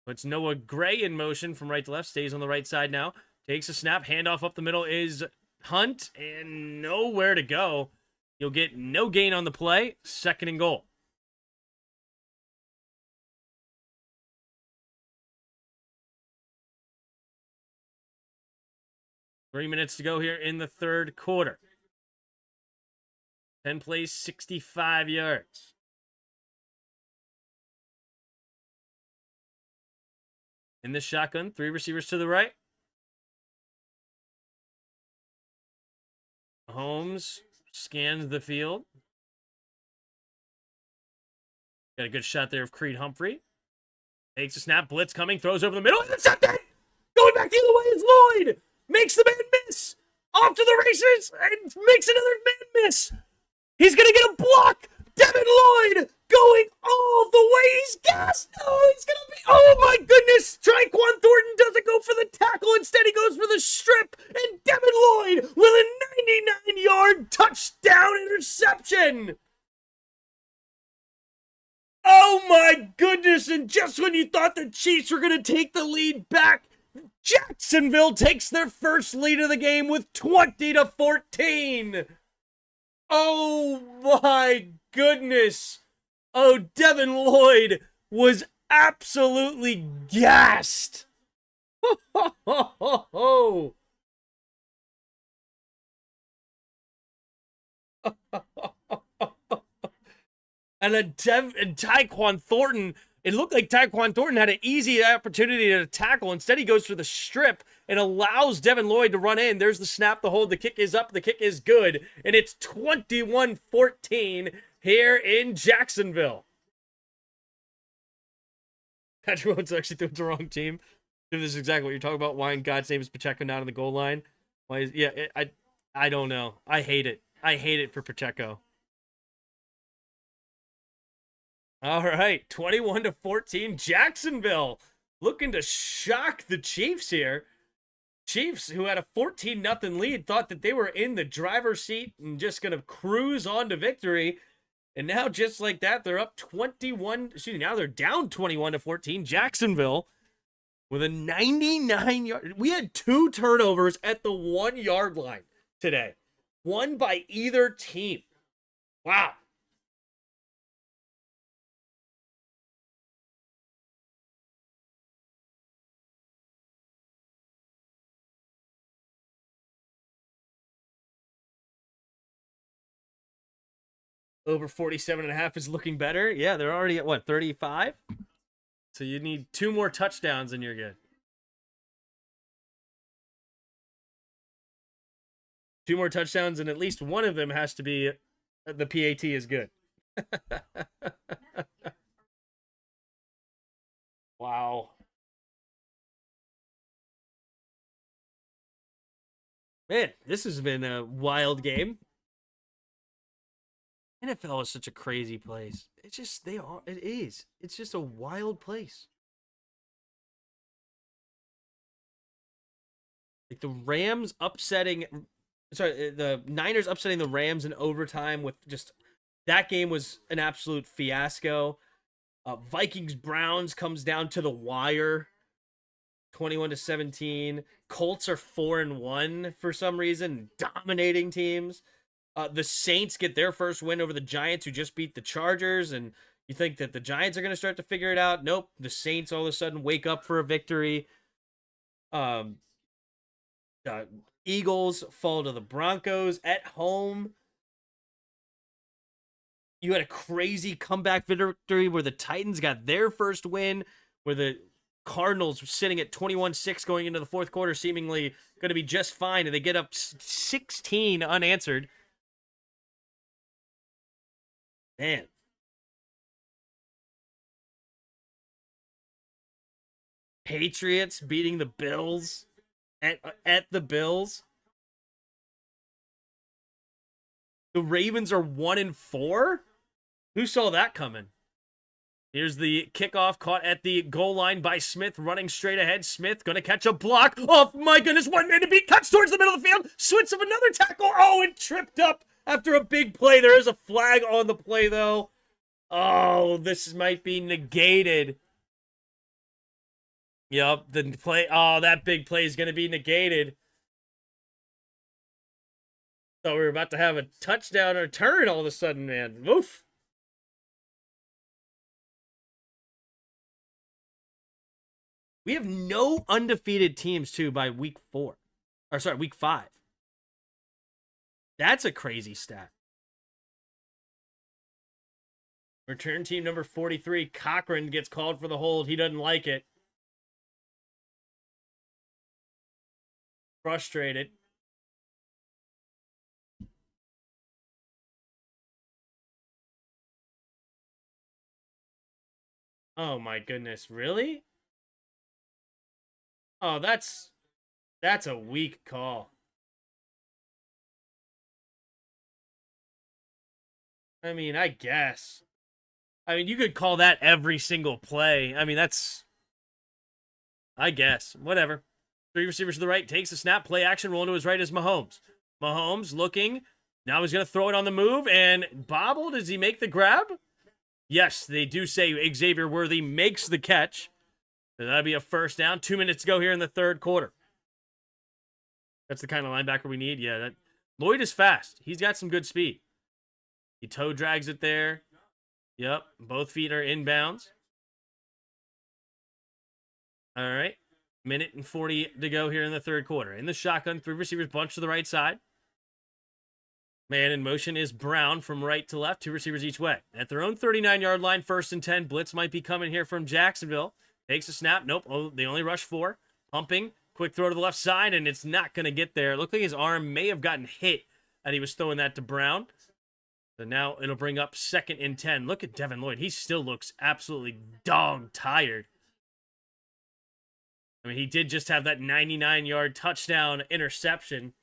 Speaker 2: Puts Noah Gray in motion from right to left. Stays on the right side now. Takes a snap. Handoff up the middle is Hunt. And nowhere to go. You'll get no gain on the play. 2nd and goal. Three minutes to go here in the 3rd quarter. 10 plays, 65 yards. In the shotgun, 3 receivers to the right. Mahomes scans the field. Got a good shot there of Creed Humphrey. Takes a snap, blitz coming, throws over the middle. Intercepted! Going back the other way is Lloyd! Makes the man miss! Off to the races! And makes another man miss! He's gonna get a block! Devin Lloyd going all the way! He's gassed! Oh, he's gonna be... Oh my goodness! Tyquan Thornton doesn't go for the tackle. Instead, he goes for the strip. And Devin Lloyd with a 99-yard touchdown interception! Oh my goodness! And just when you thought the Chiefs were gonna take the lead back, Jacksonville takes their first lead of the game with 20-14. Oh my goodness. Oh, Devin Lloyd was absolutely gassed. Ho, ho, ho, ho. And Tyquan Thornton, it looked like Tyquan Thornton had an easy opportunity to tackle. Instead, he goes for the strip and allows Devin Lloyd to run in. There's the snap, the hold, the kick is up, the kick is good. And it's 21-14 here in Jacksonville. Patrick Mahomes actually threw it to the wrong team. This is exactly what you're talking about. Why in God's name is Pacheco not on the goal line? Why is, yeah, I don't know. I hate it. I hate it for Pacheco. All right, 21-14, Jacksonville looking to shock the Chiefs here. Chiefs, who had a 14-0 lead, thought that they were in the driver's seat and just going to cruise on to victory. And now, just like that, they're up 21. Excuse me, now they're down 21-14. Jacksonville with a 99-yard. We had 2 turnovers at the 1-yard line today. One by either team. Wow. Over 47.5 is looking better. Yeah, they're already at what, 35? So you need 2 more touchdowns and you're good. 2 more touchdowns, and at least one of them has to be the PAT is good. Wow. Man, this has been a wild game. NFL is such a crazy place. It's just, it is. It's just a wild place. Like the Rams upsetting, sorry, the Niners upsetting the Rams in overtime with just that game was an absolute fiasco. Vikings Browns comes down to the wire, 21-17. Colts are 4-1 for some reason, dominating teams. The Saints get their first win over the Giants, who just beat the Chargers, and you think that the Giants are going to start to figure it out. Nope, the Saints all of a sudden wake up for a victory. Um, Eagles fall to the Broncos at home. You had a crazy comeback victory where the Titans got their first win, where the Cardinals were sitting at 21-6 going into the fourth quarter, seemingly going to be just fine, and they get up 16 unanswered. Man. Patriots beating the Bills at the Bills. The Ravens are 1-4. Who saw that coming? Here's the kickoff caught at the goal line by Smith, running straight ahead. Smith going to catch a block. Oh, my goodness, one man to beat. Cuts towards the middle of the field. Switch of another tackle. Oh, it tripped up after a big play. There is a flag on the play, though. Oh, this might be negated. Yep, the play. Oh, that big play is going to be negated. Thought we were about to have a touchdown or turn all of a sudden, man. Oof. We have no undefeated teams, too, by week 4. Or, sorry, week 5. That's a crazy stat. Return team number 43. Cochran gets called for the hold. He doesn't like it. Frustrated. Oh, my goodness. Really? Oh, that's a weak call. I mean, I guess. I mean, you could call that every single play. I mean, I guess. Whatever. 3 receivers to the right, takes the snap, play action, roll to his right is Mahomes. Mahomes looking. Now he's going to throw it on the move and bobble. Does he make the grab? Yes, they do say Xavier Worthy makes the catch. So that'd be a first down. 2 minutes to go here in the third quarter. That's the kind of linebacker we need. Yeah, Lloyd is fast. He's got some good speed. He toe drags it there. Yep, both feet are inbounds. All right, minute and 40 to go here in the third quarter. In the shotgun, 3 receivers bunch to the right side. Man in motion is Brown from right to left, 2 receivers each way. At their own 39-yard line, 1st and 10. Blitz might be coming here from Jacksonville. Takes a snap. Nope. Oh, they only rush 4. Pumping. Quick throw to the left side, and it's not going to get there. It looked like his arm may have gotten hit, and he was throwing that to Brown. So now it'll bring up 2nd and 10. Look at Devin Lloyd. He still looks absolutely dog-tired. I mean, he did just have that 99-yard touchdown interception.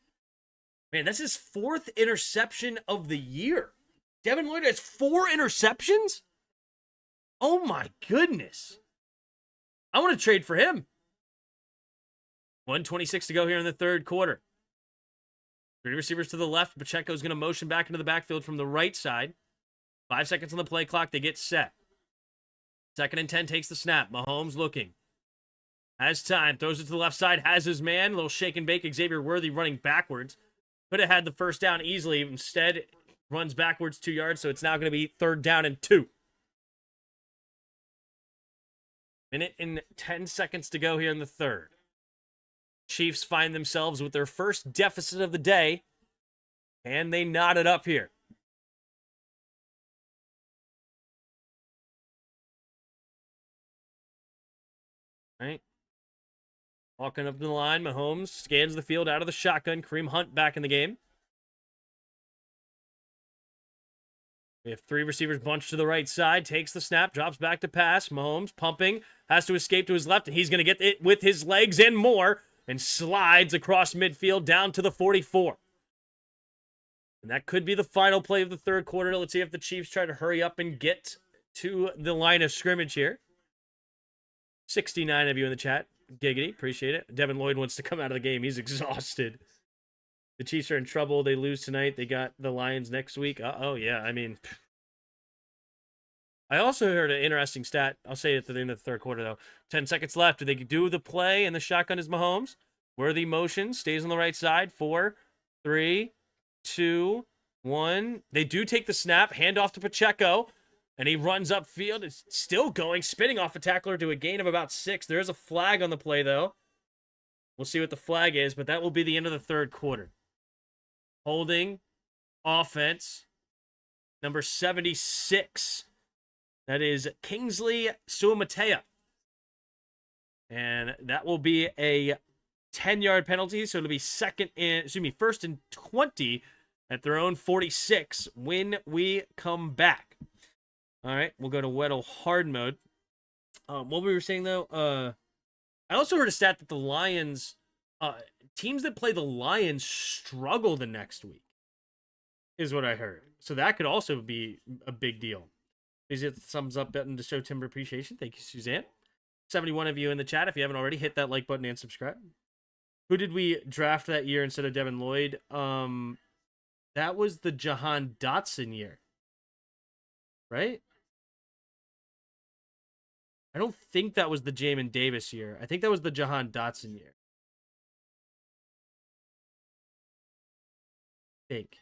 Speaker 2: Man, that's his 4th interception of the year. Devin Lloyd has 4 interceptions? Oh, my goodness. I want to trade for him. 1:26 to go here in the third quarter. 3 receivers to the left. Pacheco's going to motion back into the backfield from the right side. 5 seconds on the play clock. They get set. 2nd and 10 takes the snap. Mahomes looking. Has time. Throws it to the left side. Has his man. A little shake and bake. Xavier Worthy running backwards. Could have had the first down easily. Instead, runs backwards 2 yards. So it's now going to be 3rd down and 2. Minute and 10 seconds to go here in the third. Chiefs find themselves with their first deficit of the day, and they knot it up here. All right. Walking up to the line, Mahomes scans the field out of the shotgun. Kareem Hunt back in the game. We have 3 receivers bunched to the right side. Takes the snap, drops back to pass. Mahomes pumping, has to escape to his left, and he's going to get it with his legs and more, and slides across midfield down to the 44. And that could be the final play of the third quarter. Let's see if the Chiefs try to hurry up and get to the line of scrimmage here. 69 of you in the chat. Giggity. Appreciate it. Devin Lloyd wants to come out of the game. He's exhausted. The Chiefs are in trouble. They lose tonight. They got the Lions next week. Oh, yeah. I mean, I also heard an interesting stat. I'll say it at the end of the third quarter, though. 10 seconds left. Do they do the play and the shotgun is Mahomes? Worthy motion. Stays on the right side. 4, 3, 2, 1. They do take the snap. Hand off to Pacheco. And he runs upfield. It's still going. Spinning off a tackler to a gain of about 6. There is a flag on the play, though. We'll see what the flag is, but that will be the end of the third quarter. Holding. Offense. Number 76. That is Kingsley Suamatea. And that will be a 10-yard penalty, so it'll be first and 20 at their own 46 when we come back. All right, we'll go to Weddle hard mode. What we were saying, though, I also heard a stat that the Lions, teams that play the Lions struggle the next week, is what I heard. So that could also be a big deal. Please hit the thumbs up button to show Timber appreciation. Thank you, Suzanne. 71 of you in the chat. If you haven't already, hit that like button and subscribe. Who did we draft that year instead of Devin Lloyd? That was the Jahan Dotson year, right? I don't think that was the Jamin Davis year. I think that was the Jahan Dotson year. I think.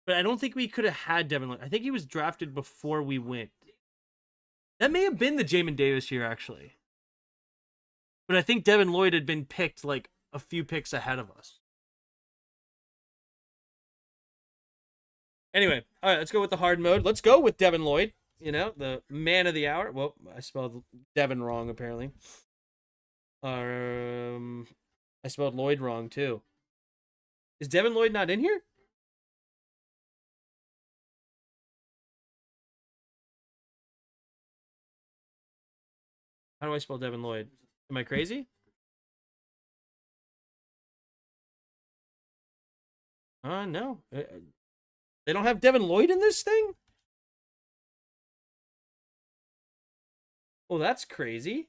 Speaker 2: But I don't think we could have had Devin Lloyd. I think he was drafted before we went. That may have been the Jamin Davis year, actually. But I think Devin Lloyd had been picked like a few picks ahead of us. Anyway, all right, let's go with the hard mode. Let's go with Devin Lloyd, the man of the hour. Well, I spelled Devin wrong, apparently. I spelled Lloyd wrong, too. Is Devin Lloyd not in here? How do I spell Devin Lloyd? Am I crazy? No. They don't have Devin Lloyd in this thing? Well, that's crazy.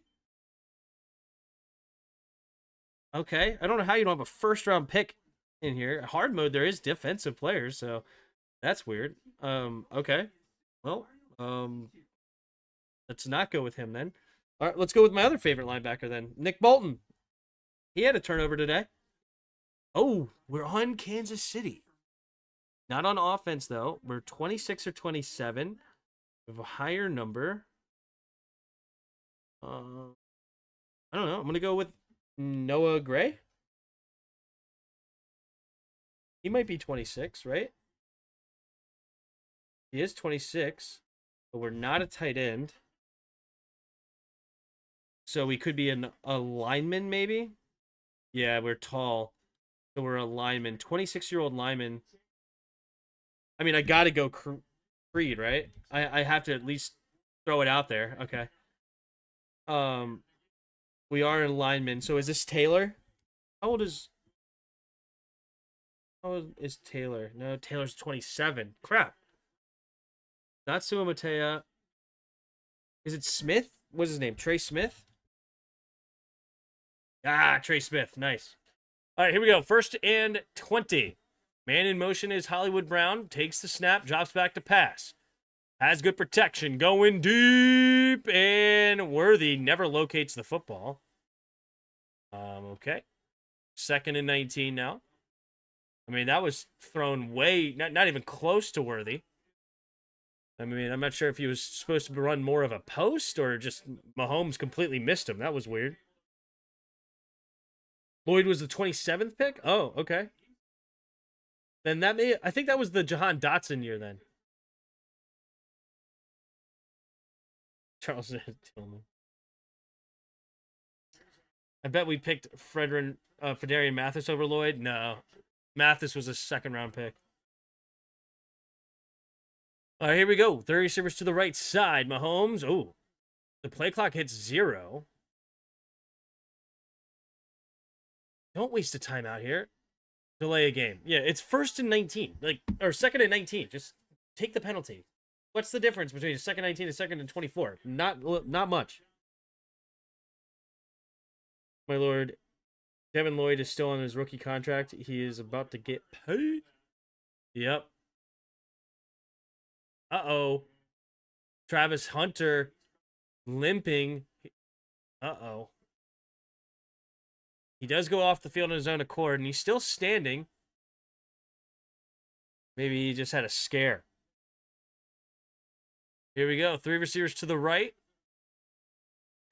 Speaker 2: Okay. I don't know how you don't have a first-round pick in here. Hard mode, there is defensive players, so that's weird. Okay. Well, let's not go with him then. All right, let's go with my other favorite linebacker then. Nick Bolton. He had a turnover today. Oh, we're on Kansas City. Not on offense, though. We're 26 or 27. We have a higher number. I don't know. I'm going to go with Noah Gray. He might be 26, right? He is 26, but we're not a tight end. So we could be a lineman, maybe? Yeah, we're tall. So we're a lineman. 26-year-old lineman. I mean, I got to go Creed, right? I have to at least throw it out there. Okay. We are a lineman. So is this Taylor? How old is Taylor? No, Taylor's 27. Crap. Not Suamatea. Is it Smith? What's his name? Trey Smith? Trey Smith. Nice. All right, here we go. 1st and 20. Man in motion is Hollywood Brown. Takes the snap, drops back to pass. Has good protection. Going deep. And Worthy never locates the football. Okay. 2nd and 19 now. I mean, that was thrown way, not even close to Worthy. I mean, I'm not sure if he was supposed to run more of a post or just Mahomes completely missed him. That was weird. Lloyd was the 27th pick? Oh, okay. Then I think that was the Jahan Dotson year then. Charles Tillman. I bet we picked Fedarian Mathis over Lloyd. No. Mathis was a 2nd-round pick. All right, here we go. 30 receivers to the right side. Mahomes. Oh, the play clock hits 0. Don't waste a timeout here. Delay a game. Yeah, it's 1st and 19. Or 2nd and 19. Just take the penalty. What's the difference between a second 19 and second and 24? Not much. My lord, Devin Lloyd is still on his rookie contract. He is about to get paid. Yep. Uh-oh. Travis Hunter limping. Uh-oh. He does go off the field on his own accord, and he's still standing. Maybe he just had a scare. Here we go. 3 receivers to the right.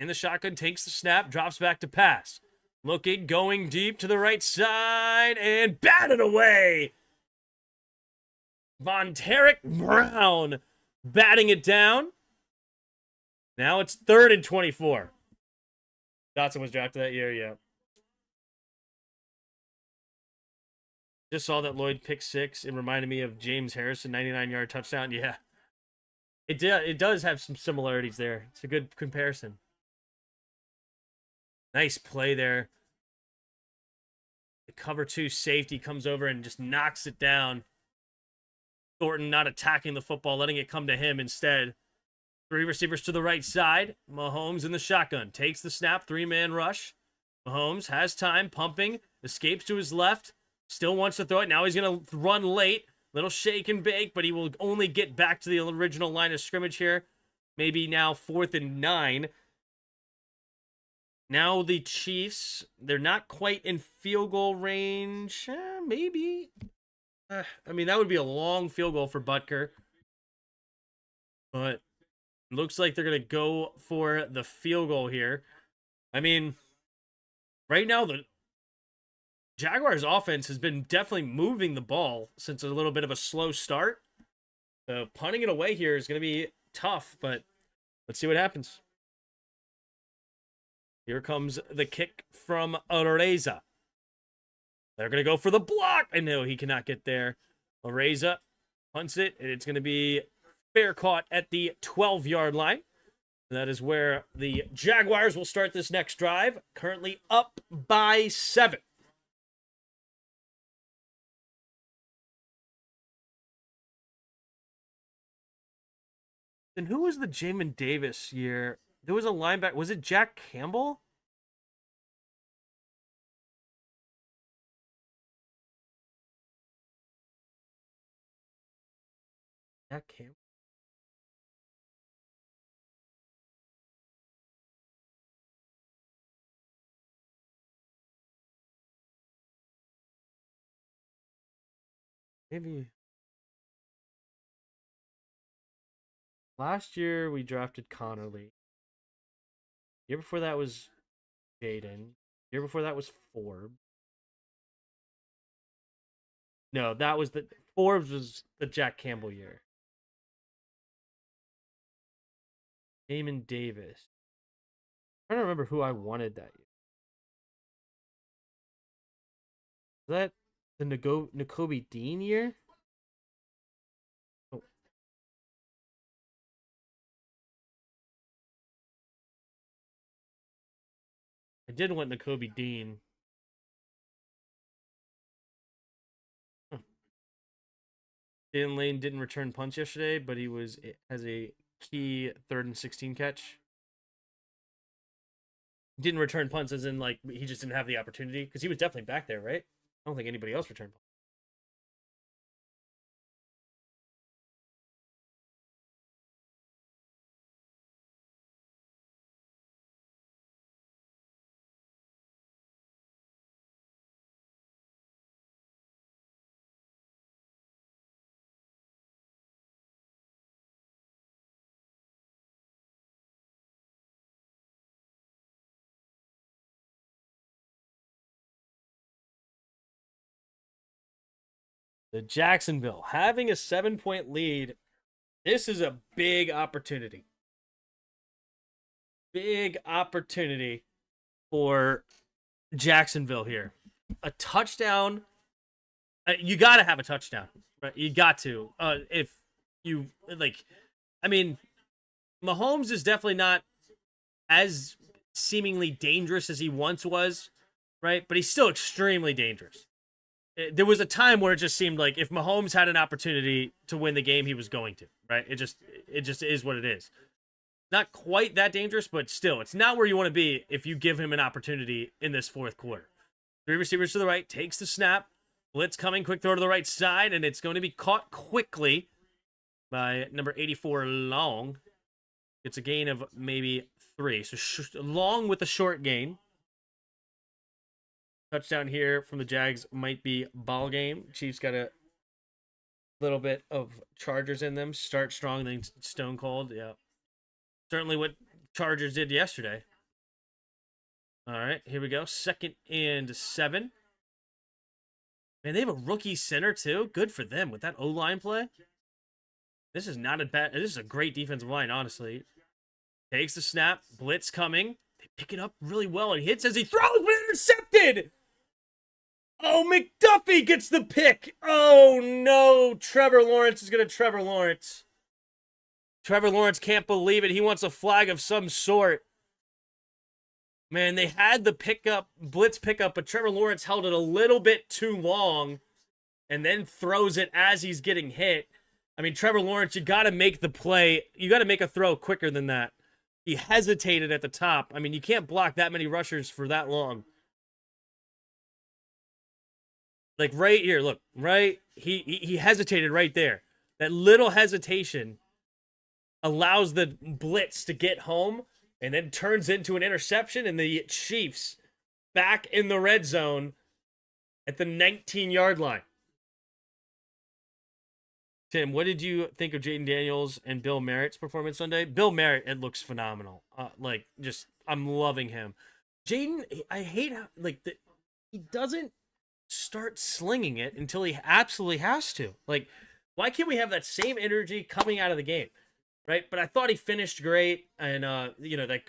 Speaker 2: In the shotgun, takes the snap, drops back to pass. Looking, going deep to the right side, and batted away. Vonteric Brown batting it down. Now it's 3rd and 24. Dotson was drafted that year, yeah. Just saw that Lloyd picked 6. It reminded me of James Harrison, 99-yard touchdown. Yeah. It does have some similarities there. It's a good comparison. Nice play there. The cover 2 safety comes over and just knocks it down. Thornton not attacking the football, letting it come to him instead. 3 receivers to the right side. Mahomes in the shotgun. Takes the snap. 3-man rush. Mahomes has time. Pumping. Escapes to his left. Still wants to throw it. Now he's going to run late. Little shake and bake, but he will only get back to the original line of scrimmage here. Maybe now 4th and 9. Now the Chiefs, they're not quite in field goal range. Maybe. I mean, that would be a long field goal for Butker. But looks like they're going to go for the field goal here. I mean, right now the Jaguars offense has been definitely moving the ball since a little bit of a slow start. So punting it away here is going to be tough, but let's see what happens. Here comes the kick from Areza. They're going to go for the block. I know he cannot get there. Areza punts it, and it's going to be fair caught at the 12-yard line. That is where the Jaguars will start this next drive, currently up by 7. Then who was the Jamin Davis year? There was a linebacker. Was it Jack Campbell? Jack Campbell. Maybe. Last year we drafted Connerly. Year before that was Jaden. Year before that was Forbes. No, that was the Forbes was the Jack Campbell year. Jamin Davis. I'm trying to remember who I wanted that year. Was that the Nakobe Dean year? Oh. I did want Nakobe Dean. Dan Lane didn't return punts yesterday, but he has a key 3rd and 16 catch. Didn't return punts as in like he just didn't have the opportunity because he was definitely back there, right? I don't think anybody else returned punts. The Jacksonville having a 7-point lead. This is a big opportunity. Big opportunity for Jacksonville here. A touchdown. You got to have a touchdown, right? You got to. If you like, I mean, Mahomes is definitely not as seemingly dangerous as he once was, right? But he's still extremely dangerous. there was a time where it just seemed like if Mahomes had an opportunity to win the game, he was going to, right? It just is what it is. Not quite that dangerous, but still, it's not where you want to be if you give him an opportunity in this fourth quarter. 3 receivers to the right, takes the snap, blitz coming, quick throw to the right side, and it's going to be caught quickly by number 84, Long. It's a gain of maybe 3. So Long with a short gain. Touchdown here from the Jags might be ball game. Chiefs got a little bit of Chargers in them. Start strong, then stone cold. Yeah. Certainly what Chargers did yesterday. All right, here we go. 2nd and 7. Man, they have a rookie center too. Good for them with that O-line play. This is not a bad. This is a great defensive line, honestly. Takes the snap. Blitz coming. They pick it up really well. And hits as he throws, but intercepted. Oh, McDuffie gets the pick. Oh, no. Trevor Lawrence is going to Trevor Lawrence. Trevor Lawrence can't believe it. He wants a flag of some sort. Man, they had the blitz pickup, but Trevor Lawrence held it a little bit too long and then throws it as he's getting hit. I mean, Trevor Lawrence, you got to make the play. You got to make a throw quicker than that. He hesitated at the top. I mean, you can't block that many rushers for that long. Like right here, look, right? He hesitated right there. That little hesitation allows the blitz to get home and then turns into an interception, and the Chiefs back in the red zone at the 19-yard line. Tim, what did you think of Jaden Daniels and Bill Merritt's performance Sunday? Bill Merritt, it looks phenomenal. I'm loving him. Jaden, I hate how, he doesn't start slinging it until he absolutely has to. Like, why can't we have that same energy coming out of the game, right? But I thought he finished great, and that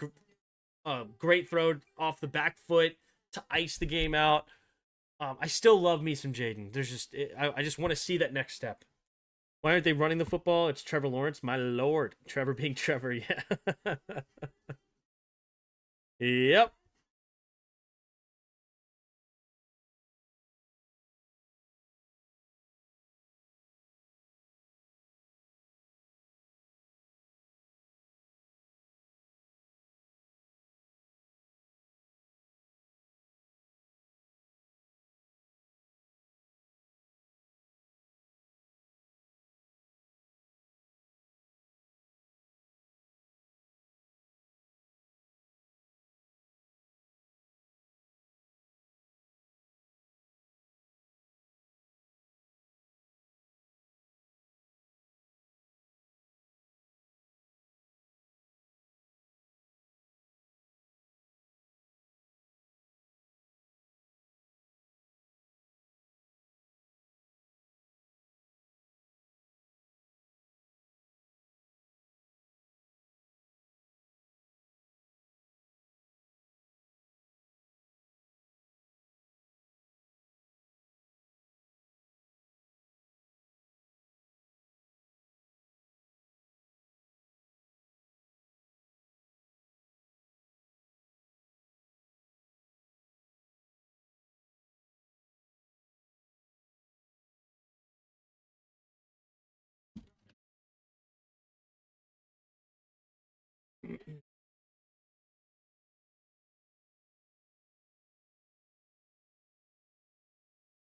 Speaker 2: great throw off the back foot to ice the game out. I still love me some Jaden. I just want to see that next step. Why aren't they running the football? It's Trevor Lawrence, my lord. Trevor being Trevor, yeah. Yep.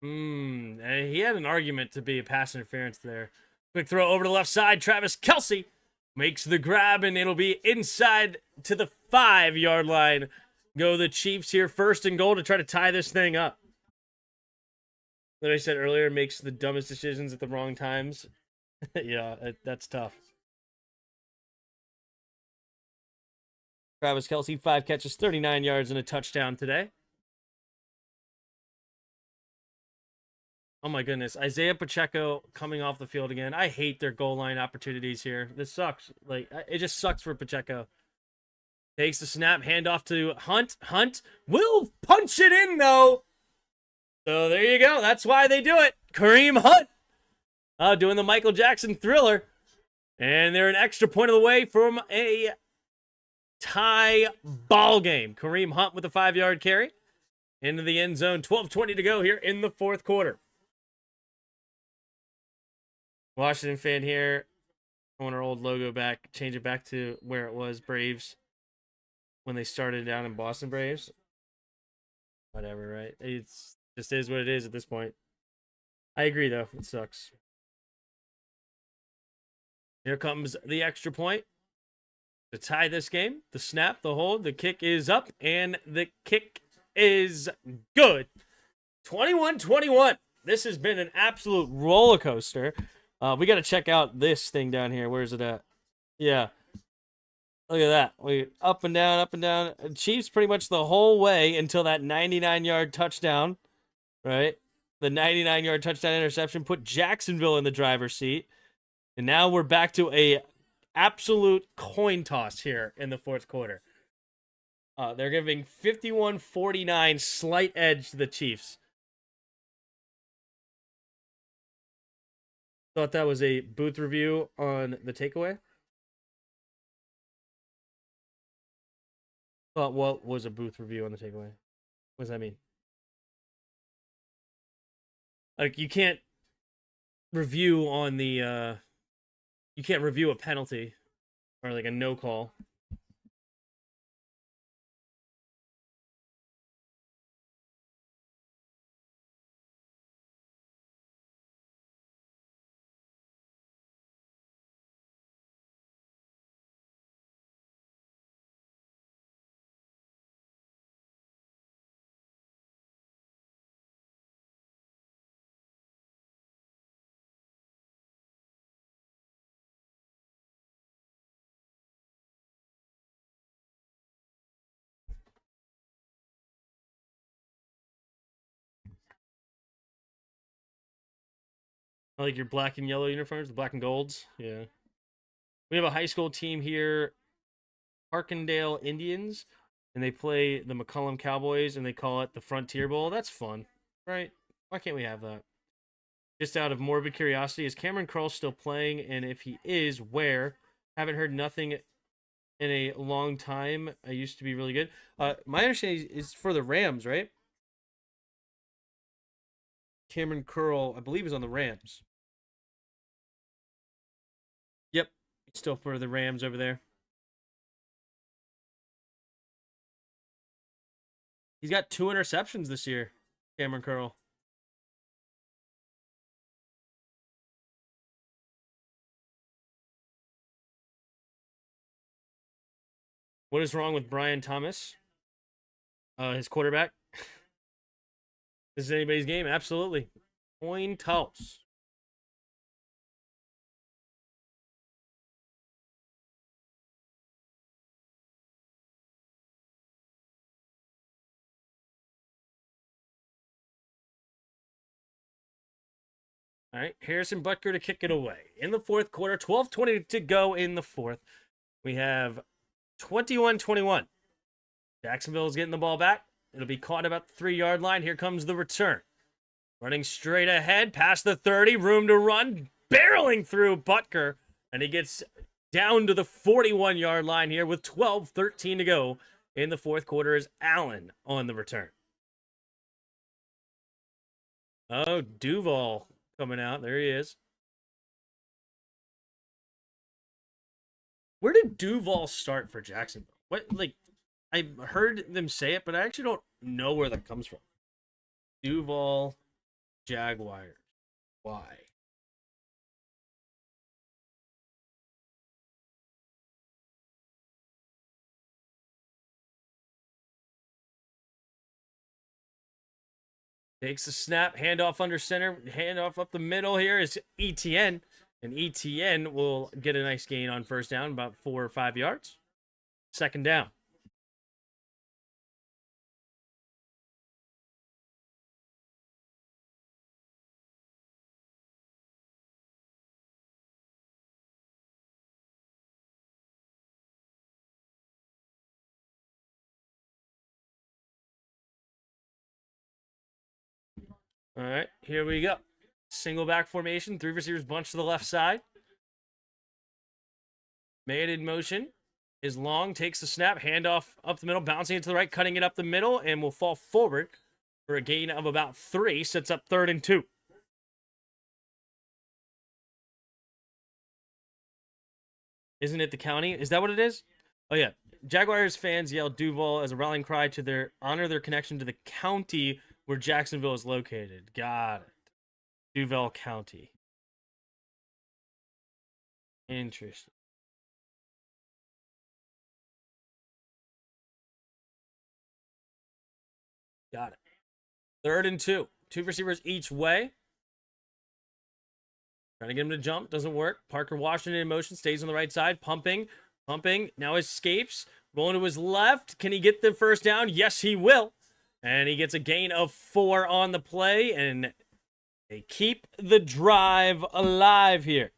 Speaker 2: He had an argument to be a pass interference there. Quick throw over to the left side. Travis Kelce makes the grab, and it'll be inside to the 5-yard line. Go the Chiefs here, 1st and goal to try to tie this thing up. Like I said earlier, makes the dumbest decisions at the wrong times. Yeah, that's tough. Travis Kelce, 5 catches, 39 yards, and a touchdown today. Oh my goodness. Isaiah Pacheco coming off the field again. I hate their goal line opportunities here. This sucks. It just sucks for Pacheco. Takes the snap, handoff to Hunt. Hunt will punch it in, though. So there you go. That's why they do it. Kareem Hunt doing the Michael Jackson Thriller. And they're an extra point of the way from a tie ball game. Kareem Hunt with a 5-yard carry. into the end zone. 12:20 to go here in the fourth quarter. Washington fan here. I want our old logo back. Change it back to where it was, Braves. When they started down in Boston Braves. Whatever, right? It's just is what it is at this point. I agree, though. It sucks. Here comes the extra point to tie this game. The snap, the hold, the kick is up, and the kick is good. 21-21. This has been an absolute roller coaster. We got to check out this thing down here. Where is it at? Yeah. Look at that. We up and down, up and down. Chiefs pretty much the whole way until that 99-yard touchdown, right? The 99-yard touchdown interception put Jacksonville in the driver's seat. And now we're back to a absolute coin toss here in the fourth quarter. They're giving 51-49 slight edge to the Chiefs. Thought that was a booth review on the takeaway. Thought what was a booth review on the takeaway? What does that mean? Like you can't review on the you can't review a penalty or like a no call. I like your black and yellow uniforms, the black and golds. Yeah. We have a high school team here, Harkendale Indians, and they play the McCullum Cowboys, and they call it the Frontier Bowl. That's fun, right? Why can't we have that? Just out of morbid curiosity, is Cameron Curl still playing? And if he is, where? Haven't heard nothing in a long time. I used to be really good. My understanding is for the Rams, right? Cameron Curl, I believe, is on the Rams. Yep, still for the Rams over there. He's got 2 interceptions this year, Cameron Curl. What is wrong with Brian Thomas? His quarterback. This is anybody's game? Absolutely. Coin toss. All right, Harrison Butker to kick it away. In the fourth quarter, 12:20 to go in the fourth. We have 21-21. Jacksonville is getting the ball back. It'll be caught about the 3-yard line. Here comes the return. Running straight ahead, past the 30, room to run, barreling through Butker, and he gets down to the 41-yard line here with 12:13 to go in the fourth quarter as Allen on the return. Oh, Duval coming out. There he is. Where did Duval start for Jacksonville? What, like, I heard them say it, but I actually don't know where that comes from. Duval Jaguars. Why? Takes the snap, handoff under center, handoff up the middle here is ETN. And ETN will get a nice gain on first down, about 4 or 5 yards. Second down. All right, here we go. Single back formation, 3 receivers bunch to the left side. Man in motion is long, takes the snap, handoff up the middle, bouncing it to the right, cutting it up the middle, and will fall forward for a gain of about 3. Sets up 3rd and 2. Isn't it the county? Is that what it is? Oh, yeah. Jaguars fans yell Duval as a rallying cry to honor their connection to the county where Jacksonville is located. Got it. Duval County. Interesting. Got it. 3rd and 2. 2 receivers each way. Trying to get him to jump. Doesn't work. Parker Washington in motion. Stays on the right side. Pumping. Now escapes. Rolling to his left. Can he get the first down? Yes, he will. And he gets a gain of 4 on the play. And they keep the drive alive here.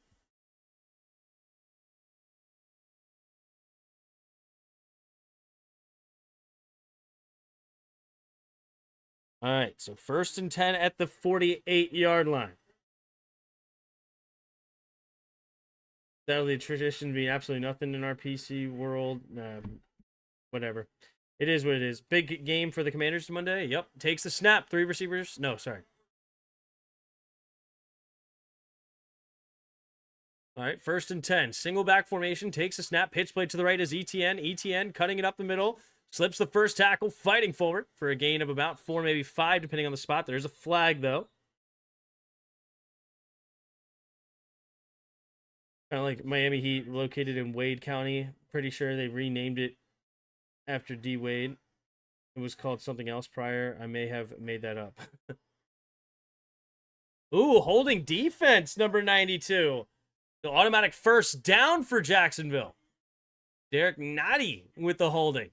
Speaker 2: All right, so 1st and 10 at the 48-yard line. That'll be a tradition be absolutely nothing in our PC world. Whatever. It is what it is. Big game for the Commanders Monday. Yep. Takes the snap. 3 receivers. No, sorry. All right, 1st and 10. Single back formation. Takes a snap. Pitch play to the right is ETN. ETN cutting it up the middle. Slips the first tackle. Fighting forward for a gain of about 4, maybe 5, depending on the spot. There's a flag, though. Kind of like Miami Heat located in Wade County. Pretty sure they renamed it after D. Wade. It was called something else prior. I may have made that up. Ooh, holding defense, number 92. The automatic 1st down for Jacksonville. Derek Nottie with the holding.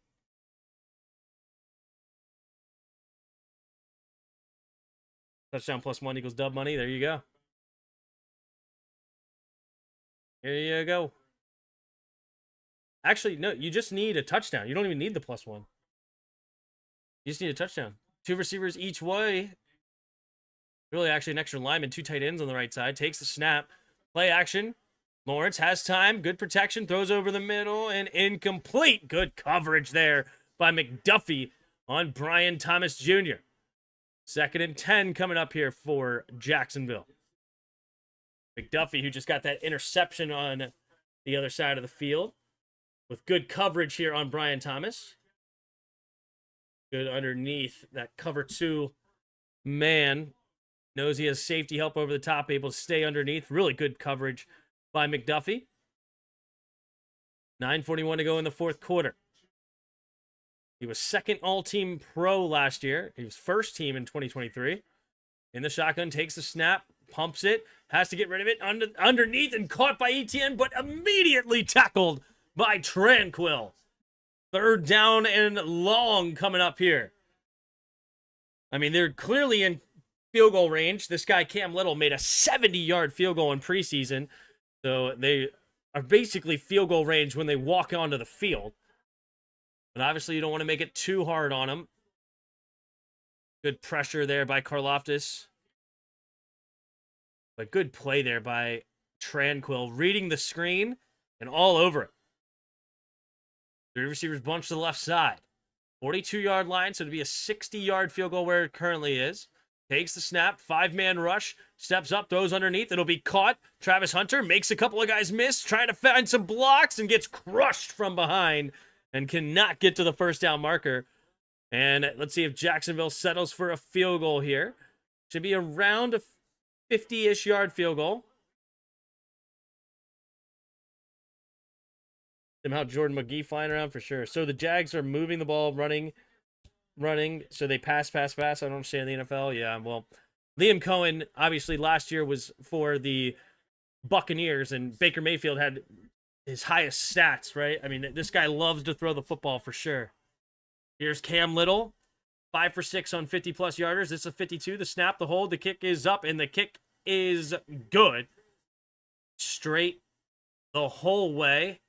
Speaker 2: Touchdown +1 equals dub money. There you go. Here you go. Actually, no, you just need a touchdown. You don't even need the +1. You just need a touchdown. 2 receivers each way. Really, actually, an extra lineman, 2 tight ends on the right side. Takes the snap. Play action. Lawrence has time. Good protection. Throws over the middle and incomplete. Good coverage there by McDuffie on Brian Thomas Jr. 2nd and 10 coming up here for Jacksonville. McDuffie, who just got that interception on the other side of the field, with good coverage here on Brian Thomas. Good underneath that cover 2 man. Knows he has safety help over the top, able to stay underneath. Really good coverage by McDuffie. 9:41 to go in the 4th quarter. He was 2nd all-team pro last year. He was 1st team in 2023. In the shotgun, takes the snap, pumps it, has to get rid of it underneath and caught by ETN, but immediately tackled by Tranquil. 3rd down and long coming up here. I mean, they're clearly in field goal range. This guy, Cam Little, made a 70-yard field goal in preseason. So they are basically field goal range when they walk onto the field. But obviously, you don't want to make it too hard on him. Good pressure there by Karlaftis. But good play there by Tranquil, reading the screen and all over it. 3 receivers bunch to the left side. 42-yard line, so it'd be a 60-yard field goal where it currently is. Takes the snap, 5-man rush, steps up, throws underneath. It'll be caught. Travis Hunter makes a couple of guys miss, trying to find some blocks, and gets crushed from behind and cannot get to the 1st down marker. And let's see if Jacksonville settles for a field goal here. Should be around a 50-ish yard field goal. Somehow Jordan McGee flying around for sure. So the Jags are moving the ball, running. So they pass. I don't understand the NFL. Yeah, well, Liam Cohen, obviously, last year was for the Buccaneers, and Baker Mayfield had his highest stats, right? I mean, this guy loves to throw the football for sure. Here's Cam Little, 5 for 6 on 50-plus yarders. This is a 52. The snap, the hold, the kick is up, and the kick is good. Straight the whole way.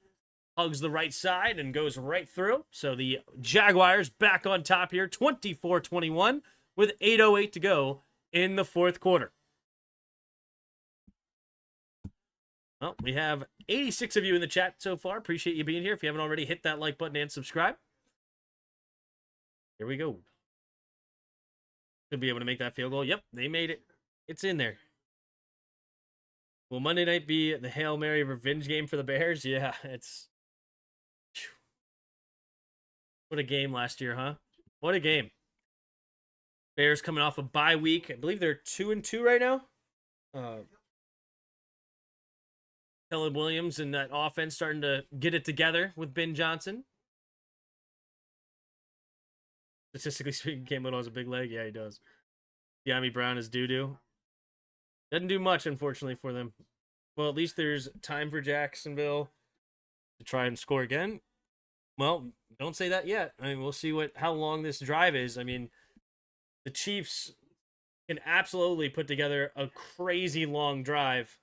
Speaker 2: Hugs the right side and goes right through. So the Jaguars back on top here, 24-21, with 8:08 to go in the 4th quarter. Well, we have 86 of you in the chat so far. Appreciate you being here. If you haven't already, hit that like button and subscribe. Here we go. to be able to make that field goal. Yep, they made it. It's in there. Will Monday night be the Hail Mary revenge game for the Bears? Yeah, it's... What a game last year, huh? What a game. Bears coming off a bye week. I believe they're 2-2 right now. Kellen Williams and that offense starting to get it together with Ben Johnson. Statistically speaking, Cam Little has a big leg. Yeah, he does. Yami Brown is doo-doo. Doesn't do much, unfortunately, for them. Well, at least there's time for Jacksonville to try and score again. Well, don't say that yet. I mean, we'll see how long this drive is. I mean, the Chiefs can absolutely put together a crazy long drive.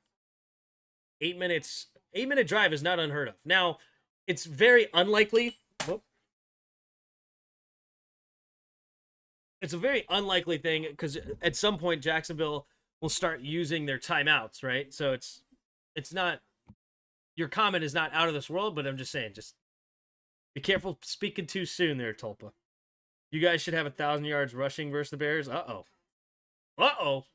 Speaker 2: 8 minutes. 8-minute drive is not unheard of. Now, it's very unlikely. It's a very unlikely thing because at some point Jacksonville will start using their timeouts, right? So it's not, your comment is not out of this world, but I'm just saying, just be careful speaking too soon there, Tulpa. You guys should have 1,000 yards rushing versus the Bears. Uh-oh. Uh-oh.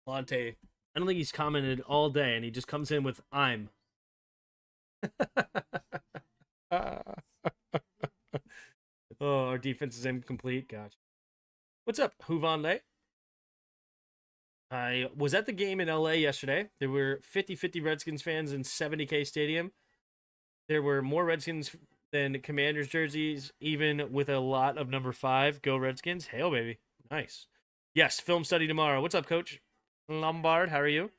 Speaker 2: Lante, I don't think he's commented all day, and he just comes in with "I'm." Oh, our defense is incomplete. Gotcha. What's up, Huvonle? I was at the game in LA yesterday. There were 50-50 Redskins fans in 70K Stadium. There were more Redskins than Commanders jerseys, even with a lot of number 5. Go Redskins. Hail, baby. Nice. Yes, film study tomorrow. What's up, Coach Lombard? How are you?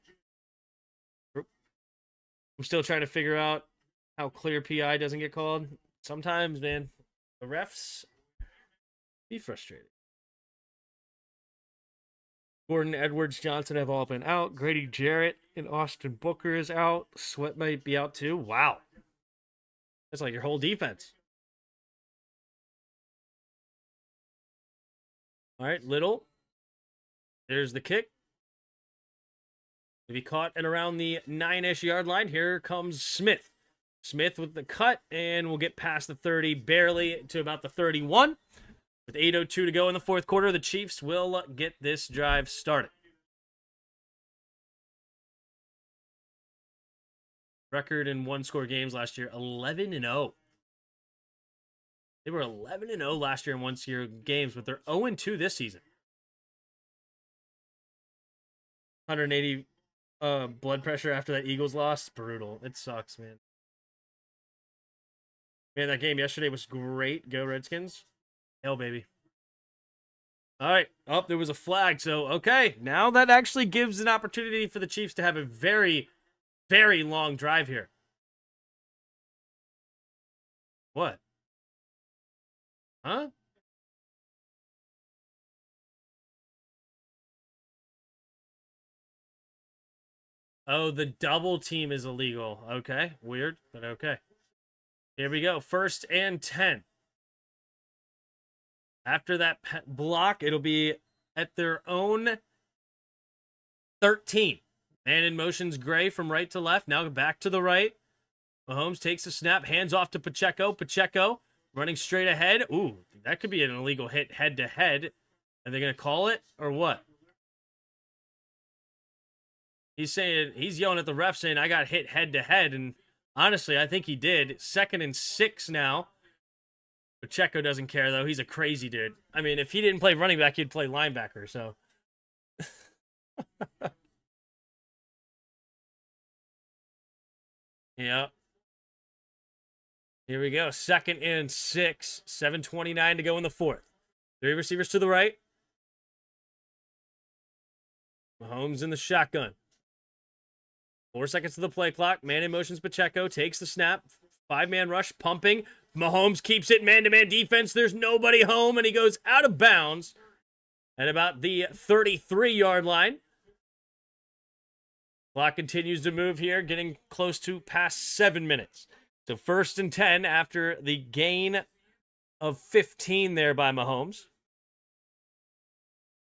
Speaker 2: I'm still trying to figure out how clear PI doesn't get called. Sometimes, man, the refs be frustrated. Gordon, Edwards, Johnson have all been out. Grady Jarrett and Austin Booker is out. Sweat might be out too. Wow. That's like your whole defense. All right, Little. There's the kick. If he caught at around the 9-ish yard line, here comes Smith. Smith with the cut, and we'll get past the 30, barely to about the 31. With 8:02 to go in the fourth quarter, the Chiefs will get this drive started. Record in one-score games last year, 11-0. They were 11-0 last year in one-score games, but they're 0-2 this season. 180 blood pressure after that Eagles loss. Brutal. It sucks, man. Man, that game yesterday was great. Go Redskins. Hell, baby. All right. Oh, there was a flag. So, okay. Now that actually gives an opportunity for the Chiefs to have a very, very long drive here. What? Huh? Oh, the double team is illegal. Okay. Weird, but okay. Here we go. 1st and 10. After that block, it'll be at their own 13. Man in motion's Gray from right to left. Now back to the right. Mahomes takes a snap, hands off to Pacheco. Pacheco running straight ahead. Ooh, that could be an illegal hit head-to-head. Are they going to call it or what? He's yelling at the ref saying, I got hit head-to-head. And honestly, I think he did. 2nd and 6 now. Pacheco doesn't care, though. He's a crazy dude. I mean, if he didn't play running back, he'd play linebacker, so. Yeah. Here we go. 2nd and 6. 7:29 to go in the fourth. 3 receivers to the right. Mahomes in the shotgun. 4 seconds to the play clock. Man in motion's Pacheco. Takes the snap. 5-man rush. Pumping. Mahomes keeps it man-to-man defense. There's nobody home, and he goes out of bounds at about the 33-yard line. Clock continues to move here, getting close to past 7 minutes. So 1st and 10 after the gain of 15 there by Mahomes.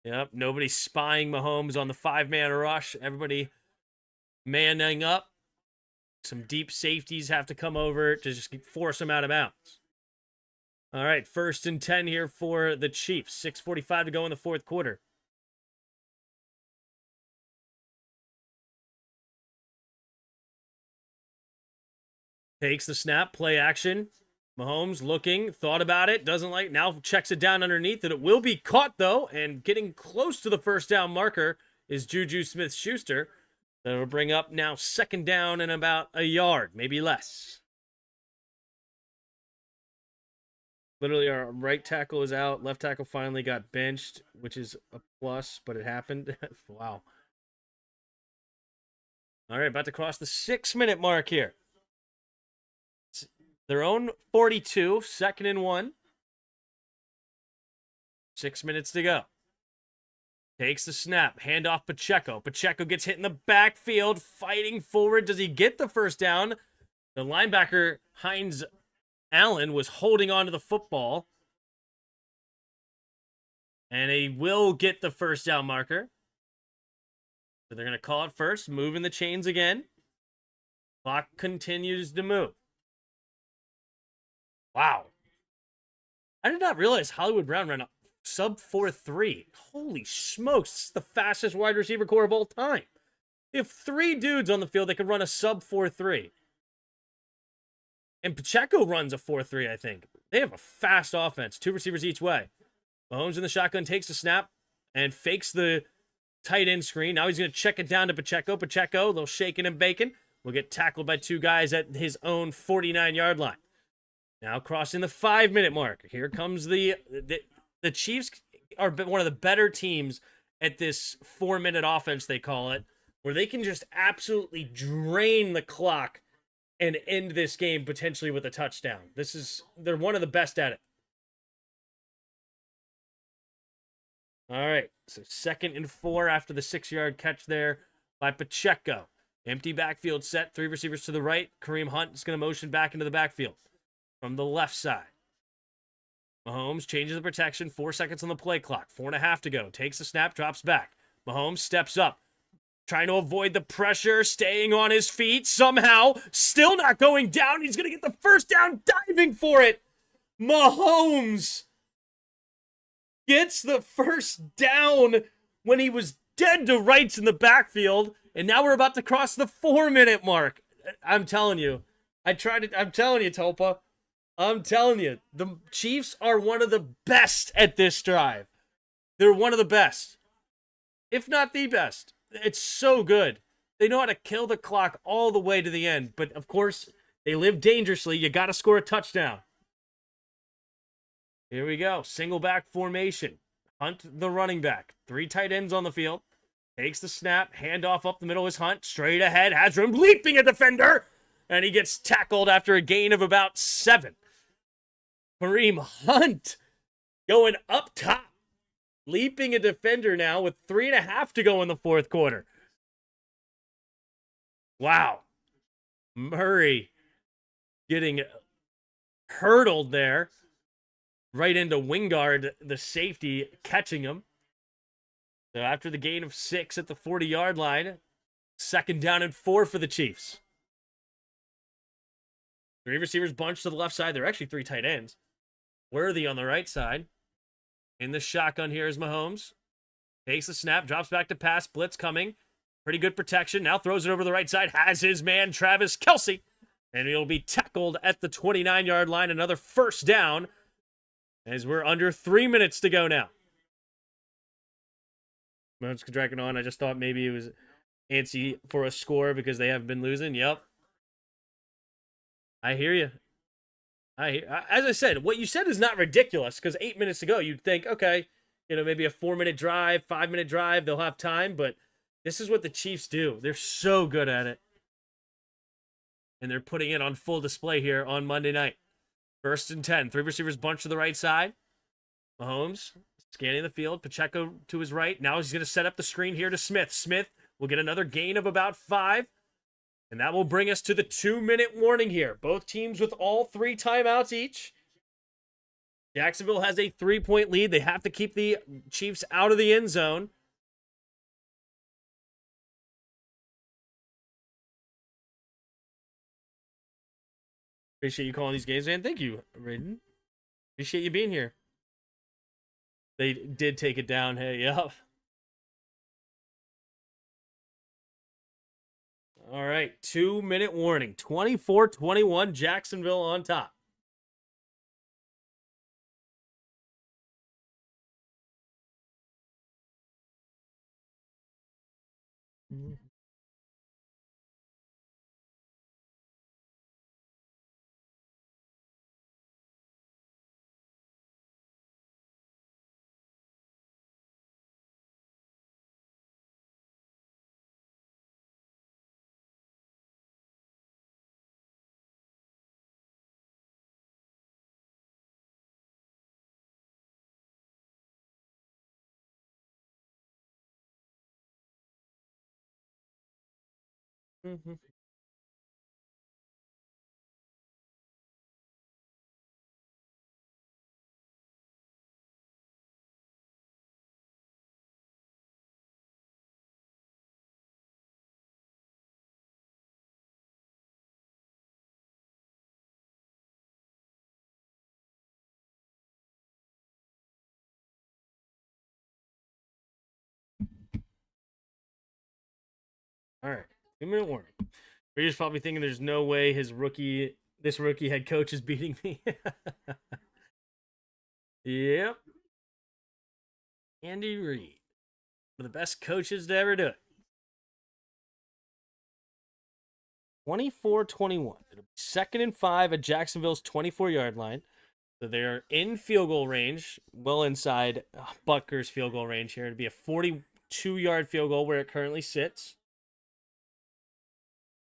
Speaker 2: Yep, nobody's spying Mahomes on the 5-man rush. Everybody manning up. Some deep safeties have to come over to just force them out of bounds. All right, 1st and 10 here for the Chiefs. 6:45 to go in the fourth quarter. Takes the snap, play action. Mahomes looking, thought about it, doesn't like, now checks it down underneath, and it will be caught, though, and getting close to the first down marker is Juju Smith-Schuster. That will bring up now 2nd down and about a yard, maybe less. Literally, our right tackle is out. Left tackle finally got benched, which is a plus, but it happened. Wow. All right, about to cross the 6-minute mark here. Their own 42, 2nd and 1. 6 minutes to go. Takes the snap, handoff Pacheco. Pacheco gets hit in the backfield, fighting forward. Does he get the first down? The linebacker, Hines Allen, was holding on to the football. And he will get the first down marker. So they're going to call it first, moving the chains again. Clock continues to move. Wow. I did not realize Hollywood Brown ran a sub 4.3. Holy smokes, this is the fastest wide receiver core of all time. They have 3 dudes on the field that could run a sub 4.3. And Pacheco runs a 4.3, I think. They have a fast offense. 2 receivers each way. Mahomes in the shotgun takes the snap and fakes the tight end screen. Now he's going to check it down to Pacheco. Pacheco, a little shaking and baking, will get tackled by 2 guys at his own 49-yard line. Now crossing the 5-minute mark. Here comes the Chiefs are one of the better teams at this 4-minute offense, they call it, where they can just absolutely drain the clock and end this game potentially with a touchdown. They're one of the best at it. All right, so 2nd and 4 after the 6-yard catch there by Pacheco. Empty backfield set, 3 receivers to the right. Kareem Hunt is going to motion back into the backfield from the left side. Mahomes changes the protection, 4 seconds on the play clock, 4.5 to go. Takes the snap, drops back. Mahomes steps up, trying to avoid the pressure, staying on his feet somehow, still not going down. He's going to get the first down, diving for it. Mahomes gets the first down when he was dead to rights in the backfield, and now we're about to cross the 4-minute mark. I'm telling you, I'm telling you, Topa. I'm telling you, the Chiefs are one of the best at this drive. They're one of the best, if not the best. It's so good. They know how to kill the clock all the way to the end. But, of course, they live dangerously. You got to score a touchdown. Here we go. Single back formation. Hunt, the running back. 3 tight ends on the field. Takes the snap. Handoff up the middle is Hunt. Straight ahead. Has room. Leaping a defender. And he gets tackled after a gain of about 7. Kareem Hunt going up top. Leaping a defender now with 3.5 to go in the fourth quarter. Wow. Murray getting hurdled there. Right into Wingard, the safety, catching him. So after the gain of 6 at the 40-yard line, 2nd down and 4 for the Chiefs. 3 receivers bunched to the left side. They're actually 3 tight ends. Worthy on the right side. In the shotgun here is Mahomes. Takes the snap, drops back to pass, blitz coming. Pretty good protection. Now throws it over the right side. Has his man, Travis Kelce. And he'll be tackled at the 29-yard line. Another first down as we're under 3 minutes to go now. Mahomes dragging on. I just thought maybe it was antsy for a score because they haven't been losing. Yep. I hear you. As I said, what you said is not ridiculous because 8 minutes to go, you'd think, okay, maybe a 4-minute drive, 5-minute drive, they'll have time, but this is what the Chiefs do. They're so good at it. And they're putting it on full display here on Monday night. 1st and 10. 3 receivers bunched to the right side. Mahomes scanning the field. Pacheco to his right. Now he's going to set up the screen here to Smith. Smith will get another gain of about 5. And that will bring us to the 2-minute warning here. Both teams with all 3 timeouts each. Jacksonville has a 3-point lead. They have to keep the Chiefs out of the end zone. Appreciate you calling these games, man. Thank you, Raiden. Appreciate you being here. They did take it down. Hey, yep. All right, 2-minute warning. 24-21, Jacksonville on top. Mm-hmm. All right, 2-minute warning. You're just probably thinking there's no way this rookie head coach is beating me. Yep. Andy Reid. One of the best coaches to ever do it. 24-21. It'll be 2nd and 5 at Jacksonville's 24-yard line. So they're in field goal range, well inside Butker's field goal range here. It'd be a 42-yard field goal where it currently sits.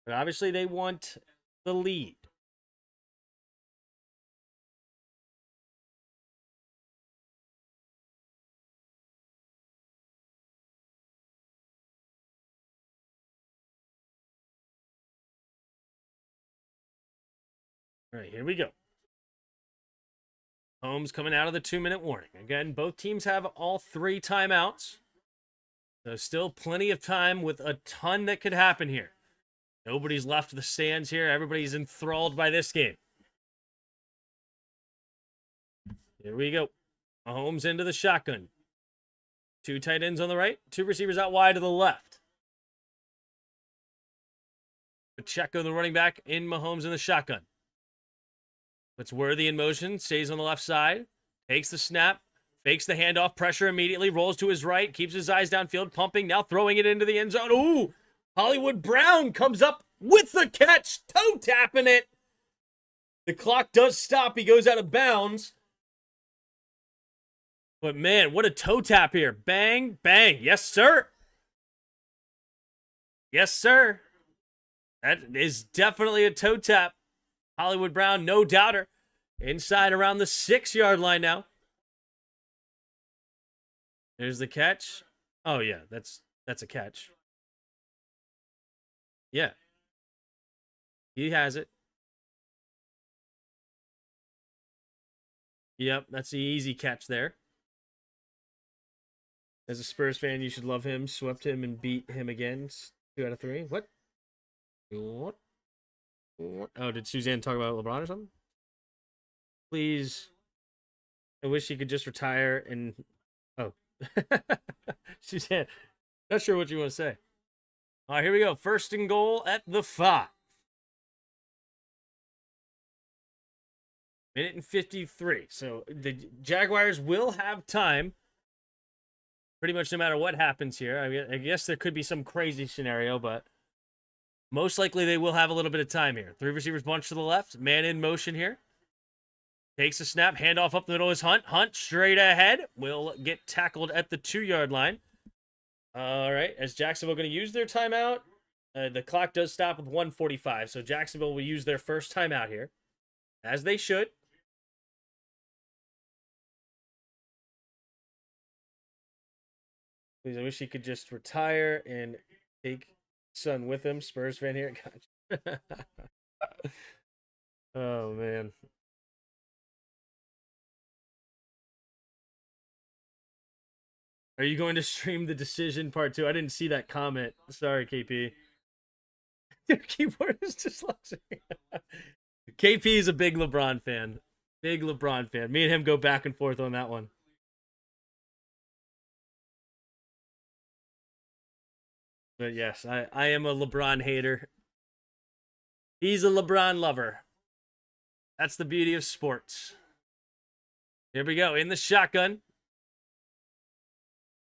Speaker 2: But obviously they want the lead. All right, here we go. Holmes coming out of the 2-minute warning. Again, both teams have all 3 timeouts. So still plenty of time with a ton that could happen here. Nobody's left the stands here. Everybody's enthralled by this game. Here we go. Mahomes into the shotgun. 2 tight ends on the right. 2 receivers out wide to the left. Pacheco, the running back, in Mahomes in the shotgun. Puts Worthy in motion. Stays on the left side. Takes the snap. Fakes the handoff. Pressure immediately. Rolls to his right. Keeps his eyes downfield. Pumping. Now throwing it into the end zone. Ooh! Hollywood Brown comes up with the catch. Toe tapping it. The clock does stop. He goes out of bounds. But man, what a toe tap here. Bang, bang. Yes, sir. Yes, sir. That is definitely a toe tap. Hollywood Brown, no doubter. Inside around the 6-yard line now. There's the catch. Oh, yeah, that's a catch. Yeah. He has it. Yep, that's the easy catch there. As a Spurs fan, you should love him. Swept him and beat him again. 2 out of 3. What? Oh, did Suzanne talk about LeBron or something? Please. I wish he could just retire and... Oh. Suzanne, not sure what you want to say. All right, here we go. 1st and goal at the 5. 1 minute and 53. So the Jaguars will have time pretty much no matter what happens here. I guess there could be some crazy scenario, but most likely they will have a little bit of time here. 3 receivers bunch to the left. Man in motion here. Takes a snap. Handoff up the middle is Hunt. Hunt straight ahead. Will get tackled at the 2-yard line. All right. As Jacksonville going to use their timeout, the clock does stop with 1:45. So Jacksonville will use their first timeout here, as they should. Please, I wish he could just retire and take son with him. Spurs fan here. Gotcha. Oh, man. Are you going to stream the decision part 2? I didn't see that comment. Sorry, KP. Your keyboard is dyslexic. KP is a big LeBron fan. Big LeBron fan. Me and him go back and forth on that one. But yes, I am a LeBron hater. He's a LeBron lover. That's the beauty of sports. Here we go. In the shotgun.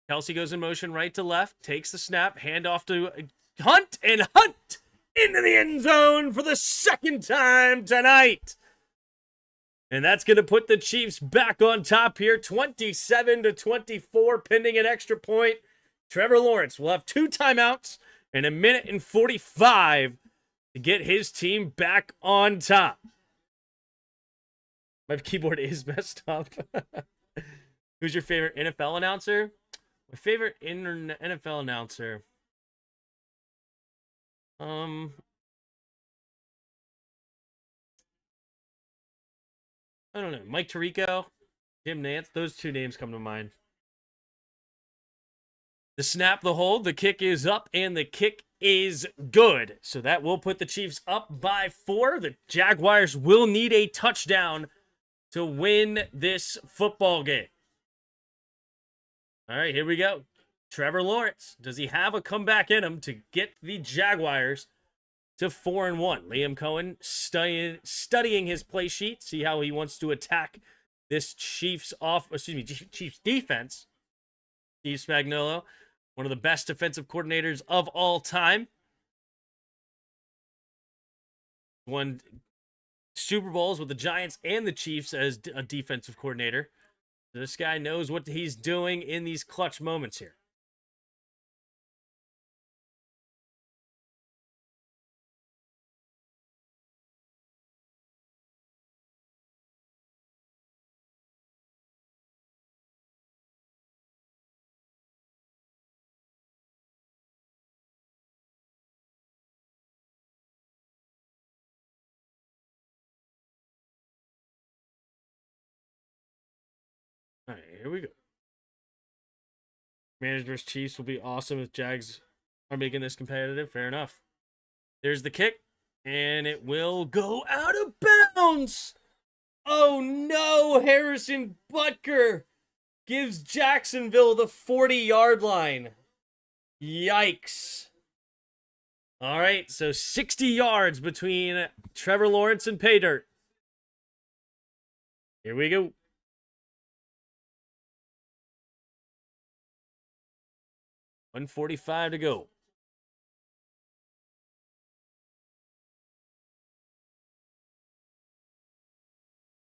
Speaker 2: Kelsey goes in motion right to left. Takes the snap. Handoff to Hunt. And Hunt into the end zone for the second time tonight. And that's going to put the Chiefs back on top here. 27-24, pending an extra point. Trevor Lawrence will have 2 timeouts and 1:45 to get his team back on top. My keyboard is messed up. Who's your favorite NFL announcer? My favorite NFL announcer. I don't know. Mike Tirico, Jim Nantz. Those 2 names come to mind. The snap, the hold, the kick is up, and the kick is good. So that will put the Chiefs up by 4. The Jaguars will need a touchdown to win this football game. All right, here we go. Trevor Lawrence. Does he have a comeback in him to get the Jaguars to 4-1? Liam Cohen studying his play sheet, see how he wants to attack this Chiefs defense. Steve Spagnuolo, one of the best defensive coordinators of all time. Won Super Bowls with the Giants and the Chiefs as a defensive coordinator. This guy knows what he's doing in these clutch moments here. All right, here we go. Commanders versus Chiefs will be awesome if Jags are making this competitive. Fair enough. There's the kick, and it will go out of bounds. Oh no, Harrison Butker gives Jacksonville the 40-yard line. Yikes. All right, so 60 yards between Trevor Lawrence and Pay Dirt. Here we go. $1:45 to go.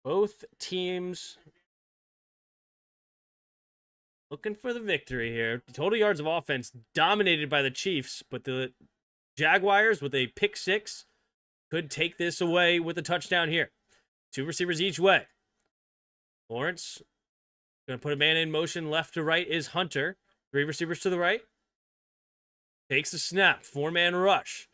Speaker 2: Both teams looking for the victory here. Total yards of offense dominated by the Chiefs, but the Jaguars with a pick 6 could take this away with a touchdown here. 2 receivers each way. Lawrence going to put a man in motion. Left to right is Hunter. 3 receivers to the right. Takes the snap. 4-man rush.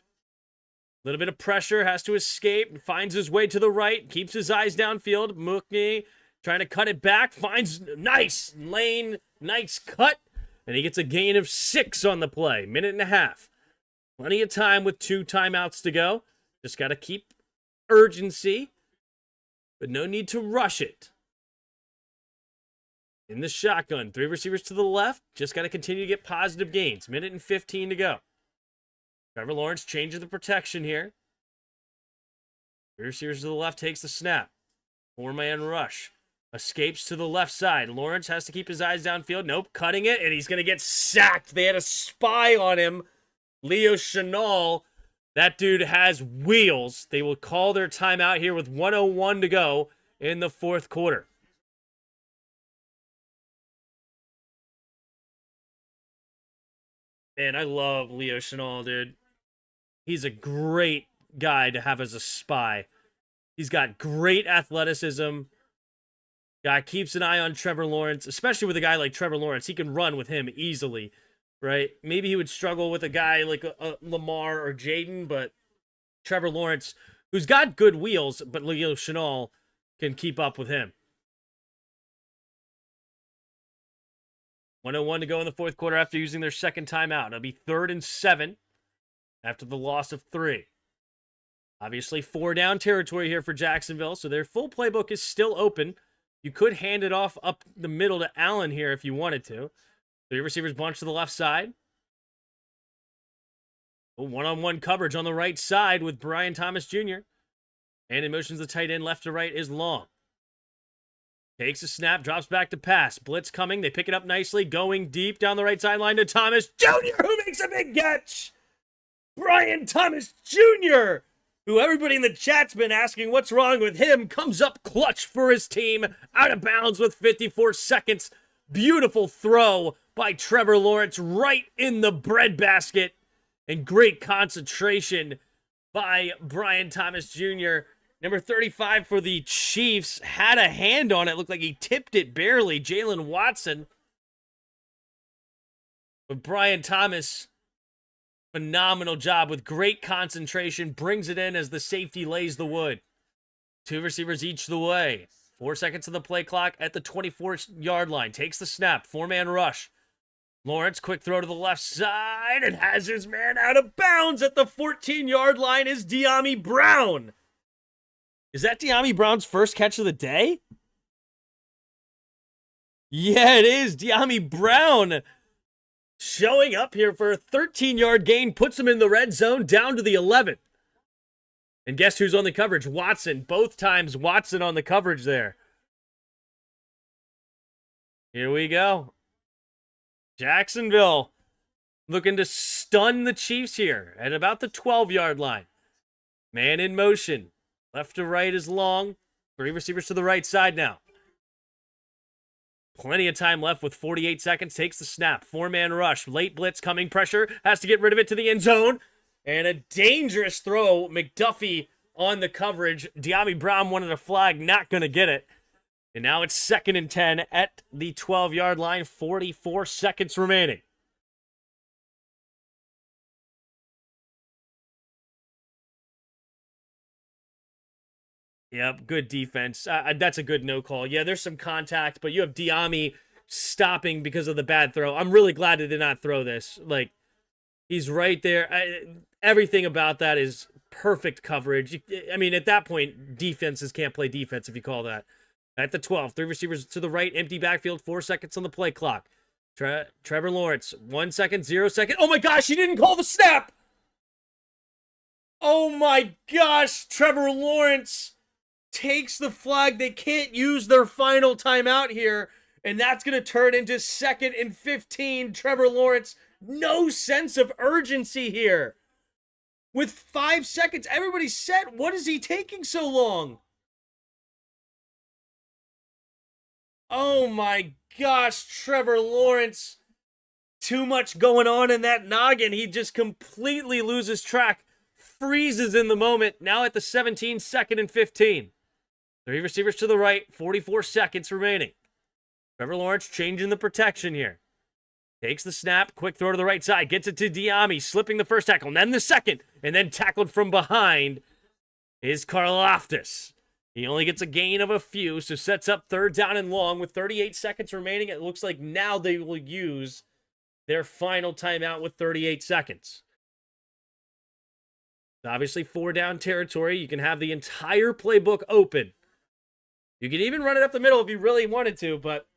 Speaker 2: A little bit of pressure. Has to escape. Finds his way to the right. Keeps his eyes downfield. Mookney trying to cut it back. Finds nice lane. Nice cut. And he gets a gain of 6 on the play. 1.5 minutes. Plenty of time with 2 timeouts to go. Just got to keep urgency. But no need to rush it. In the shotgun, 3 receivers to the left. Just got to continue to get positive gains. 1:15 minutes to go. Trevor Lawrence changes the protection here. 3 receivers to the left, takes the snap. 4-man rush. Escapes to the left side. Lawrence has to keep his eyes downfield. Nope, cutting it, and he's going to get sacked. They had a spy on him. Leo Chenal. That dude has wheels. They will call their timeout here with 1:01 to go in the 4th quarter. Man, I love Leo Chenal, dude. He's a great guy to have as a spy. He's got great athleticism. Guy keeps an eye on Trevor Lawrence, especially with a guy like Trevor Lawrence. He can run with him easily, right? Maybe he would struggle with a guy like a Lamar or Jaden, but Trevor Lawrence, who's got good wheels, but Leo Chenal can keep up with him. 1:01 to go in the 4th quarter after using their second timeout. It'll be 3rd and 7 after the loss of 3. Obviously, 4 down territory here for Jacksonville, so their full playbook is still open. You could hand it off up the middle to Allen here if you wanted to. 3 receivers bunch to the left side. One-on-one coverage on the right side with Brian Thomas Jr. And in motions the tight end left to right is Long. Takes a snap, drops back to pass. Blitz coming. They pick it up nicely. Going deep down the right sideline to Thomas Jr., who makes a big catch. Brian Thomas Jr., who everybody in the chat's been asking what's wrong with him, comes up clutch for his team. Out of bounds with 54 seconds. Beautiful throw by Trevor Lawrence right in the breadbasket. And great concentration by Brian Thomas Jr. Number 35 for the Chiefs had a hand on it. Looked like he tipped it barely. Jalen Watson. But Brian Thomas, phenomenal job with great concentration. Brings it in as the safety lays the wood. 2 receivers each the way. 4 seconds of the play clock at the 24-yard line. Takes the snap. 4-man rush. Lawrence, quick throw to the left side, and has his man out of bounds at the 14-yard line is De'Ami Brown. Is that De'Ami Brown's first catch of the day? Yeah, it is. De'Ami Brown showing up here for a 13-yard gain, puts him in the red zone, down to the 11. And guess who's on the coverage? Watson. Both times Watson on the coverage there. Here we go. Jacksonville looking to stun the Chiefs here at about the 12-yard line. Man in motion. Left to right is Long. 3 receivers to the right side now. Plenty of time left with 48 seconds. Takes the snap. 4-man rush. Late blitz coming. Pressure. Has to get rid of it to the end zone. And a dangerous throw. McDuffie on the coverage. De'Ami Brown wanted a flag. Not going to get it. And now it's 2nd and 10 at the 12-yard line. 44 seconds remaining. Yep, good defense. That's a good no call. Yeah, there's some contact, but you have De'Ami stopping because of the bad throw. I'm really glad he did not throw this. Like, he's right there. Everything about that is perfect coverage. I mean, at that point, defenses can't play defense if you call that. At the 12, 3 receivers to the right, empty backfield, 4 seconds on the play clock. Trevor Lawrence, 1 second, 0 second. Oh my gosh, he didn't call the snap! Oh my gosh, Trevor Lawrence takes the flag. They can't use their final timeout here, and that's going to turn into 2nd and 15. Trevor Lawrence, no sense of urgency here. With 5 seconds, everybody's set. What is he taking so long? Oh my gosh, Trevor Lawrence. Too much going on in that noggin. He just completely loses track. Freezes in the moment. Now at the 17, 2nd and 15. 3 receivers to the right, 44 seconds remaining. Trevor Lawrence changing the protection here. Takes the snap, quick throw to the right side, gets it to De'Ami, slipping the first tackle, and then the second, and then tackled from behind is Karlaftis. He only gets a gain of a few, so sets up 3rd down and long with 38 seconds remaining. It looks like now they will use their final timeout with 38 seconds. Obviously, 4 down territory. You can have the entire playbook open. You can even run it up the middle if you really wanted to, but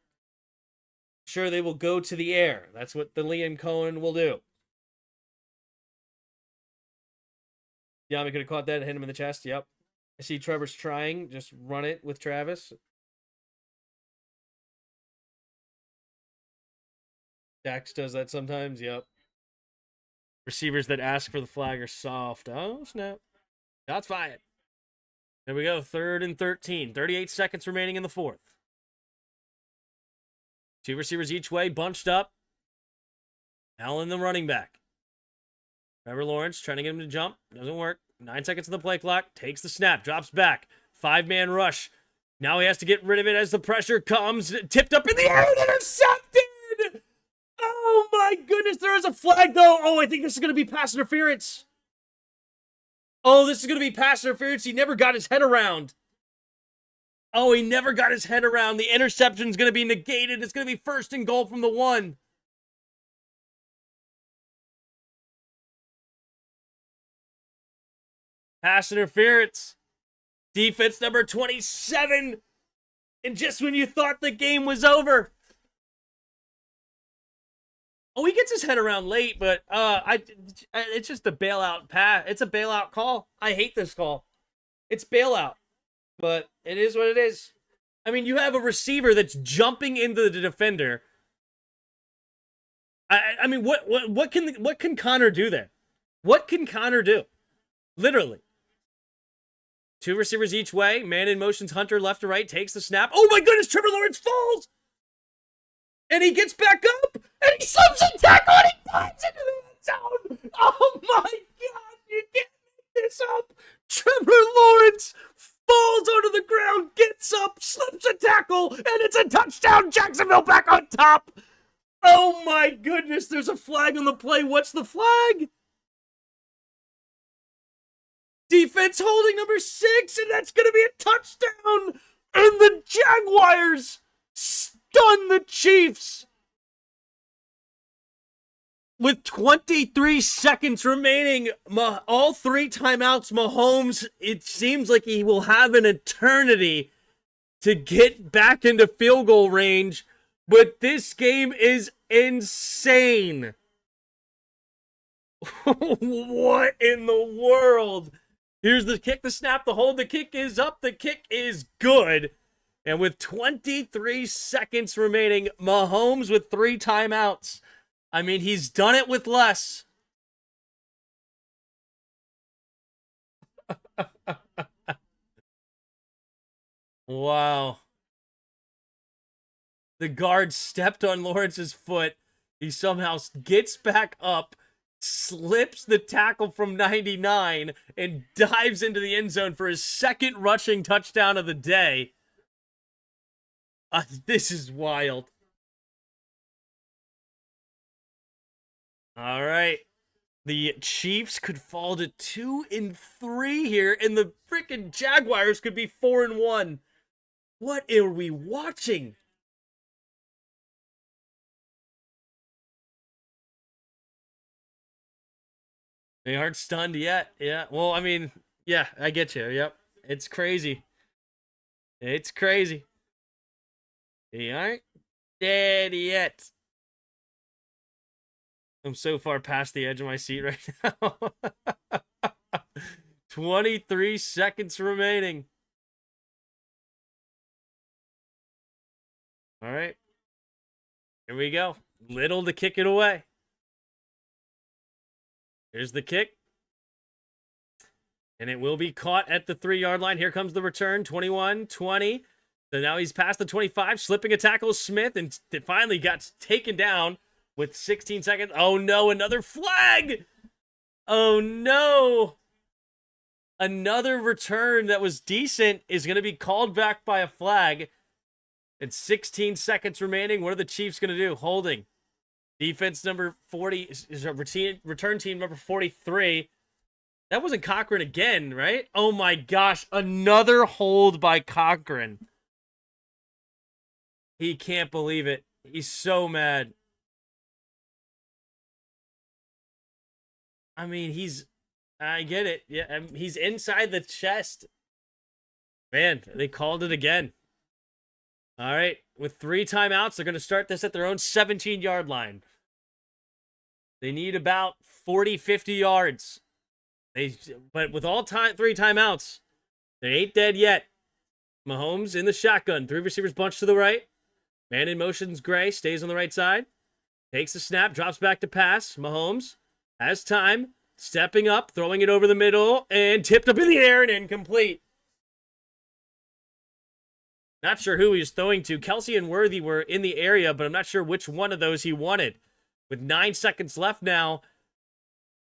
Speaker 2: sure, they will go to the air. That's what the Liam Cohen will do. Yami could have caught that and hit him in the chest. Yep. I see Trevor's trying. Just run it with Travis. Dax does that sometimes. Yep. Receivers that ask for the flag are soft. Oh, snap. Shots fired. There we go. 3rd and 13. 38 seconds remaining in the 4th. 2 receivers each way, bunched up. Allen, the running back. Trevor Lawrence trying to get him to jump. Doesn't work. 9 seconds on the play clock. Takes the snap. Drops back. 5-man rush. Now he has to get rid of it as the pressure comes. Tipped up in the air and intercepted! Oh my goodness, there is a flag though. Oh, I think this is going to be pass interference. Oh, this is going to be pass interference. He never got his head around. Oh, he never got his head around. The interception is going to be negated. It's going to be 1st and goal from the 1. Pass interference. Defense number 27. And just when you thought the game was over. Oh, he gets his head around late, but it's just a bailout pass. It's a bailout call. I hate this call. It's bailout, but it is what it is. I mean, you have a receiver that's jumping into the defender. I mean, what can Connor do there? What can Connor do? Literally. 2 receivers each way. Man in motions. Hunter left to right. Takes the snap. Oh my goodness! Trevor Lawrence falls, and he gets back up, and he slips a tackle, and he dives into the end zone. Oh my God! You can't make this up. Trevor Lawrence falls onto the ground, gets up, slips a tackle, and it's a touchdown. Jacksonville back on top. Oh my goodness, there's a flag on the play. What's the flag? Defense holding number 6, and that's going to be a touchdown. And the Jaguars stun the Chiefs. With 23 seconds remaining, all 3 timeouts, Mahomes, it seems like he will have an eternity to get back into field goal range. But this game is insane. What in the world? Here's the kick, the snap, the hold. The kick is up. The kick is good. And with 23 seconds remaining, Mahomes with 3 timeouts. I mean, he's done it with less. Wow. The guard stepped on Lawrence's foot. He somehow gets back up, slips the tackle from 99, and dives into the end zone for his 2nd rushing touchdown of the day. This is wild. All right. The Chiefs could fall to 2-3 here, and the freaking Jaguars could be 4-1. What are we watching? They aren't stunned yet. Yeah. Well, I mean, yeah, I get you. Yep. It's crazy. It's crazy. They aren't dead yet. I'm so far past the edge of my seat right now. 23 seconds remaining. All right. Here we go. Little to kick it away. Here's the kick. And it will be caught at the 3-yard line. Here comes the return. 21-20. So now he's past the 25, slipping a tackle Smith, and finally got taken down with 16 seconds. Oh no, another flag! Oh no! Another return that was decent is going to be called back by a flag. And 16 seconds remaining. What are the Chiefs going to do? Holding. Defense number 40 is a return team number 43. That wasn't Cochran again, right? Oh my gosh, another hold by Cochran. He can't believe it. He's so mad. I mean, I get it. Yeah, he's inside the chest. Man, they called it again. All right, with 3 timeouts, they're going to start this at their own 17-yard line. They need about 40, 50 yards. But with all 3 timeouts, they ain't dead yet. Mahomes in the shotgun. 3 receivers bunched to the right. Man in motion's Gray. Stays on the right side. Takes the snap. Drops back to pass. Mahomes has time. Stepping up. Throwing it over the middle. And tipped up in the air and incomplete. Not sure who he was throwing to. Kelsey and Worthy were in the area, but I'm not sure which one of those he wanted. With 9 seconds left now,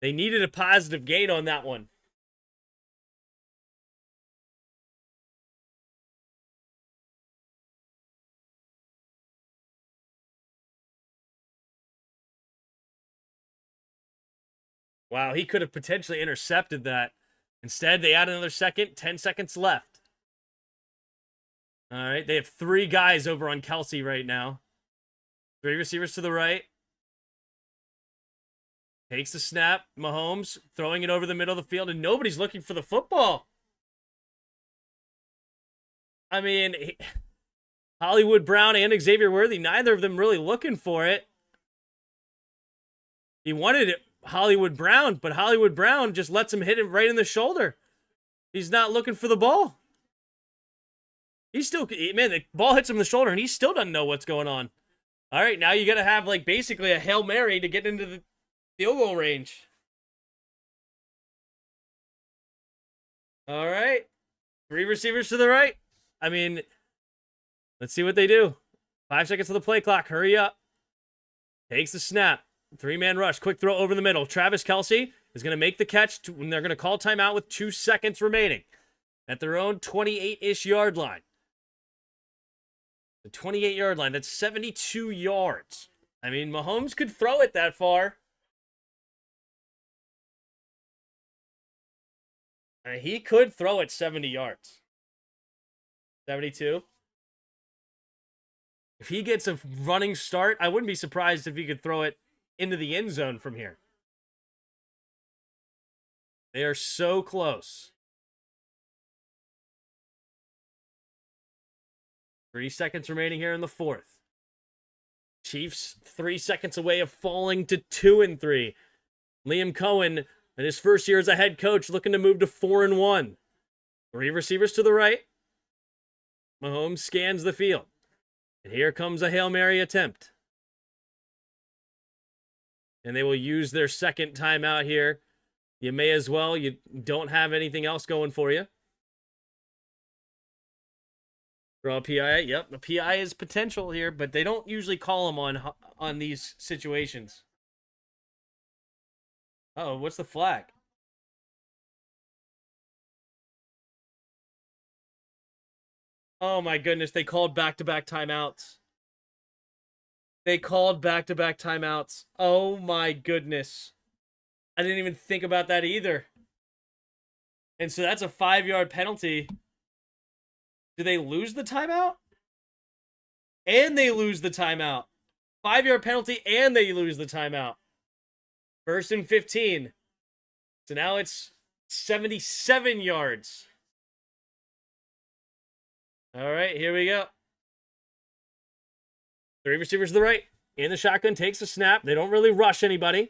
Speaker 2: they needed a positive gain on that one. Wow, he could have potentially intercepted that. Instead, they add another second. 10 seconds left. All right, they have 3 guys over on Kelsey right now. 3 receivers to the right. Takes the snap. Mahomes throwing it over the middle of the field, and nobody's looking for the football. I mean, Hollywood Brown and Xavier Worthy, neither of them really looking for it. He wanted it, Hollywood Brown, but Hollywood Brown just lets him hit it right in the shoulder. He's not looking for the ball. He's still, man, the ball hits him in the shoulder, and he still doesn't know what's going on. All right, now you got to have, like, basically a Hail Mary to get into the field goal range. All right. 3 receivers to the right. I mean, let's see what they do. 5 seconds to the play clock. Hurry up. Takes the snap. 3-man rush. Quick throw over the middle. Travis Kelce is going to make the catch when they're going to call timeout with 2 seconds remaining at their own 28-ish yard line. The 28-yard line. That's 72 yards. I mean, Mahomes could throw it that far. He could throw it 70 yards. 72. If he gets a running start, I wouldn't be surprised if he could throw it into the end zone from here. They are so close. 3 seconds remaining here in the fourth. Chiefs 3 seconds away of falling to 2-3. Liam Cohen, in his first year as a head coach, looking to move to 4-1. 3 receivers to the right. Mahomes scans the field. And here comes a Hail Mary attempt. And they will use their second timeout here. You may as well. You don't have anything else going for you. Draw a PI. Yep, the PI is potential here, but they don't usually call them on these situations. Uh-oh, what's the flag? Oh my goodness, they called back-to-back timeouts. They called back-to-back timeouts. Oh my goodness. I didn't even think about that either. And so that's a 5-yard penalty. Do they lose the timeout? And they lose the timeout. 5-yard penalty and they lose the timeout. 1st and 15. So now it's 77 yards. All right, here we go. 3 receivers to the right. In the shotgun, takes a snap. They don't really rush anybody.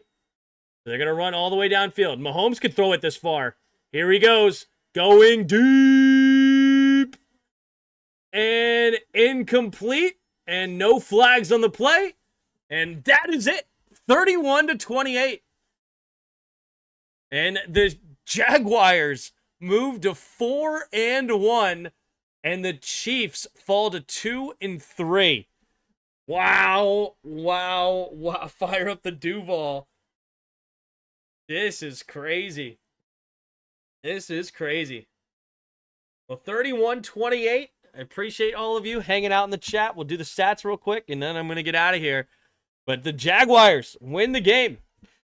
Speaker 2: They're going to run all the way downfield. Mahomes could throw it this far. Here he goes. Going deep. And incomplete. And no flags on the play. And that is it. 31-28. And the Jaguars move to 4-1. And the Chiefs fall to 2-3. Wow. Fire up the Duval. This is crazy. This is crazy. Well, 31-28. I appreciate all of you hanging out in the chat. We'll do the stats real quick, and then I'm going to get out of here. But the Jaguars win the game.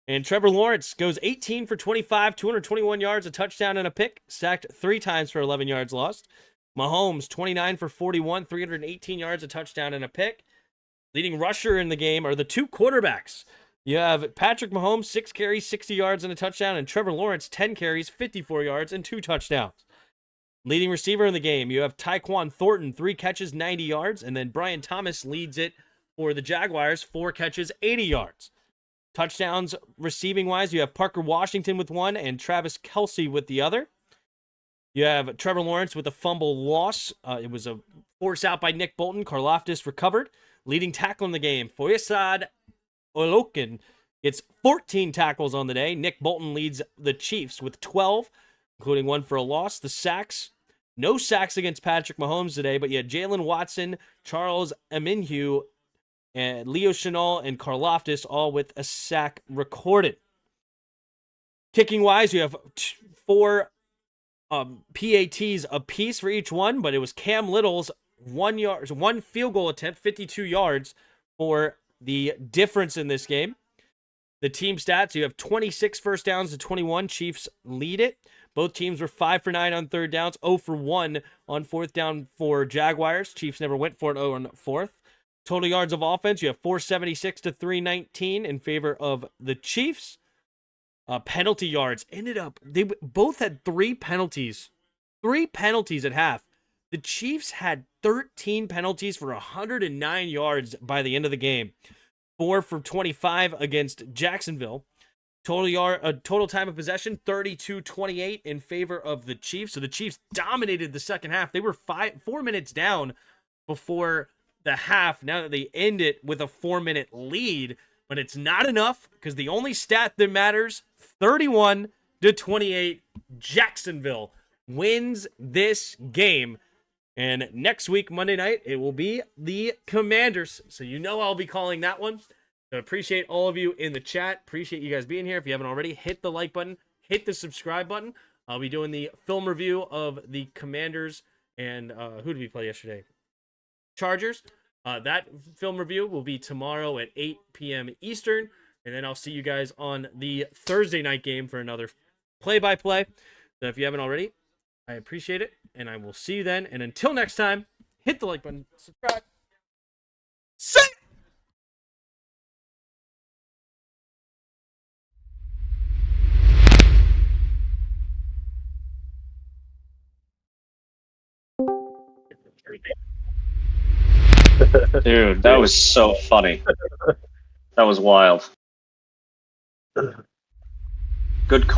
Speaker 2: And Trevor Lawrence goes 18 for 25, 221 yards, a touchdown, and a pick. Sacked 3 times for 11 yards lost. Mahomes, 29 for 41, 318 yards, a touchdown, and a pick. Leading rusher in the game are the 2 quarterbacks. You have Patrick Mahomes, 6 carries, 60 yards, and a touchdown, and Trevor Lawrence, 10 carries, 54 yards, and 2 touchdowns. Leading receiver in the game, you have Tyquan Thornton, 3 catches, 90 yards, and then Brian Thomas leads it for the Jaguars, 4 catches, 80 yards. Touchdowns receiving-wise, you have Parker Washington with 1 and Travis Kelce with the other. You have Trevor Lawrence with a fumble loss. It was a force out by Nick Bolton. Karlaftis recovered. Leading tackle in the game, Foyesade Olokin gets 14 tackles on the day. Nick Bolton leads the Chiefs with 12, including 1 for a loss. The sacks, no sacks against Patrick Mahomes today, but you had Jalen Watson, Charles Omenihu, and Leo Chenal, and Karlaftis all with a sack recorded. Kicking-wise, you have 4 PATs apiece for each one, but it was Cam Little's 1 field goal attempt, 52 yards for the difference in this game. The team stats, you have 26 first downs to 21. Chiefs lead it. Both teams were 5 for 9 on third downs, 0 for 1 on fourth down for Jaguars. Chiefs never went for it on fourth. Total yards of offense, you have 476 to 319 in favor of the Chiefs. penalty yards. They both had 3 penalties. 3 penalties at half. The Chiefs had 13 penalties for 109 yards by the end of the game. 4 for 25 against Jacksonville. Total time of possession, 32-28 in favor of the Chiefs. So the Chiefs dominated the second half. They were 4 minutes down before the half. Now that they end it with a 4-minute lead, but it's not enough because the only stat that matters, 31-28, Jacksonville wins this game. And next week, Monday night, it will be the Commanders. So you know I'll be calling that one. I appreciate all of you in the chat. Appreciate you guys being here. If you haven't already, hit the like button. Hit the subscribe button. I'll be doing the film review of the Commanders and who did we play yesterday? Chargers. That film review will be tomorrow at 8 p.m. Eastern. And then I'll see you guys on the Thursday night game for another play-by-play. So if you haven't already, I appreciate it. And I will see you then. And until next time, hit the like button, subscribe. See
Speaker 3: Dude, that was so funny. That was wild. Good call.